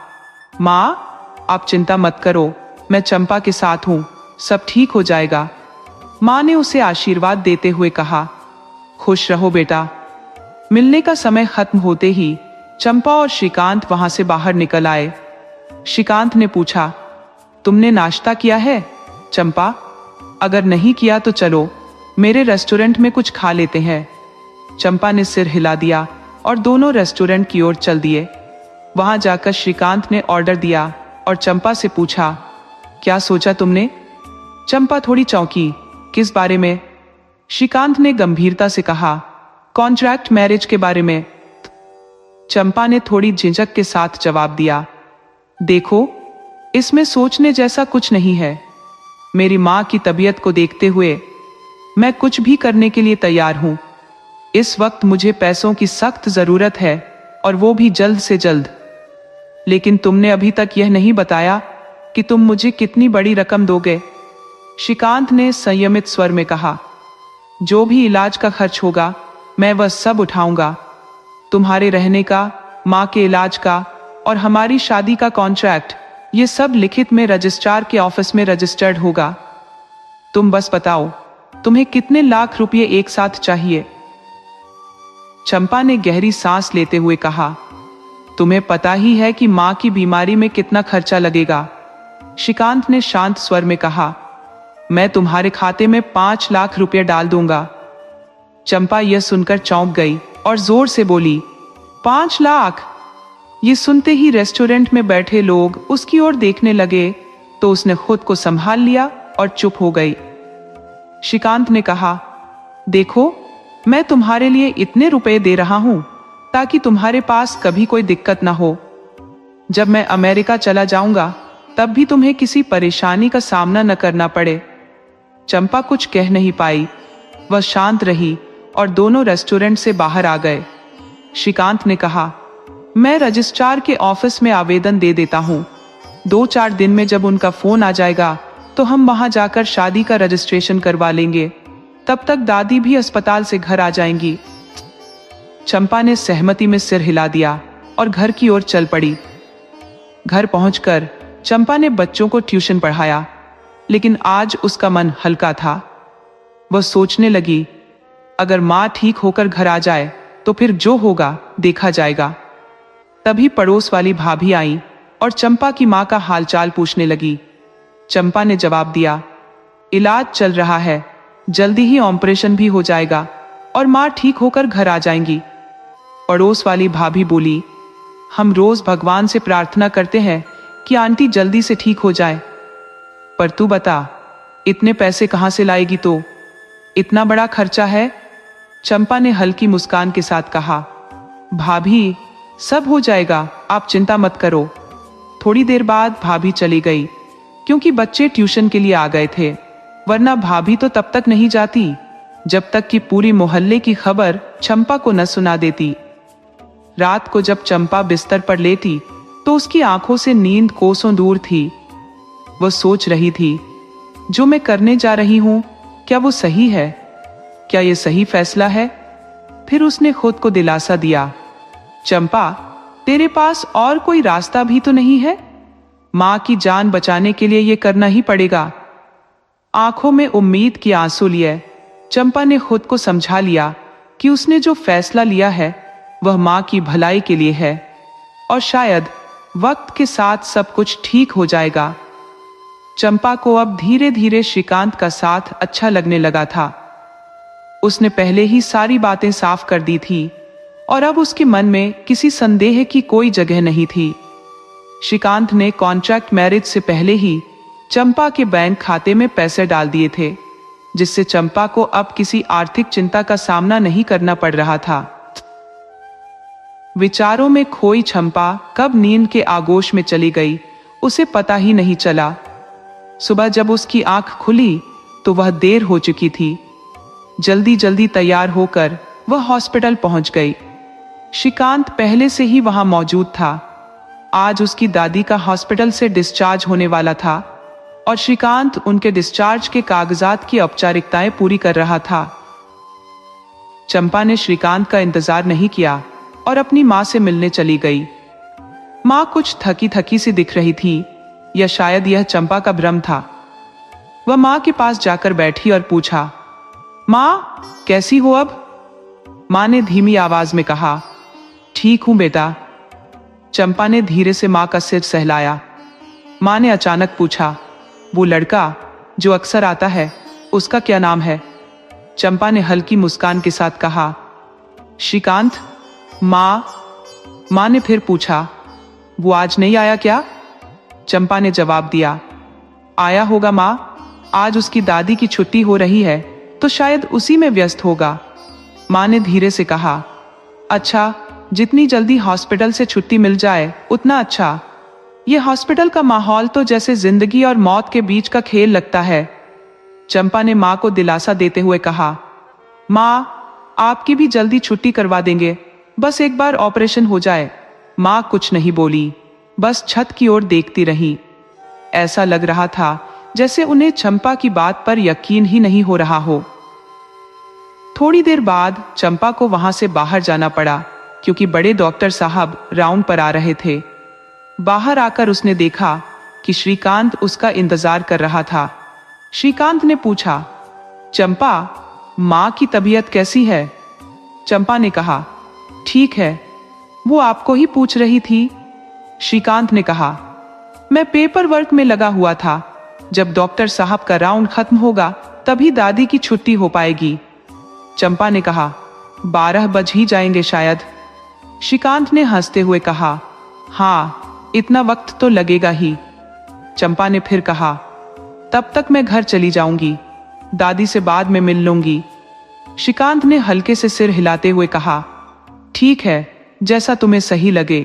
माँ, आप चिंता मत करो, मैं चंपा के साथ हूँ, सब ठीक हो जाएगा। माँ ने उसे आशीर्वाद देते हुए कहा, खुश रहो बेटा। मिलने का समय खत्म होते ही चंपा और श्रीकांत वहां से बाहर निकल आए। श्रीकांत ने पूछा, तुमने नाश्ता किया है? चंपा, अगर नहीं किया तो चलो, मेरे रेस्टोरेंट में कुछ खा लेते हैं। चंपा ने सिर हिला दिया और दोनों रेस्टोरेंट की ओर चल दिए। वहां जाकर श्रीकांत ने ऑर्डर दिया और चंपा से पूछा, क्या सोचा तुमने? चंपा थोड़ी चौंकी, किस बारे में? श्रीकांत ने गंभीरता से कहा, कॉन्ट्रैक्ट मैरिज के बारे में। चंपा ने थोड़ी झिझक के साथ जवाब दिया, देखो, इसमें सोचने जैसा कुछ नहीं है। मेरी माँ की तबीयत को देखते हुए मैं कुछ भी करने के लिए तैयार हूं। इस वक्त मुझे पैसों की सख्त जरूरत है और वो भी जल्द से जल्द। लेकिन तुमने अभी तक यह नहीं बताया कि तुम मुझे कितनी बड़ी रकम दोगे। श्रीकांत ने संयमित स्वर में कहा, जो भी इलाज का खर्च होगा मैं वह सब उठाऊंगा। तुम्हारे रहने का, माँ के इलाज का और हमारी शादी का कॉन्ट्रैक्ट, ये सब लिखित में रजिस्ट्रार के ऑफिस में रजिस्टर्ड होगा। तुम बस बताओ, तुम्हें कितने लाख रुपए एक साथ चाहिए? चंपा ने गहरी सांस लेते हुए कहा, तुम्हें पता ही है कि माँ की बीमारी में कितना खर्चा लगेगा। श्रीकांत ने शांत स्वर में कहा, मैं तुम्हारे खाते में 5 लाख रुपए डाल दूंगा। चंपा यह सुनकर चौंक गई और जोर से बोली, 5 लाख? ये सुनते ही रेस्टोरेंट में बैठे लोग उसकी ओर देखने लगे तो उसने खुद को संभाल लिया और चुप हो गई। श्रीकांत ने कहा, देखो, मैं तुम्हारे लिए इतने रुपए दे रहा हूं ताकि तुम्हारे पास कभी कोई दिक्कत ना हो। जब मैं अमेरिका चला जाऊंगा तब भी तुम्हें किसी परेशानी का सामना न करना पड़े। चंपा कुछ कह नहीं पाई, वह शांत रही और दोनों रेस्टोरेंट से बाहर आ गए। श्रीकांत ने कहा, मैं रजिस्ट्रार के ऑफिस में आवेदन दे देता हूं। 2-4 दिन में जब उनका फोन आ जाएगा तो हम वहां जाकर शादी का रजिस्ट्रेशन करवा लेंगे। तब तक दादी भी अस्पताल से घर आ जाएंगी। चंपा ने सहमति में सिर हिला दिया और घर की ओर चल पड़ी। घर पहुंचकर चंपा ने बच्चों को ट्यूशन पढ़ाया, लेकिन आज उसका मन हल्का था। वह सोचने लगी, अगर माँ ठीक होकर घर आ जाए तो फिर जो होगा देखा जाएगा। तभी पड़ोस वाली भाभी आई और चंपा की माँ का हालचाल पूछने लगी। चंपा ने जवाब दिया, इलाज चल रहा है, जल्दी ही ऑपरेशन भी हो जाएगा और माँ ठीक होकर घर आ जाएंगी। पड़ोस वाली भाभी बोली, हम रोज भगवान से प्रार्थना करते हैं कि आंटी जल्दी से ठीक हो जाए, पर तू बता इतने पैसे कहाँ से लाएगी? तो इतना बड़ा खर्चा है। चंपा ने हल्की मुस्कान के साथ कहा, भाभी सब हो जाएगा, आप चिंता मत करो। थोड़ी देर बाद भाभी चली गई क्योंकि बच्चे ट्यूशन के लिए आ गए थे, वरना भाभी तो तब तक नहीं जाती जब तक कि पूरी मोहल्ले की खबर चंपा को न सुना देती। रात को जब चंपा बिस्तर पर लेटी तो उसकी आंखों से नींद कोसों दूर थी। वह सोच रही थी, जो मैं करने जा रही हूं क्या वो सही है? क्या ये सही फैसला है? फिर उसने खुद को दिलासा दिया, चंपा तेरे पास और कोई रास्ता भी तो नहीं है? मां की जान बचाने के लिए ये करना ही पड़ेगा। आंखों में उम्मीद की आंसू लिए चंपा ने खुद को समझा लिया कि उसने जो फैसला लिया है वह मां की भलाई के लिए है और शायद वक्त के साथ सब कुछ ठीक हो जाएगा। चंपा को अब धीरे धीरे श्रीकांत का साथ अच्छा लगने लगा था। उसने पहले ही सारी बातें साफ कर दी थी और अब उसके मन में किसी संदेह की कोई जगह नहीं थी। श्रीकांत ने कॉन्ट्रैक्ट मैरिज से पहले ही चंपा के बैंक खाते में पैसे डाल दिए थे, जिससे चंपा को अब किसी आर्थिक चिंता का सामना नहीं करना पड़ रहा था। विचारों में खोई चंपा कब नींद के आगोश में चली गई उसे पता ही नहीं चला। सुबह जब उसकी आंख खुली तो वह देर हो चुकी थी। जल्दी जल्दी तैयार होकर वह हॉस्पिटल पहुंच गई। श्रीकांत पहले से ही वहां मौजूद था। आज उसकी दादी का हॉस्पिटल से डिस्चार्ज होने वाला था और श्रीकांत उनके डिस्चार्ज के कागजात की औपचारिकताएं पूरी कर रहा था। चंपा ने श्रीकांत का इंतजार नहीं किया और अपनी मां से मिलने चली गई। मां कुछ थकी थकी सी दिख रही थी, या शायद यह चंपा का भ्रम था। वह मां के पास जाकर बैठी और पूछा, मां कैसी हो अब? मां ने धीमी आवाज में कहा, ठीक हूं बेटा। चंपा ने धीरे से मां का सिर सहलाया। मां ने अचानक पूछा, वो लड़का जो अक्सर आता है उसका क्या नाम है? चंपा ने हल्की मुस्कान के साथ कहा, श्रीकांत। मां ने फिर पूछा, वो आज नहीं आया क्या? चंपा ने जवाब दिया, आया होगा मां, आज उसकी दादी की छुट्टी हो रही है तो शायद उसी में व्यस्त होगा। मां ने धीरे से कहा, अच्छा, जितनी जल्दी हॉस्पिटल से छुट्टी मिल जाए उतना अच्छा। यह हॉस्पिटल का माहौल तो जैसे जिंदगी और मौत के बीच का खेल लगता है। चंपा ने मां को दिलासा देते हुए कहा, मां आपकी भी जल्दी छुट्टी करवा देंगे, बस एक बार ऑपरेशन हो जाए। मां कुछ नहीं बोली, बस छत की ओर देखती रही। ऐसा लग रहा था जैसे उन्हें चंपा की बात पर यकीन ही नहीं हो रहा हो। थोड़ी देर बाद चंपा को वहां से बाहर जाना पड़ा क्योंकि बड़े डॉक्टर साहब राउंड पर आ रहे थे। बाहर आकर उसने देखा कि श्रीकांत उसका इंतजार कर रहा था। श्रीकांत ने पूछा, चंपा मां की तबीयत कैसी है? चंपा ने कहा, ठीक है, वो आपको ही पूछ रही थी। श्रीकांत ने कहा, मैं पेपर वर्क में लगा हुआ था, जब डॉक्टर साहब का राउंड खत्म होगा तभी दादी की छुट्टी हो पाएगी। चंपा ने कहा, 12 बज ही जाएंगे शायद। श्रीकांत ने हंसते हुए कहा, हाँ इतना वक्त तो लगेगा ही। चंपा ने फिर कहा, तब तक मैं घर चली जाऊंगी, दादी से बाद में मिल लूंगी। श्रीकांत ने हल्के से सिर हिलाते हुए कहा, ठीक है, जैसा तुम्हें सही लगे।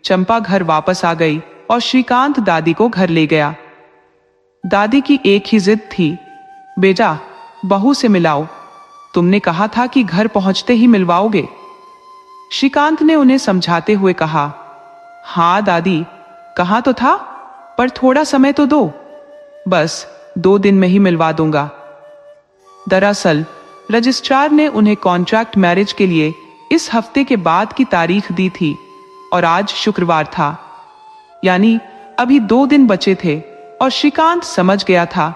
चंपा घर वापस आ गई और श्रीकांत दादी को घर ले गया। दादी की एक ही जिद थी, बेटा बहू से मिलाओ, तुमने कहा था कि घर पहुंचते ही मिलवाओगे। श्रीकांत ने उन्हें समझाते हुए कहा, हाँ दादी, कहा तो था, पर थोड़ा समय तो दो, बस 2 दिन में ही मिलवा दूंगा। दरअसल रजिस्ट्रार ने उन्हें कॉन्ट्रैक्ट मैरिज के लिए इस हफ्ते के बाद की तारीख दी थी और आज शुक्रवार था, यानी अभी 2 दिन बचे थे और श्रीकांत समझ गया था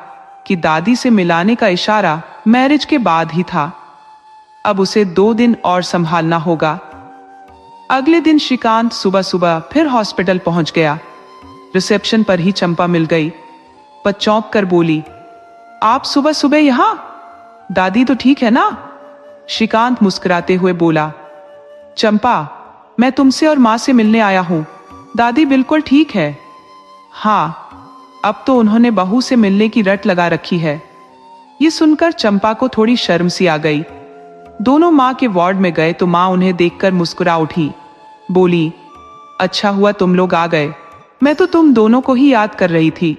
कि दादी से मिलाने का इशारा मैरिज के बाद ही था। अब उसे 2 दिन और संभालना होगा। अगले दिन श्रीकांत सुबह सुबह फिर हॉस्पिटल पहुंच गया। रिसेप्शन पर ही चंपा मिल गई। वह चौंक कर बोली, आप सुबह सुबह यहां? दादी तो ठीक है ना? श्रीकांत मुस्कुराते हुए बोला। चंपा, मैं तुमसे और माँ से मिलने आया हूँ। दादी बिल्कुल ठीक है। हाँ, अब तो उन्होंने बहू से मिलने की रट लगा रखी है। ये सुनकर चंपा को थोड़ी शर्म सी आ गई। दोनों माँ के वार्ड में गए तो माँ उन्हें देखकर मुस्कुरा उठी, बोली, अच्छा हुआ तुम लोग आ गए, मैं तो तुम दोनों को ही याद कर रही थी।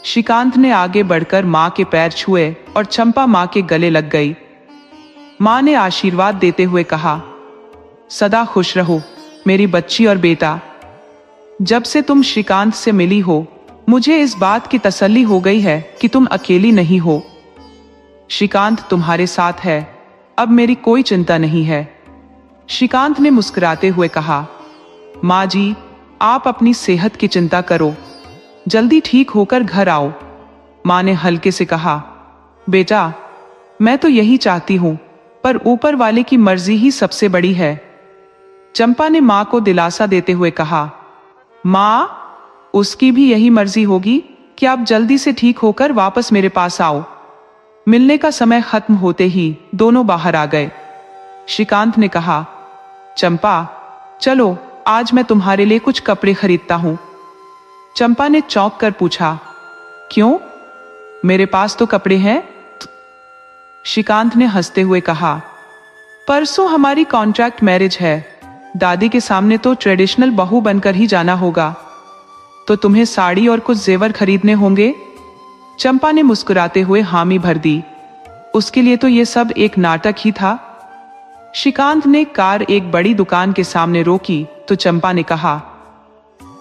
श्रीकांत ने आगे बढ़कर माँ के पैर छुए और चंपा माँ के गले लग गई। माँ ने आशीर्वाद देते हुए कहा, सदा खुश रहो मेरी बच्ची और बेटा। जब से तुम श्रीकांत से मिली हो, मुझे इस बात की तसल्ली हो गई है कि तुम अकेली नहीं हो। श्रीकांत तुम्हारे साथ है, अब मेरी कोई चिंता नहीं है। श्रीकांत ने मुस्कुराते हुए कहा, माँ जी, आप अपनी सेहत की चिंता करो, जल्दी ठीक होकर घर आओ। माँ ने हल्के से कहा, बेटा, मैं तो यही चाहती हूँ, पर ऊपर वाले की मर्जी ही सबसे बड़ी है। चंपा ने माँ को दिलासा देते हुए कहा, माँ, उसकी भी यही मर्जी होगी कि आप जल्दी से ठीक होकर वापस मेरे पास आओ। मिलने का समय खत्म होते ही दोनों बाहर आ गए। श्रीकांत ने कहा, चंपा, चलो आज मैं तुम्हारे लिए कुछ कपड़े खरीदता हूं। चंपा ने चौंक कर पूछा, क्यों? मेरे पास तो कपड़े हैं। श्रीकांत ने हंसते हुए कहा, परसों हमारी कॉन्ट्रैक्ट मैरिज है, दादी के सामने तो ट्रेडिशनल बहू बनकर ही जाना होगा, तो तुम्हें साड़ी और कुछ जेवर खरीदने होंगे। चंपा ने मुस्कुराते हुए हामी भर दी, उसके लिए तो ये सब एक नाटक ही था। श्रीकांत ने कार एक बड़ी दुकान के सामने रोकी तो चंपा ने कहा,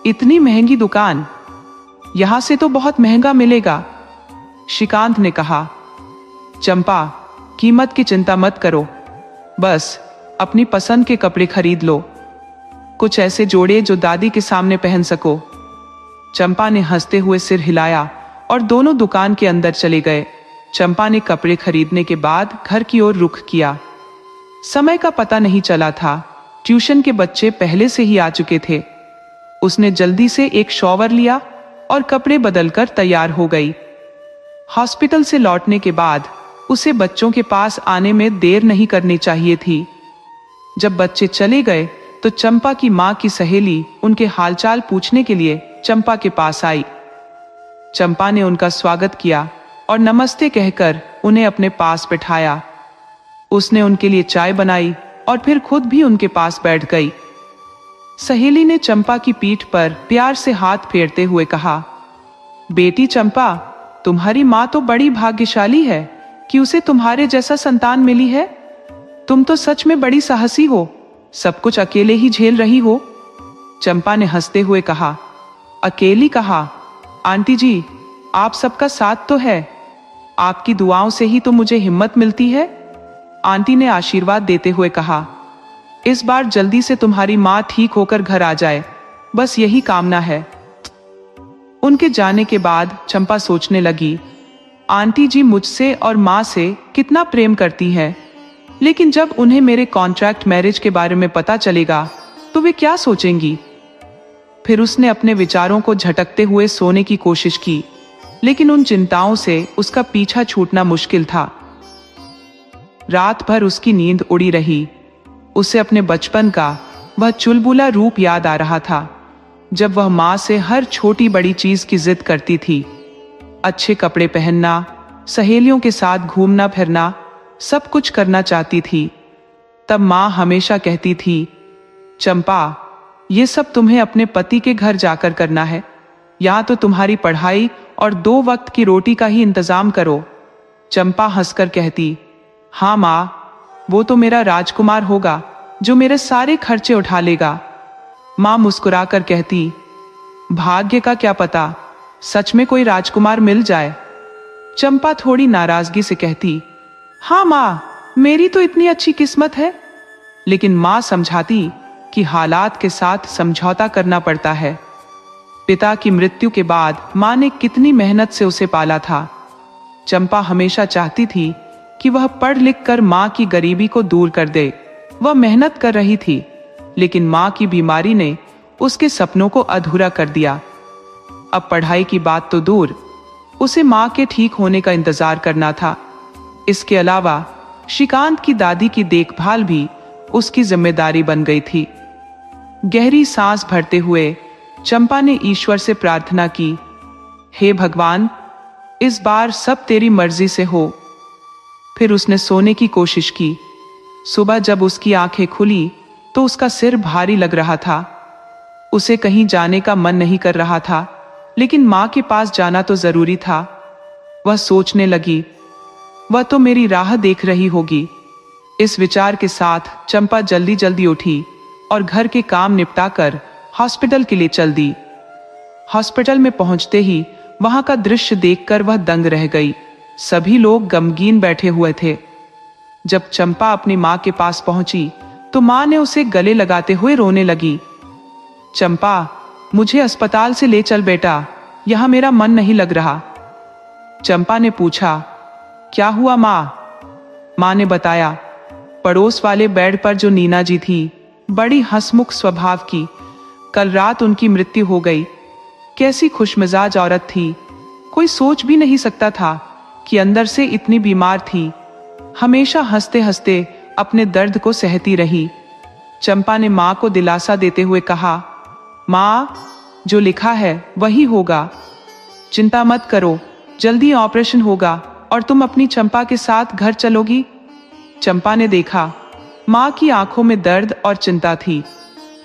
इतनी महंगी दुकान, यहां से तो बहुत महंगा मिलेगा। श्रीकांत ने कहा, चंपा, कीमत की चिंता मत करो, बस अपनी पसंद के कपड़े खरीद लो, कुछ ऐसे जोड़े जो दादी के सामने पहन सको। चंपा ने हंसते हुए सिर हिलाया और दोनों दुकान के अंदर चले गए। चंपा ने कपड़े खरीदने के बाद घर की ओर रुख किया। समय का पता नहीं चला था, ट्यूशन के बच्चे पहले से ही आ चुके थे। उसने जल्दी से एक शॉवर लिया और कपड़े बदलकर तैयार हो गई। हॉस्पिटल से लौटने के बाद उसे बच्चों के पास आने में देर नहीं करनी चाहिए थी। जब बच्चे चले गए तो चंपा की माँ की सहेली उनके हालचाल पूछने के लिए चंपा के पास आई। चंपा ने उनका स्वागत किया और नमस्ते कहकर उन्हें अपने पास बिठाया। उसने उनके लिए चाय बनाई और फिर खुद भी उनके पास बैठ गई। सहेली ने चंपा की पीठ पर प्यार से हाथ फेरते हुए कहा, बेटी चंपा, तुम्हारी माँ तो बड़ी भाग्यशाली है कि उसे तुम्हारे जैसा संतान मिली है। तुम तो सच में बड़ी साहसी हो, सब कुछ अकेले ही झेल रही हो। चंपा ने हंसते हुए कहा, अकेली कहा, आंटी जी, आप सबका साथ तो है, आपकी दुआओं से ही तो मुझे हिम्मत मिलती है। आंटी ने आशीर्वाद देते हुए कहा, इस बार जल्दी से तुम्हारी माँ ठीक होकर घर आ जाए, बस यही कामना है। उनके जाने के बाद चंपा सोचने लगी, आंटी जी मुझसे और माँ से कितना प्रेम करती हैं, लेकिन जब उन्हें मेरे कॉन्ट्रैक्ट मैरिज के बारे में पता चलेगा तो वे क्या सोचेंगी। फिर उसने अपने विचारों को झटकते हुए सोने की कोशिश की, लेकिन उन चिंताओं से उसका पीछा छूटना मुश्किल था। रात भर उसकी नींद उड़ी रही। उसे अपने बचपन का वह चुलबुला रूप याद आ रहा था, जब वह माँ से हर छोटी बड़ी चीज की जिद करती थी। अच्छे कपड़े पहनना, सहेलियों के साथ घूमना फिरना, सब कुछ करना चाहती थी। तब माँ हमेशा कहती थी, चंपा, ये सब तुम्हें अपने पति के घर जाकर करना है, यहाँ तो तुम्हारी पढ़ाई और 2 वक्त की रोटी का ही इंतजाम करो। चंपा हंसकर कहती, हाँ माँ, वो तो मेरा राजकुमार होगा जो मेरे सारे खर्चे उठा लेगा। माँ मुस्कुराकर कहती, भाग्य का क्या पता, सच में कोई राजकुमार मिल जाए। चंपा थोड़ी नाराजगी से कहती, हाँ माँ, मेरी तो इतनी अच्छी किस्मत है। लेकिन माँ समझाती कि हालात के साथ समझौता करना पड़ता है। पिता की मृत्यु के बाद माँ ने कितनी मेहनत से उसे पाला था। चंपा हमेशा चाहती थी कि वह पढ़ लिख कर माँ की गरीबी को दूर कर दे। वह मेहनत कर रही थी, लेकिन माँ की बीमारी ने उसके सपनों को अधूरा कर दिया। अब पढ़ाई की बात तो दूर, उसे माँ के ठीक होने का इंतजार करना था। इसके अलावा श्रीकांत की दादी की देखभाल भी उसकी जिम्मेदारी बन गई थी। गहरी सांस भरते हुए चंपा ने ईश्वर से प्रार्थना की, हे भगवान, इस बार सब तेरी मर्जी से हो। फिर उसने सोने की कोशिश की। सुबह जब उसकी आंखें खुली तो उसका सिर भारी लग रहा था। उसे कहीं जाने का मन नहीं कर रहा था, लेकिन मां के पास जाना तो जरूरी था। वह सोचने लगी, वह तो मेरी राह देख रही होगी। इस विचार के साथ चंपा जल्दी जल्दी उठी और घर के काम निपटाकर हॉस्पिटल के लिए चल दी। हॉस्पिटल में पहुंचते ही वहां का दृश्य देखकर वह दंग रह गई। सभी लोग गमगीन बैठे हुए थे। जब चंपा अपनी मां के पास पहुंची तो मां ने उसे गले लगाते हुए रोने लगी। चंपा, मुझे अस्पताल से ले चल बेटा, यहां मेरा मन नहीं लग रहा। चंपा ने पूछा, क्या हुआ मां? मां ने बताया, पड़ोस वाले बेड पर जो नीना जी थी, बड़ी हंसमुख स्वभाव की, कल रात उनकी मृत्यु हो गई। कैसी खुशमिजाज औरत थी, कोई सोच भी नहीं सकता था कि अंदर से इतनी बीमार थी। हमेशा हंसते हंसते अपने दर्द को सहती रही। चंपा ने मां को दिलासा देते हुए कहा, मां, जो लिखा है वही होगा, चिंता मत करो, जल्दी ऑपरेशन होगा और तुम अपनी चंपा के साथ घर चलोगी। चंपा ने देखा मां की आंखों में दर्द और चिंता थी,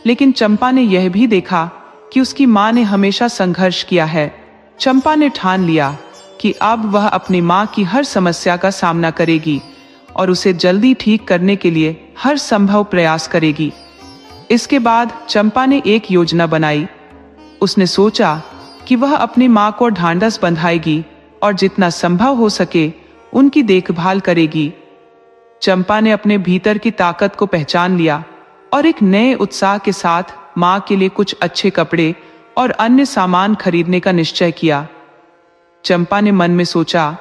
लेकिन चंपा ने यह भी देखा कि उसकी मां ने हमेशा संघर्ष किया है। चंपा ने ठान लिया कि अब वह अपनी मां की हर समस्या का सामना करेगी और उसे जल्दी ठीक करने के लिए हर संभव प्रयास करेगी। इसके बाद चंपा ने एक योजना बनाई। उसने सोचा कि वह अपनी मां को ढांढस बंधाएगी और जितना संभव हो सके उनकी देखभाल करेगी। चंपा ने अपने भीतर की ताकत को पहचान लिया और एक नए उत्साह के साथ मां के लिए कुछ अच्छे कपड़े और अन्य सामान खरीदने का निश्चय किया। चंपा ने मन में सोचा,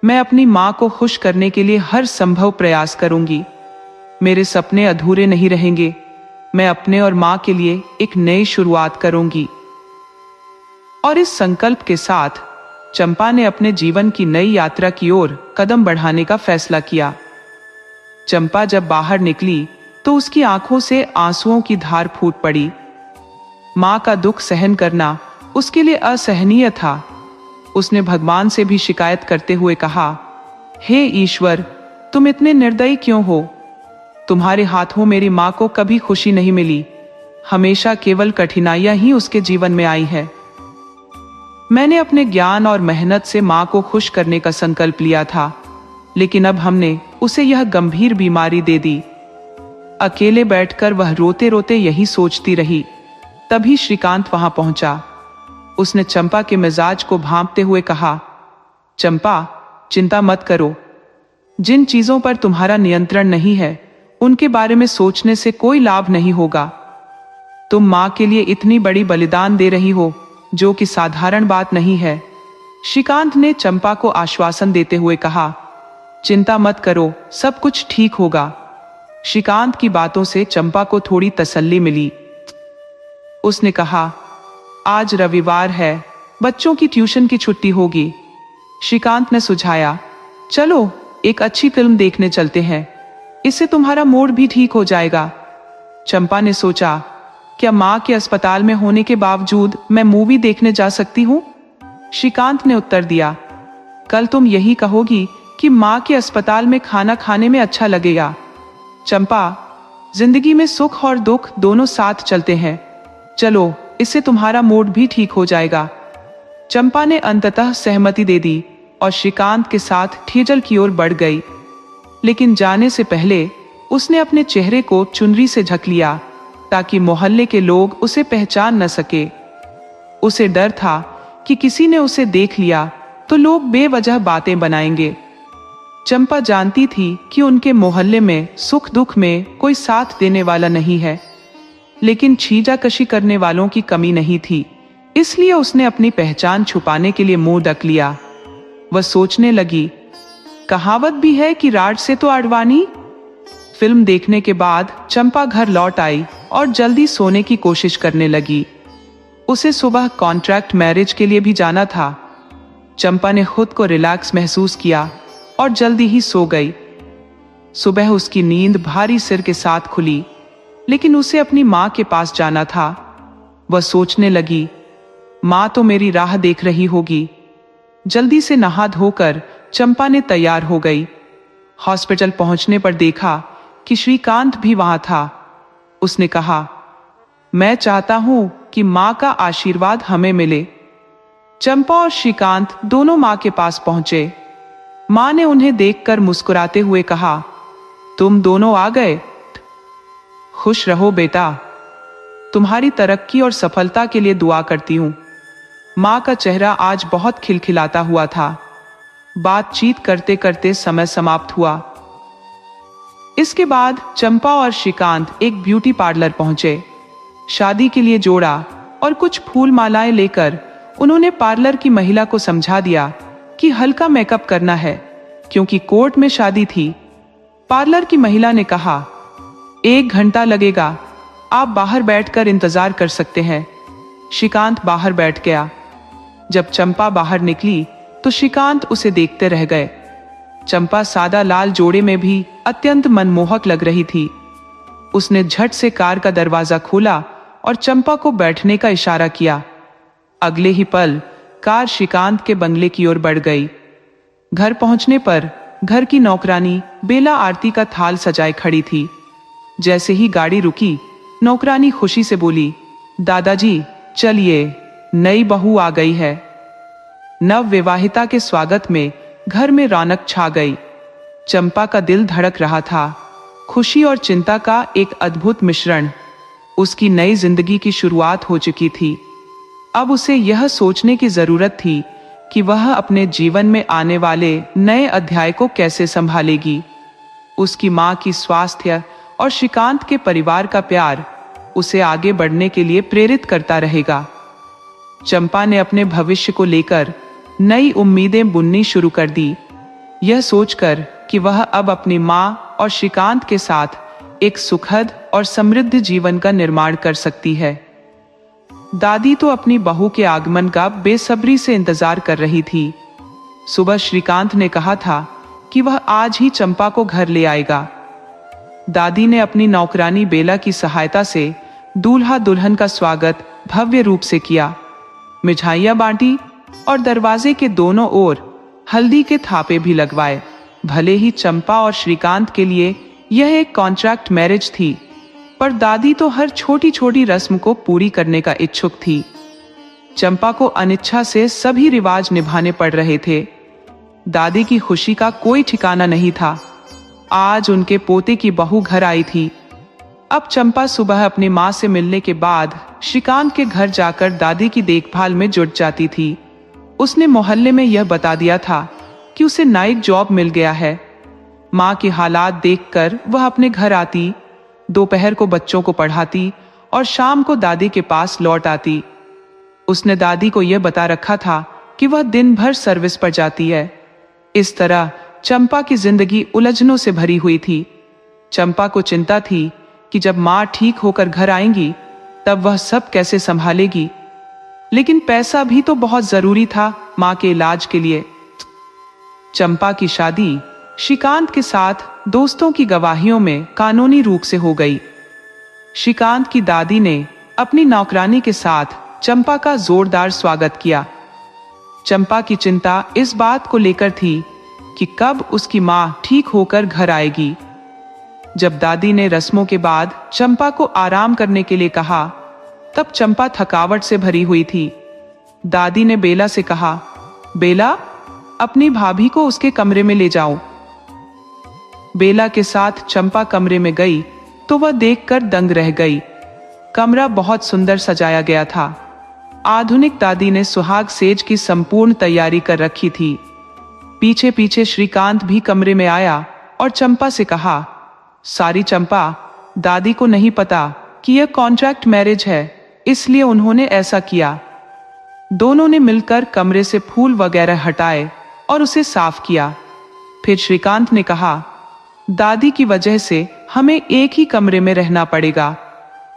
मैं अपनी मां को खुश करने के लिए हर संभव प्रयास करूंगी। मेरे सपने अधूरे नहीं रहेंगे। मैं अपने और मां के लिए एक नई शुरुआत करूंगी। और इस संकल्प के साथ चंपा ने अपने जीवन की नई यात्रा की ओर कदम बढ़ाने का फैसला किया। चंपा जब बाहर निकली तो उसकी आंखों से आंसुओं की धार फूट पड़ी। मां का दुख सहन करना उसके लिए असहनीय था। उसने भगवान से भी शिकायत करते हुए कहा, हे ईश्वर, तुम इतने निर्दयी क्यों हो? तुम्हारे हाथों मेरी मां को कभी खुशी नहीं मिली। हमेशा केवल कठिनाइयां ही उसके जीवन में आई है। मैंने अपने ज्ञान और मेहनत से मां को खुश करने का संकल्प लिया था, लेकिन अब हमने उसे यह गंभीर बीमारी दे दी। अकेले बैठकर वह रोते रोते यही सोचती रही। तभी श्रीकांत वहां पहुंचा। उसने चंपा के मिजाज को भांपते हुए कहा, चंपा, चिंता मत करो। जिन चीजों पर तुम्हारा नियंत्रण नहीं है उनके बारे में सोचने से कोई लाभ नहीं होगा। तुम मां के लिए इतनी बड़ी बलिदान दे रही हो, जो कि साधारण बात नहीं है। श्रीकांत ने चंपा को आश्वासन देते हुए कहा, चिंता मत करो, सब कुछ ठीक होगा। श्रीकांत की बातों से चंपा को थोड़ी तसल्ली मिली। उसने कहा, आज रविवार है, बच्चों की ट्यूशन की छुट्टी होगी। श्रीकांत ने सुझाया, चलो एक अच्छी फिल्म देखने चलते हैं, इससे तुम्हारा मूड भी ठीक हो जाएगा। चंपा ने सोचा, क्या मां के अस्पताल में होने के बावजूद मैं मूवी देखने जा सकती हूं? श्रीकांत ने उत्तर दिया, कल तुम यही कहोगी कि मां के अस्पताल में खाना खाने में अच्छा लगेगा। चंपा, जिंदगी में सुख और दुख दोनों साथ चलते हैं। चलो, इससे तुम्हारा मूड भी ठीक हो जाएगा। चंपा ने अंततः सहमति दे दी और श्रीकांत के साथ ठेजल की ओर बढ़ गई। लेकिन जाने से पहले उसने अपने चेहरे को चुनरी से ढक लिया ताकि मोहल्ले के लोग उसे पहचान न सके। उसे डर था कि किसी ने उसे देख लिया तो लोग बेवजह बातें बनाएंगे। चंपा जानती थी कि उनके मोहल्ले में सुख दुख में कोई साथ देने वाला नहीं है, लेकिन छीजाकशी करने वालों की कमी नहीं थी। इसलिए उसने अपनी पहचान छुपाने के लिए मुंह ढक लिया। वह सोचने लगी, कहावत भी है कि राड से तो आडवाणी। फिल्म देखने के बाद चंपा घर लौट आई और जल्दी सोने की कोशिश करने लगी। उसे सुबह कॉन्ट्रैक्ट मैरिज के लिए भी जाना था। चंपा ने खुद को रिलैक्स महसूस किया और जल्दी ही सो गई। सुबह उसकी नींद भारी सिर के साथ खुली, लेकिन उसे अपनी माँ के पास जाना था। वह सोचने लगी, माँ तो मेरी राह देख रही होगी। जल्दी से नहा धोकर चंपा ने तैयार हो गई। हॉस्पिटल पहुंचने पर देखा कि श्रीकांत भी वहां था। उसने कहा, मैं चाहता हूं कि माँ का आशीर्वाद हमें मिले। चंपा और श्रीकांत दोनों माँ के पास पहुंचे। माँ ने उन्हें देखकर मुस्कुराते हुए कहा, तुम दोनों आ गए। खुश रहो बेटा, तुम्हारी तरक्की और सफलता के लिए दुआ करती हूं। माँ का चेहरा आज बहुत खिलखिलाता हुआ था। बातचीत करते करते समय समाप्त हुआ। इसके बाद चंपा और श्रीकांत एक ब्यूटी पार्लर पहुंचे। शादी के लिए जोड़ा और कुछ फूल मालाएं लेकर उन्होंने पार्लर की महिला को समझा दिया कि हल्का मेकअप करना है, क्योंकि कोर्ट में शादी थी। पार्लर की महिला ने कहा, 1 घंटा लगेगा, आप बाहर बैठकर इंतजार कर सकते हैं। श्रीकांत बाहर बैठ गया। जब चंपा बाहर निकली तो श्रीकांत उसे देखते रह गए। चंपा सादा लाल जोड़े में भी अत्यंत मनमोहक लग रही थी। उसने झट से कार का दरवाजा खोला और चंपा को बैठने का इशारा किया। अगले ही पल कार श्रीकांत के बंगले की ओर बढ़ गई। घर पहुंचने पर घर की नौकरानी बेला आरती का थाल सजाए खड़ी थी। जैसे ही गाड़ी रुकी, नौकरानी खुशी से बोली, दादाजी चलिए, नई बहू आ गई है। नव विवाहिता के स्वागत में घर में रौनक छा गई। चंपा का दिल धड़क रहा था। खुशी और चिंता का एक अद्भुत मिश्रण। उसकी नई जिंदगी की शुरुआत हो चुकी थी। अब उसे यह सोचने की जरूरत थी कि वह अपने जीवन में आने वाले नए अध्याय को कैसे संभालेगी। उसकी माँ की स्वास्थ्य और श्रीकांत के परिवार का प्यार उसे आगे बढ़ने के लिए प्रेरित करता रहेगा। चंपा ने अपने भविष्य को लेकर नई उम्मीदें बुननी शुरू कर दी, यह सोचकर कि वह अब अपनी माँ और श्रीकांत के साथ एक सुखद और समृद्ध जीवन का निर्माण कर सकती है। दादी तो अपनी बहू के आगमन का बेसब्री से इंतजार कर रही थी। सुबह श्रीकांत ने कहा था कि वह आज ही चंपा को घर ले आएगा। दादी ने अपनी नौकरानी बेला की सहायता से दूल्हा दुल्हन का स्वागत भव्य रूप से किया। मिठाइयाँ बांटी और दरवाजे के दोनों ओर हल्दी के थापे भी लगवाए। भले ही चंपा और श्रीकांत के लिए यह एक कॉन्ट्रैक्ट मैरिज थी, पर दादी तो हर छोटी छोटी रस्म को पूरी करने का इच्छुक थी। चंपा को अनिच्छा से सभी रिवाज निभाने पड़ रहे थे। दादी की खुशी का कोई ठिकाना नहीं था। आज उनके पोते की बहू घर आई थी। अब चंपा सुबह अपनी माँ से मिलने के बाद श्रीकांत के घर जाकर दादी की देखभाल में जुट जाती थी। उसने मोहल्ले में यह बता दिया था कि उसे नाइट जॉब मिल गया है। माँ के हालात देखकर वह अपने घर आती, दोपहर को बच्चों को पढ़ाती और शाम को दादी के पास लौट आती। उसने दादी को यह बता रखा था कि वह दिन भर सर्विस पर जाती है। इस तरह चंपा की जिंदगी उलझनों से भरी हुई थी। चंपा को चिंता थी कि जब माँ ठीक होकर घर आएंगी तब वह सब कैसे संभालेगी। लेकिन पैसा भी तो बहुत जरूरी था माँ के इलाज के लिए। चंपा की शादी श्रीकांत के साथ दोस्तों की गवाहियों में कानूनी रूप से हो गई। श्रीकांत की दादी ने अपनी नौकरानी के साथ चंपा का जोरदार स्वागत किया। चंपा की चिंता इस बात को लेकर थी कि कब उसकी माँ ठीक होकर घर आएगी। जब दादी ने रस्मों के बाद चंपा को आराम करने के लिए कहा, तब चंपा थकावट से भरी हुई थी। दादी ने बेला से कहा, बेला, अपनी भाभी को उसके कमरे में ले जाओ। बेला के साथ चंपा कमरे में गई तो वह देखकर दंग रह गई। कमरा बहुत सुंदर सजाया गया था। आधुनिक दादी ने सुहाग सेज की संपूर्ण तैयारी कर रखी थी। पीछे पीछे श्रीकांत भी कमरे में आया और चंपा से कहा, सारी चंपा, दादी को नहीं पता कि यह कॉन्ट्रैक्ट मैरिज है, इसलिए उन्होंने ऐसा किया। दोनों ने मिलकर कमरे से फूल वगैरह हटाए और उसे साफ किया। फिर श्रीकांत ने कहा, दादी की वजह से हमें एक ही कमरे में रहना पड़ेगा।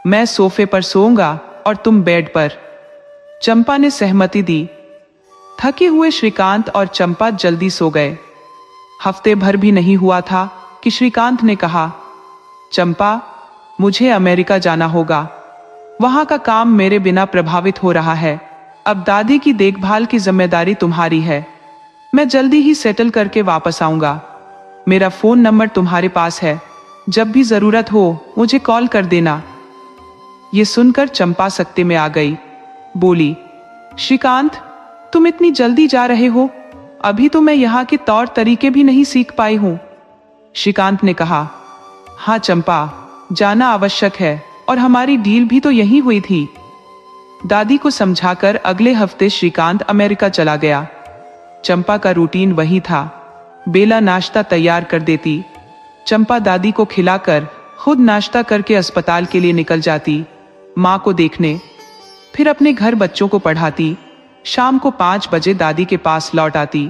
मैं सोफे पर सोऊंगा और तुम बेड पर। चंपा ने सहमति दी। थके हुए श्रीकांत और चंपा जल्दी सो गए। हफ्ते भर भी नहीं हुआ था कि श्रीकांत ने कहा, चंपा, मुझे अमेरिका जाना होगा। वहां का काम मेरे बिना प्रभावित हो रहा है। अब दादी की देखभाल की जिम्मेदारी तुम्हारी है। मैं जल्दी ही सेटल करके वापस आऊंगा। मेरा फोन नंबर तुम्हारे पास है। जब भी जरूरत हो मुझे कॉल कर देना। ये सुनकर चंपा सकते में आ गई। बोली, श्रीकांत, तुम इतनी जल्दी जा रहे हो? अभी तो मैं यहाँ के तौर तरीके भी नहीं सीख पाई हूं। श्रीकांत ने कहा, हाँ चंपा, जाना आवश्यक है और हमारी डील भी तो यही हुई थी। दादी को समझाकर अगले हफ्ते श्रीकांत अमेरिका चला गया। चंपा का रूटीन वही था। बेला नाश्ता तैयार कर देती। चंपा दादी को खिलाकर खुद नाश्ता करके अस्पताल के लिए निकल जाती, माँ को देखने। फिर अपने घर बच्चों को पढ़ाती। शाम को 5 बजे दादी के पास लौट आती।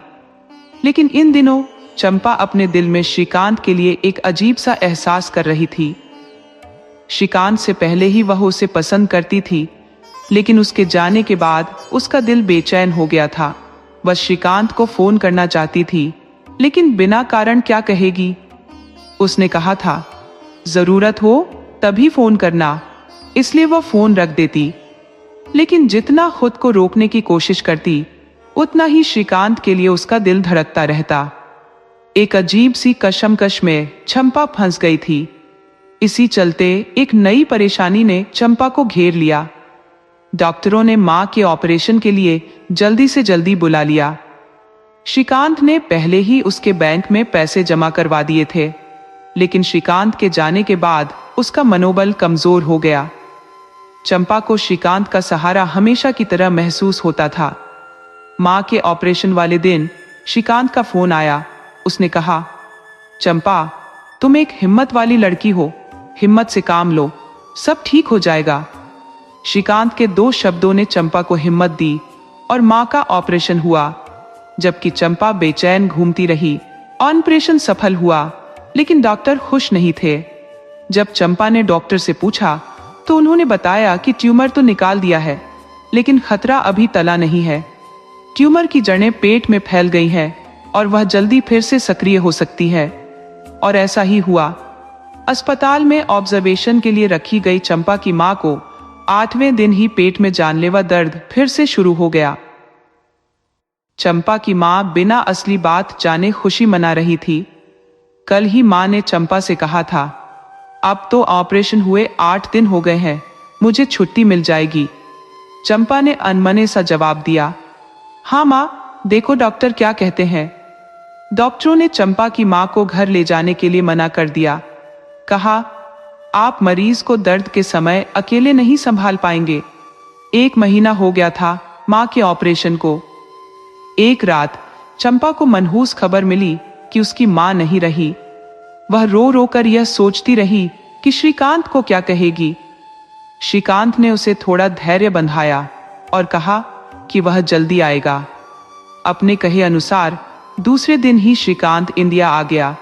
लेकिन इन दिनों चंपा अपने दिल में श्रीकांत के लिए एक अजीब सा एहसास कर रही थी। श्रीकांत से पहले ही वह उसे पसंद करती थी, लेकिन उसके जाने के बाद उसका दिल बेचैन हो गया था। वह श्रीकांत को फोन करना चाहती थी, लेकिन बिना कारण क्या कहेगी। उसने कहा था, जरूरत हो तभी फोन करना, इसलिए वह फोन रख देती। लेकिन जितना खुद को रोकने की कोशिश करती, उतना ही श्रीकांत के लिए उसका दिल धड़कता रहता। एक अजीब सी कशमकश में चंपा फंस गई थी। इसी चलते एक नई परेशानी ने चंपा को घेर लिया। डॉक्टरों ने मां के ऑपरेशन के लिए जल्दी से जल्दी बुला लिया। श्रीकांत ने पहले ही उसके बैंक में पैसे जमा करवा दिए थे, लेकिन श्रीकांत के जाने के बाद उसका मनोबल कमजोर हो गया। चंपा को श्रीकांत का सहारा हमेशा की तरह महसूस होता था। मां के ऑपरेशन वाले दिन श्रीकांत का फोन आया। उसने कहा, चंपा, तुम एक हिम्मत वाली लड़की हो, हिम्मत से काम लो, सब ठीक हो जाएगा। श्रीकांत के 2 शब्दों ने चंपा को हिम्मत दी और मां का ऑपरेशन हुआ। जबकि चंपा बेचैन घूमती रही। ऑपरेशन सफल हुआ, लेकिन डॉक्टर खुश नहीं थे। जब चंपा ने डॉक्टर से पूछा तो उन्होंने बताया कि ट्यूमर तो निकाल दिया है, लेकिन खतरा अभी टला नहीं है। ट्यूमर की जड़ें पेट में फैल गई हैं और वह जल्दी फिर से सक्रिय हो सकती है। और ऐसा ही हुआ। अस्पताल में ऑब्जर्वेशन के लिए रखी गई चंपा की मां को 8वें दिन ही पेट में जानलेवा दर्द फिर से शुरू हो गया। चंपा की मां बिना असली बात जाने खुशी मना रही थी। कल ही मां ने चंपा से कहा था, अब तो ऑपरेशन हुए 8 दिन हो गए हैं, मुझे छुट्टी मिल जाएगी। चंपा ने अनमने सा जवाब दिया, हाँ मां, देखो डॉक्टर क्या कहते हैं। डॉक्टरों ने चंपा की मां को घर ले जाने के लिए मना कर दिया। कहा, आप मरीज को दर्द के समय अकेले नहीं संभाल पाएंगे। 1 महीना हो गया था मां के ऑपरेशन को। एक रात चंपा को मनहूस खबर मिली कि उसकी मां नहीं रही। वह रो रो कर यह सोचती रही कि श्रीकांत को क्या कहेगी। श्रीकांत ने उसे थोड़ा धैर्य बंधाया और कहा कि वह जल्दी आएगा। अपने कहे अनुसार दूसरे दिन ही श्रीकांत इंडिया आ गया।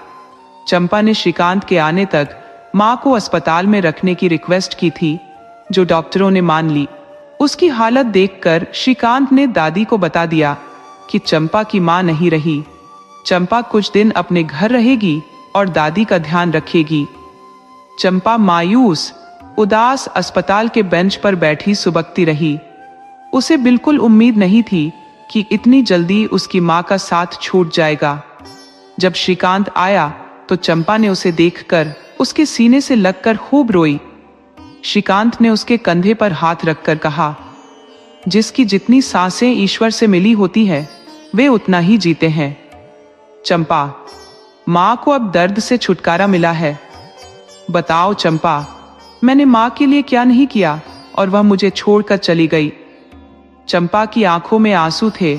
चंपा ने श्रीकांत के आने तक मां को अस्पताल में रखने की रिक्वेस्ट की थी, जो डॉक्टरों ने मान ली। उसकी हालत देखकर श्रीकांत ने दादी को बता दिया कि चंपा की मां नहीं रही। चंपा कुछ दिन अपने घर रहेगी और दादी का ध्यान रखेगी। चंपा मायूस, उदास अस्पताल के बेंच पर बैठी सुबकती रही। उसे बिल्कुल उम्मीद नहीं थी कि इतनी जल्दी उसकी मां का साथ छूट जाएगा। जब श्रीकांत आया तो चंपा ने उसे देखकर उसके सीने से लगकर खूब रोई। श्रीकांत ने उसके कंधे पर हाथ रखकर कहा, जिसकी जितनी सांसें ईश्वर से मिली होती है, वे उतना ही जीते हैं। चंपा, मां को अब दर्द से छुटकारा मिला है। बताओ चंपा, मैंने मां के लिए क्या नहीं किया और वह मुझे छोड़कर चली गई। चंपा की आंखों में आंसू थे,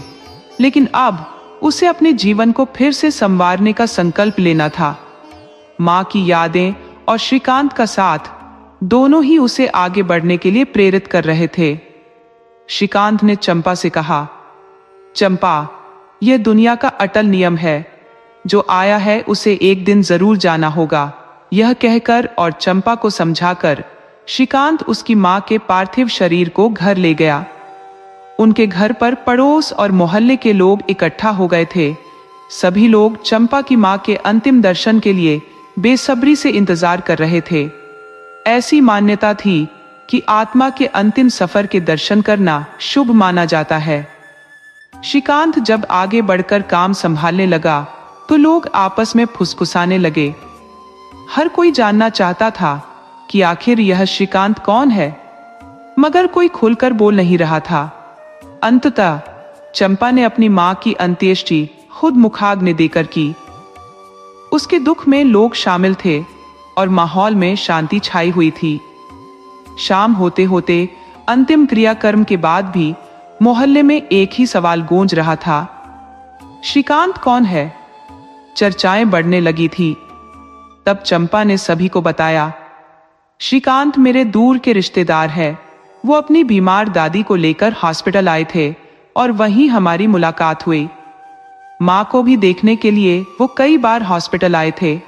लेकिन अब उसे अपने जीवन को फिर से संवारने का संकल्प लेना था। मां की यादें और श्रीकांत का साथ दोनों ही उसे आगे बढ़ने के लिए प्रेरित कर रहे थे। श्रीकांत ने चंपा से कहा, चंपा, यह दुनिया का अटल नियम है, जो आया है उसे एक दिन जरूर जाना होगा। यह कहकर और चंपा को समझाकर श्रीकांत उसकी मां के पार्थिव शरीर को घर ले गया। उनके घर पर पड़ोस और मोहल्ले के लोग इकट्ठा हो गए थे। सभी लोग चंपा की मां के अंतिम दर्शन के लिए बेसब्री से इंतजार कर रहे थे। ऐसी मान्यता थी कि आत्मा के अंतिम सफर के दर्शन करना शुभ माना जाता है। श्रीकांत जब आगे बढ़कर काम संभालने लगा तो लोग आपस में फुसफुसाने लगे। हर कोई जानना चाहता था कि आखिर यह श्रीकांत कौन है, मगर कोई खुलकर बोल नहीं रहा था। अंततः चंपा ने अपनी मां की अंत्येष्टि खुद मुखाग्नि देकर की। उसके दुख में लोग शामिल थे और माहौल में शांति छाई हुई थी। शाम होते होते अंतिम क्रियाकर्म के बाद भी मोहल्ले में एक ही सवाल गूंज रहा था, श्रीकांत कौन है? चर्चाएं बढ़ने लगी थी। तब चंपा ने सभी को बताया, श्रीकांत मेरे दूर के रिश्तेदार है। वो अपनी बीमार दादी को लेकर हॉस्पिटल आए थे और वहीं हमारी मुलाकात हुई। मां को भी देखने के लिए वो कई बार हॉस्पिटल आए थे।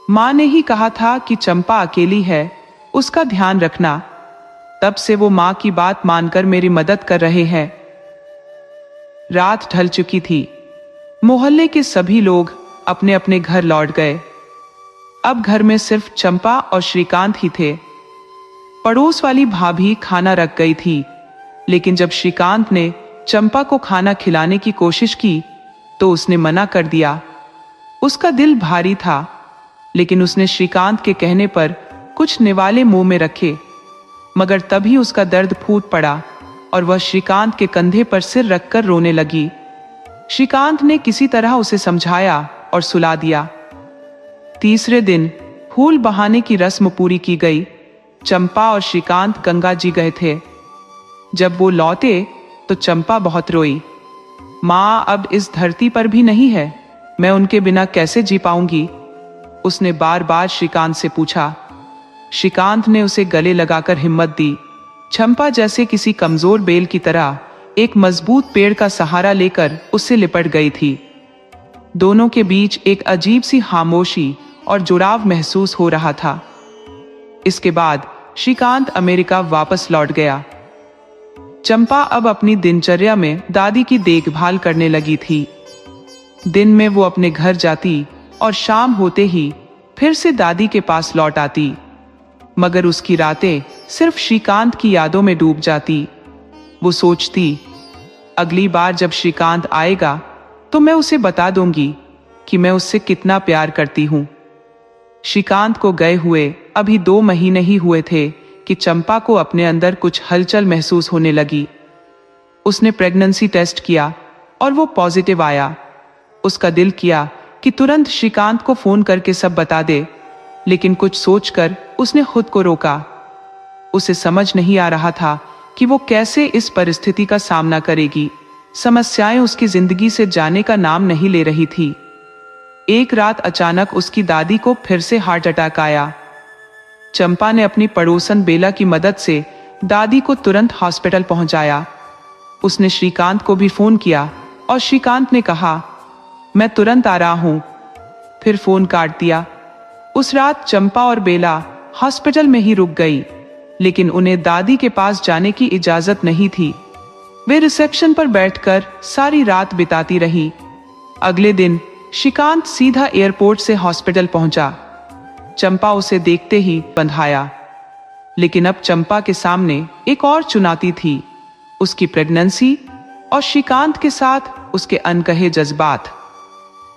मां ने ही कहा था कि चंपा अकेली है, उसका ध्यान रखना। तब से वो मां की बात मानकर मेरी मदद कर रहे हैं। रात ढल चुकी थी। मोहल्ले के सभी लोग अपने अपने घर लौट गए। अब घर में सिर्फ चंपा और श्रीकांत ही थे। पड़ोस वाली भाभी खाना रख गई थी, लेकिन जब श्रीकांत ने चंपा को खाना खिलाने की कोशिश की तो उसने मना कर दिया। उसका दिल भारी था, लेकिन उसने श्रीकांत के कहने पर कुछ निवाले मुंह में रखे। मगर तभी उसका दर्द फूट पड़ा और वह श्रीकांत के कंधे पर सिर रखकर रोने लगी। श्रीकांत ने किसी तरह उसे समझाया और सुला दिया। तीसरे दिन फूल बहाने की रस्म पूरी की गई। चंपा और श्रीकांत गंगा जी गए थे। जब वो लौटे तो चंपा बहुत रोई। मां अब इस धरती पर भी नहीं है, मैं उनके बिना कैसे जी पाऊंगी? उसने बार बार श्रीकांत से पूछा। श्रीकांत ने उसे गले लगाकर हिम्मत दी। चंपा जैसे किसी कमजोर बेल की तरह एक मजबूत पेड़ का सहारा लेकर उससे लिपट गई थी। दोनों के बीच एक अजीब सी खामोशी और जुड़ाव महसूस हो रहा था। इसके बाद श्रीकांत अमेरिका वापस लौट गया। चंपा अब अपनी दिनचर्या में दादी की देखभाल करने लगी थी। दिन में वो अपने घर जाती और शाम होते ही फिर से दादी के पास लौट आती। मगर उसकी रातें सिर्फ श्रीकांत की यादों में डूब जाती। वो सोचती, अगली बार जब श्रीकांत आएगा तो मैं उसे बता दूंगी कि मैं उससे कितना प्यार करती हूं। श्रीकांत को गए हुए अभी 2 महीने ही हुए थे कि चंपा को अपने अंदर कुछ हलचल महसूस होने लगी। उसने प्रेगनेंसी टेस्ट किया और वो पॉजिटिव आया। उसका दिल किया कि तुरंत श्रीकांत को फोन करके सब बता दे, लेकिन कुछ सोचकर उसने खुद को रोका। उसे समझ नहीं आ रहा था कि वो कैसे इस परिस्थिति का सामना करेगी। समस्याएं उसकी जिंदगी से जाने का नाम नहीं ले रही थी। एक रात अचानक उसकी दादी को फिर से हार्ट अटैक आया। चंपा ने अपनी पड़ोसन बेला की मदद से दादी को तुरंत हॉस्पिटल पहुंचाया। उसने श्रीकांत को भी फोन किया और श्रीकांत ने कहा, मैं तुरंत आ रहा हूं। फिर फोन काट दिया। उस रात चंपा और बेला हॉस्पिटल में ही रुक गई, लेकिन उन्हें दादी के पास जाने की इजाजत नहीं थी। वे रिसेप्शन पर बैठकर सारी रात बिताती रही। अगले दिन श्रीकांत सीधा एयरपोर्ट से हॉस्पिटल पहुंचा। चंपा उसे देखते ही बंधाया, लेकिन अब चंपा के सामने एक और चुनौती थी, उसकी प्रेगनेंसी और श्रीकांत के साथ उसके अनकहे जज्बात।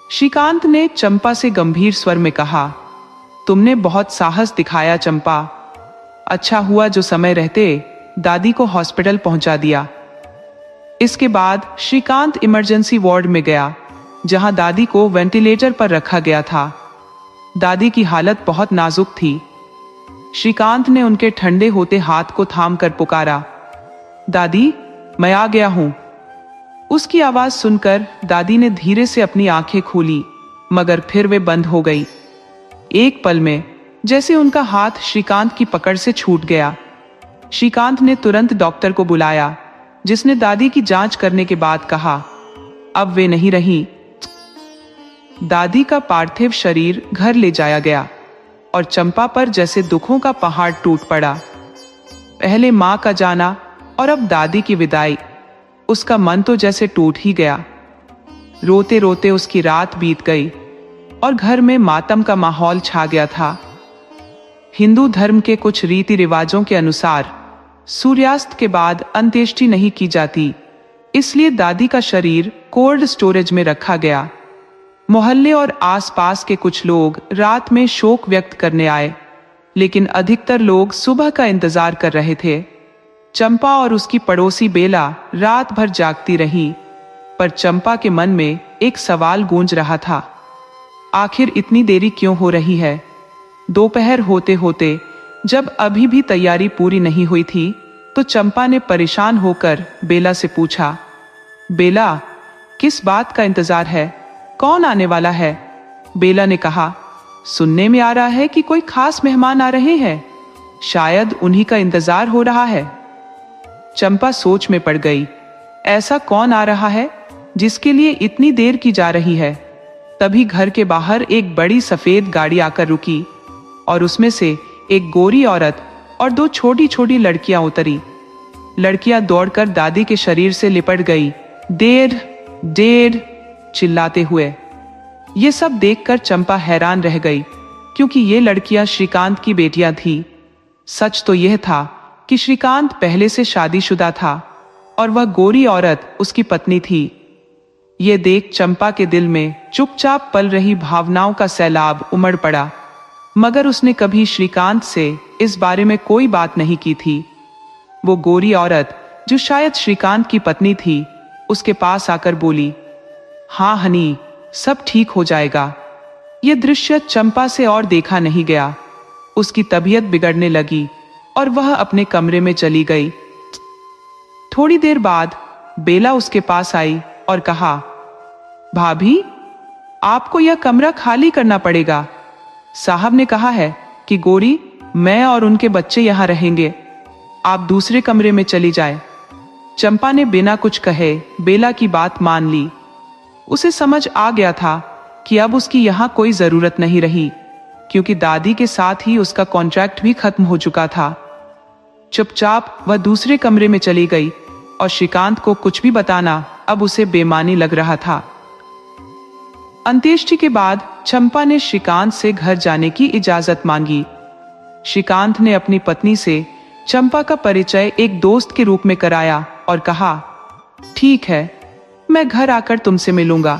श्रीकांत ने चंपा से गंभीर स्वर में कहा, तुमने बहुत साहस दिखाया चंपा। अच्छा हुआ जो समय रहते दादी को हॉस्पिटल पहुंचा दिया। इसके बाद श्रीकांत इमरजेंसी वार्ड में गया, जहां दादी को वेंटिलेटर पर रखा गया था। दादी की हालत बहुत नाजुक थी। श्रीकांत ने उनके ठंडे होते हाथ को थामकर पुकारा, दादी, मैं आ गया हूं। उसकी आवाज सुनकर दादी ने धीरे से अपनी आंखें खोली, मगर फिर वे बंद हो गई। एक पल में जैसे उनका हाथ श्रीकांत की पकड़ से छूट गया। श्रीकांत ने तुरंत डॉक्टर को बुलाया, जिसने दादी की जांच करने के बाद कहा, अब वे नहीं रहीं। दादी का पार्थिव शरीर घर ले जाया गया और चंपा पर जैसे दुखों का पहाड़ टूट पड़ा। पहले मां का जाना और अब दादी की विदाई। उसका मन तो जैसे टूट ही गया। रोते रोते उसकी रात बीत गई और घर में मातम का माहौल छा गया था। हिंदू धर्म के कुछ रीति रिवाजों के अनुसार सूर्यास्त के बाद अंत्येष्टि नहीं की जाती, इसलिए दादी का शरीर कोल्ड स्टोरेज में रखा गया। मोहल्ले और आसपास के कुछ लोग रात में शोक व्यक्त करने आए, लेकिन अधिकतर लोग सुबह का इंतजार कर रहे थे। चंपा और उसकी पड़ोसी बेला रात भर जागती रही, पर चंपा के मन में एक सवाल गूंज रहा था, आखिर इतनी देरी क्यों हो रही है? दोपहर होते होते जब अभी भी तैयारी पूरी नहीं हुई थी, तो चंपा ने परेशान होकर बेला से पूछा, बेला, किस बात का इंतजार है? कौन आने वाला है? बेला ने कहा, सुनने में आ रहा है कि कोई खास मेहमान आ रहे हैं, शायद उन्हीं का इंतजार हो रहा है। चंपा सोच में पड़ गई, ऐसा कौन आ रहा है जिसके लिए इतनी देर की जा रही है? तभी घर के बाहर एक बड़ी सफेद गाड़ी आकर रुकी और उसमें से एक गोरी औरत और दो छोटी छोटी लड़कियां उतरी। लड़कियां दौड़कर दादी के शरीर से लिपट गई, देर देर चिल्लाते हुए। ये सब देखकर चंपा हैरान रह गई, क्योंकि ये लड़कियां श्रीकांत की बेटियां थीं। सच तो यह था कि श्रीकांत पहले से शादीशुदा था और वह गोरी औरत उसकी पत्नी थी। ये देख चंपा के दिल में चुपचाप पल रही भावनाओं का सैलाब उमड़ पड़ा, मगर उसने कभी श्रीकांत से इस बारे में कोई बात नहीं की थी। वो गोरी औरत, जो शायद श्रीकांत की पत्नी थी, उसके पास आकर बोली, हाँ हनी, सब ठीक हो जाएगा। यह दृश्य चंपा से और देखा नहीं गया। उसकी तबीयत बिगड़ने लगी और वह अपने कमरे में चली गई। थोड़ी देर बाद बेला उसके पास आई और कहा, भाभी, आपको यह कमरा खाली करना पड़ेगा। साहब ने कहा है कि गोरी, मैं और उनके बच्चे यहां रहेंगे, आप दूसरे कमरे में चली जाए। चंपा ने बिना कुछ कहे बेला की बात मान ली। उसे समझ आ गया था कि अब उसकी यहां कोई जरूरत नहीं रही, क्योंकि दादी के साथ ही उसका कॉन्ट्रैक्ट भी खत्म हो चुका था। चुपचाप वह दूसरे कमरे में चली गई और श्रीकांत को कुछ भी बताना अब उसे बेमानी लग रहा था। अंत्येष्टि के बाद चंपा ने श्रीकांत से घर जाने की इजाजत मांगी। श्रीकांत ने अपनी पत्नी से चंपा का परिचय एक दोस्त के रूप में कराया और कहा, ठीक है, मैं घर आकर तुमसे मिलूंगा।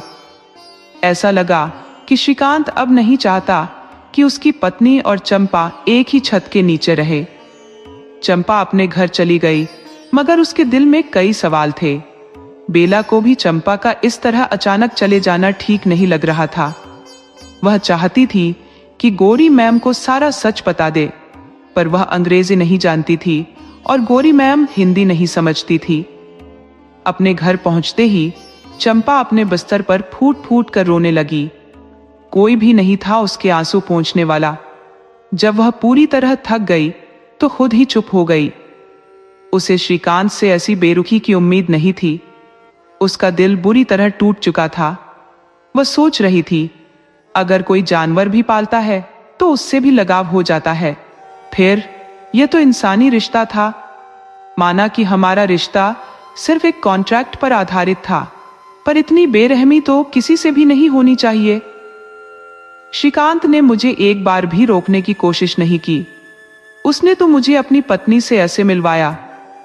ऐसा लगा कि श्रीकांत अब नहीं चाहता कि उसकी पत्नी और चंपा एक ही छत के नीचे रहे। चंपा अपने घर चली गई, मगर उसके दिल में कई सवाल थे। बेला को भी चंपा का इस तरह अचानक चले जाना ठीक नहीं लग रहा था। वह चाहती थी कि गोरी मैम को सारा सच बता दे, पर वह अंग्रेजी नहीं जानती थी और गोरी मैम हिंदी नहीं समझती थी। अपने घर पहुंचते ही चंपा अपने बिस्तर पर फूट फूट कर रोने लगी। कोई भी नहीं था उसके आंसू पोंछने वाला। जब वह पूरी तरह थक गई तो खुद ही चुप हो गई। उसे श्रीकांत से ऐसी बेरुखी की उम्मीद नहीं थी। उसका दिल बुरी तरह टूट चुका था। वह सोच रही थी, अगर कोई जानवर भी पालता है तो उससे भी लगाव हो जाता है। फिर यह तो इंसानी रिश्ता था। माना कि हमारा रिश्ता सिर्फ एक कॉन्ट्रैक्ट पर आधारित था, पर इतनी बेरहमी तो किसी से भी नहीं होनी चाहिए। श्रीकांत ने मुझे एक बार भी रोकने की कोशिश नहीं की। उसने तो मुझे अपनी पत्नी से ऐसे मिलवाया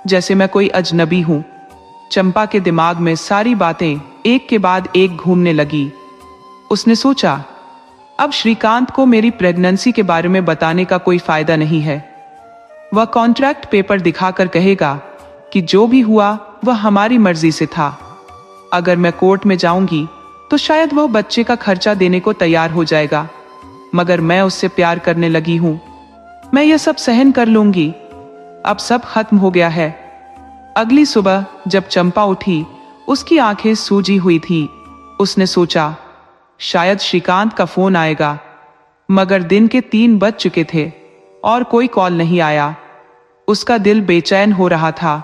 जैसे मैं कोई अजनबी हूं। चंपा के दिमाग में सारी बातें एक के बाद एक घूमने लगी। उसने सोचा, अब श्रीकांत को मेरी प्रेगनेंसी के बारे में बताने का कोई फायदा नहीं है। वह कॉन्ट्रैक्ट पेपर दिखाकर कहेगा कि जो भी हुआ वह हमारी मर्जी से था। अगर मैं कोर्ट में जाऊंगी तो शायद वह बच्चे का खर्चा देने को तैयार हो जाएगा, मगर मैं उससे प्यार करने लगी हूं। मैं यह सब सहन कर लूंगी। अब सब खत्म हो गया है। अगली सुबह जब चंपा उठी, उसकी आंखें सूजी हुई थी। उसने सोचा, शायद श्रीकांत का फोन आएगा, मगर दिन के 3 बज चुके थे और कोई कॉल नहीं आया। उसका दिल बेचैन हो रहा था,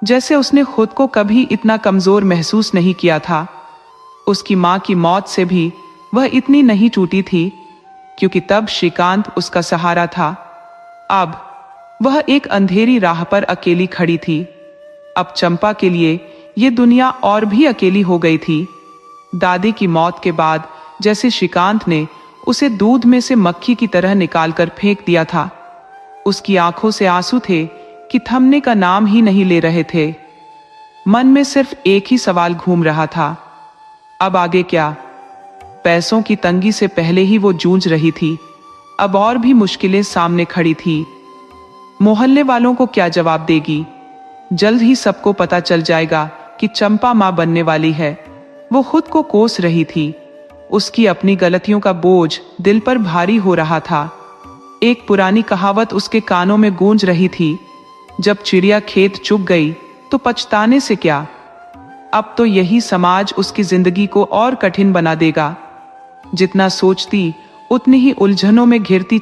जैसे उसने खुद को कभी इतना कमजोर महसूस नहीं किया था। उसकी मां की मौत से भी वह इतनी नहीं टूटी थी, क्योंकि तब श्रीकांत उसका सहारा था। अब वह एक अंधेरी राह पर अकेली खड़ी थी। अब चंपा के लिए ये दुनिया और भी अकेली हो गई थी। दादी की मौत के बाद जैसे श्रीकांत ने उसे दूध में से मक्खी की तरह निकालकर फेंक दिया था। उसकी आंखों से आंसू थे कि थमने का नाम ही नहीं ले रहे थे। मन में सिर्फ एक ही सवाल घूम रहा था, अब आगे क्या? पैसों की तंगी से पहले ही वो जूझ रही थी, अब और भी मुश्किलें सामने खड़ी थी। मोहल्ले वालों को क्या जवाब देगी? जल्द ही सबको पता चल जाएगा कि चंपा मां बनने वाली है। वो खुद को कोस रही थी। उसकी अपनी गलतियों का बोझ दिल पर भारी हो रहा था। एक पुरानी कहावत उसके कानों में गूंज रही थी, जब चिड़िया खेत चुग गई तो पछताने से क्या। अब तो यही समाज उसकी जिंदगी को और कठिन बना देगा। जितना सोचती उतनी ही उलझनों में घिरती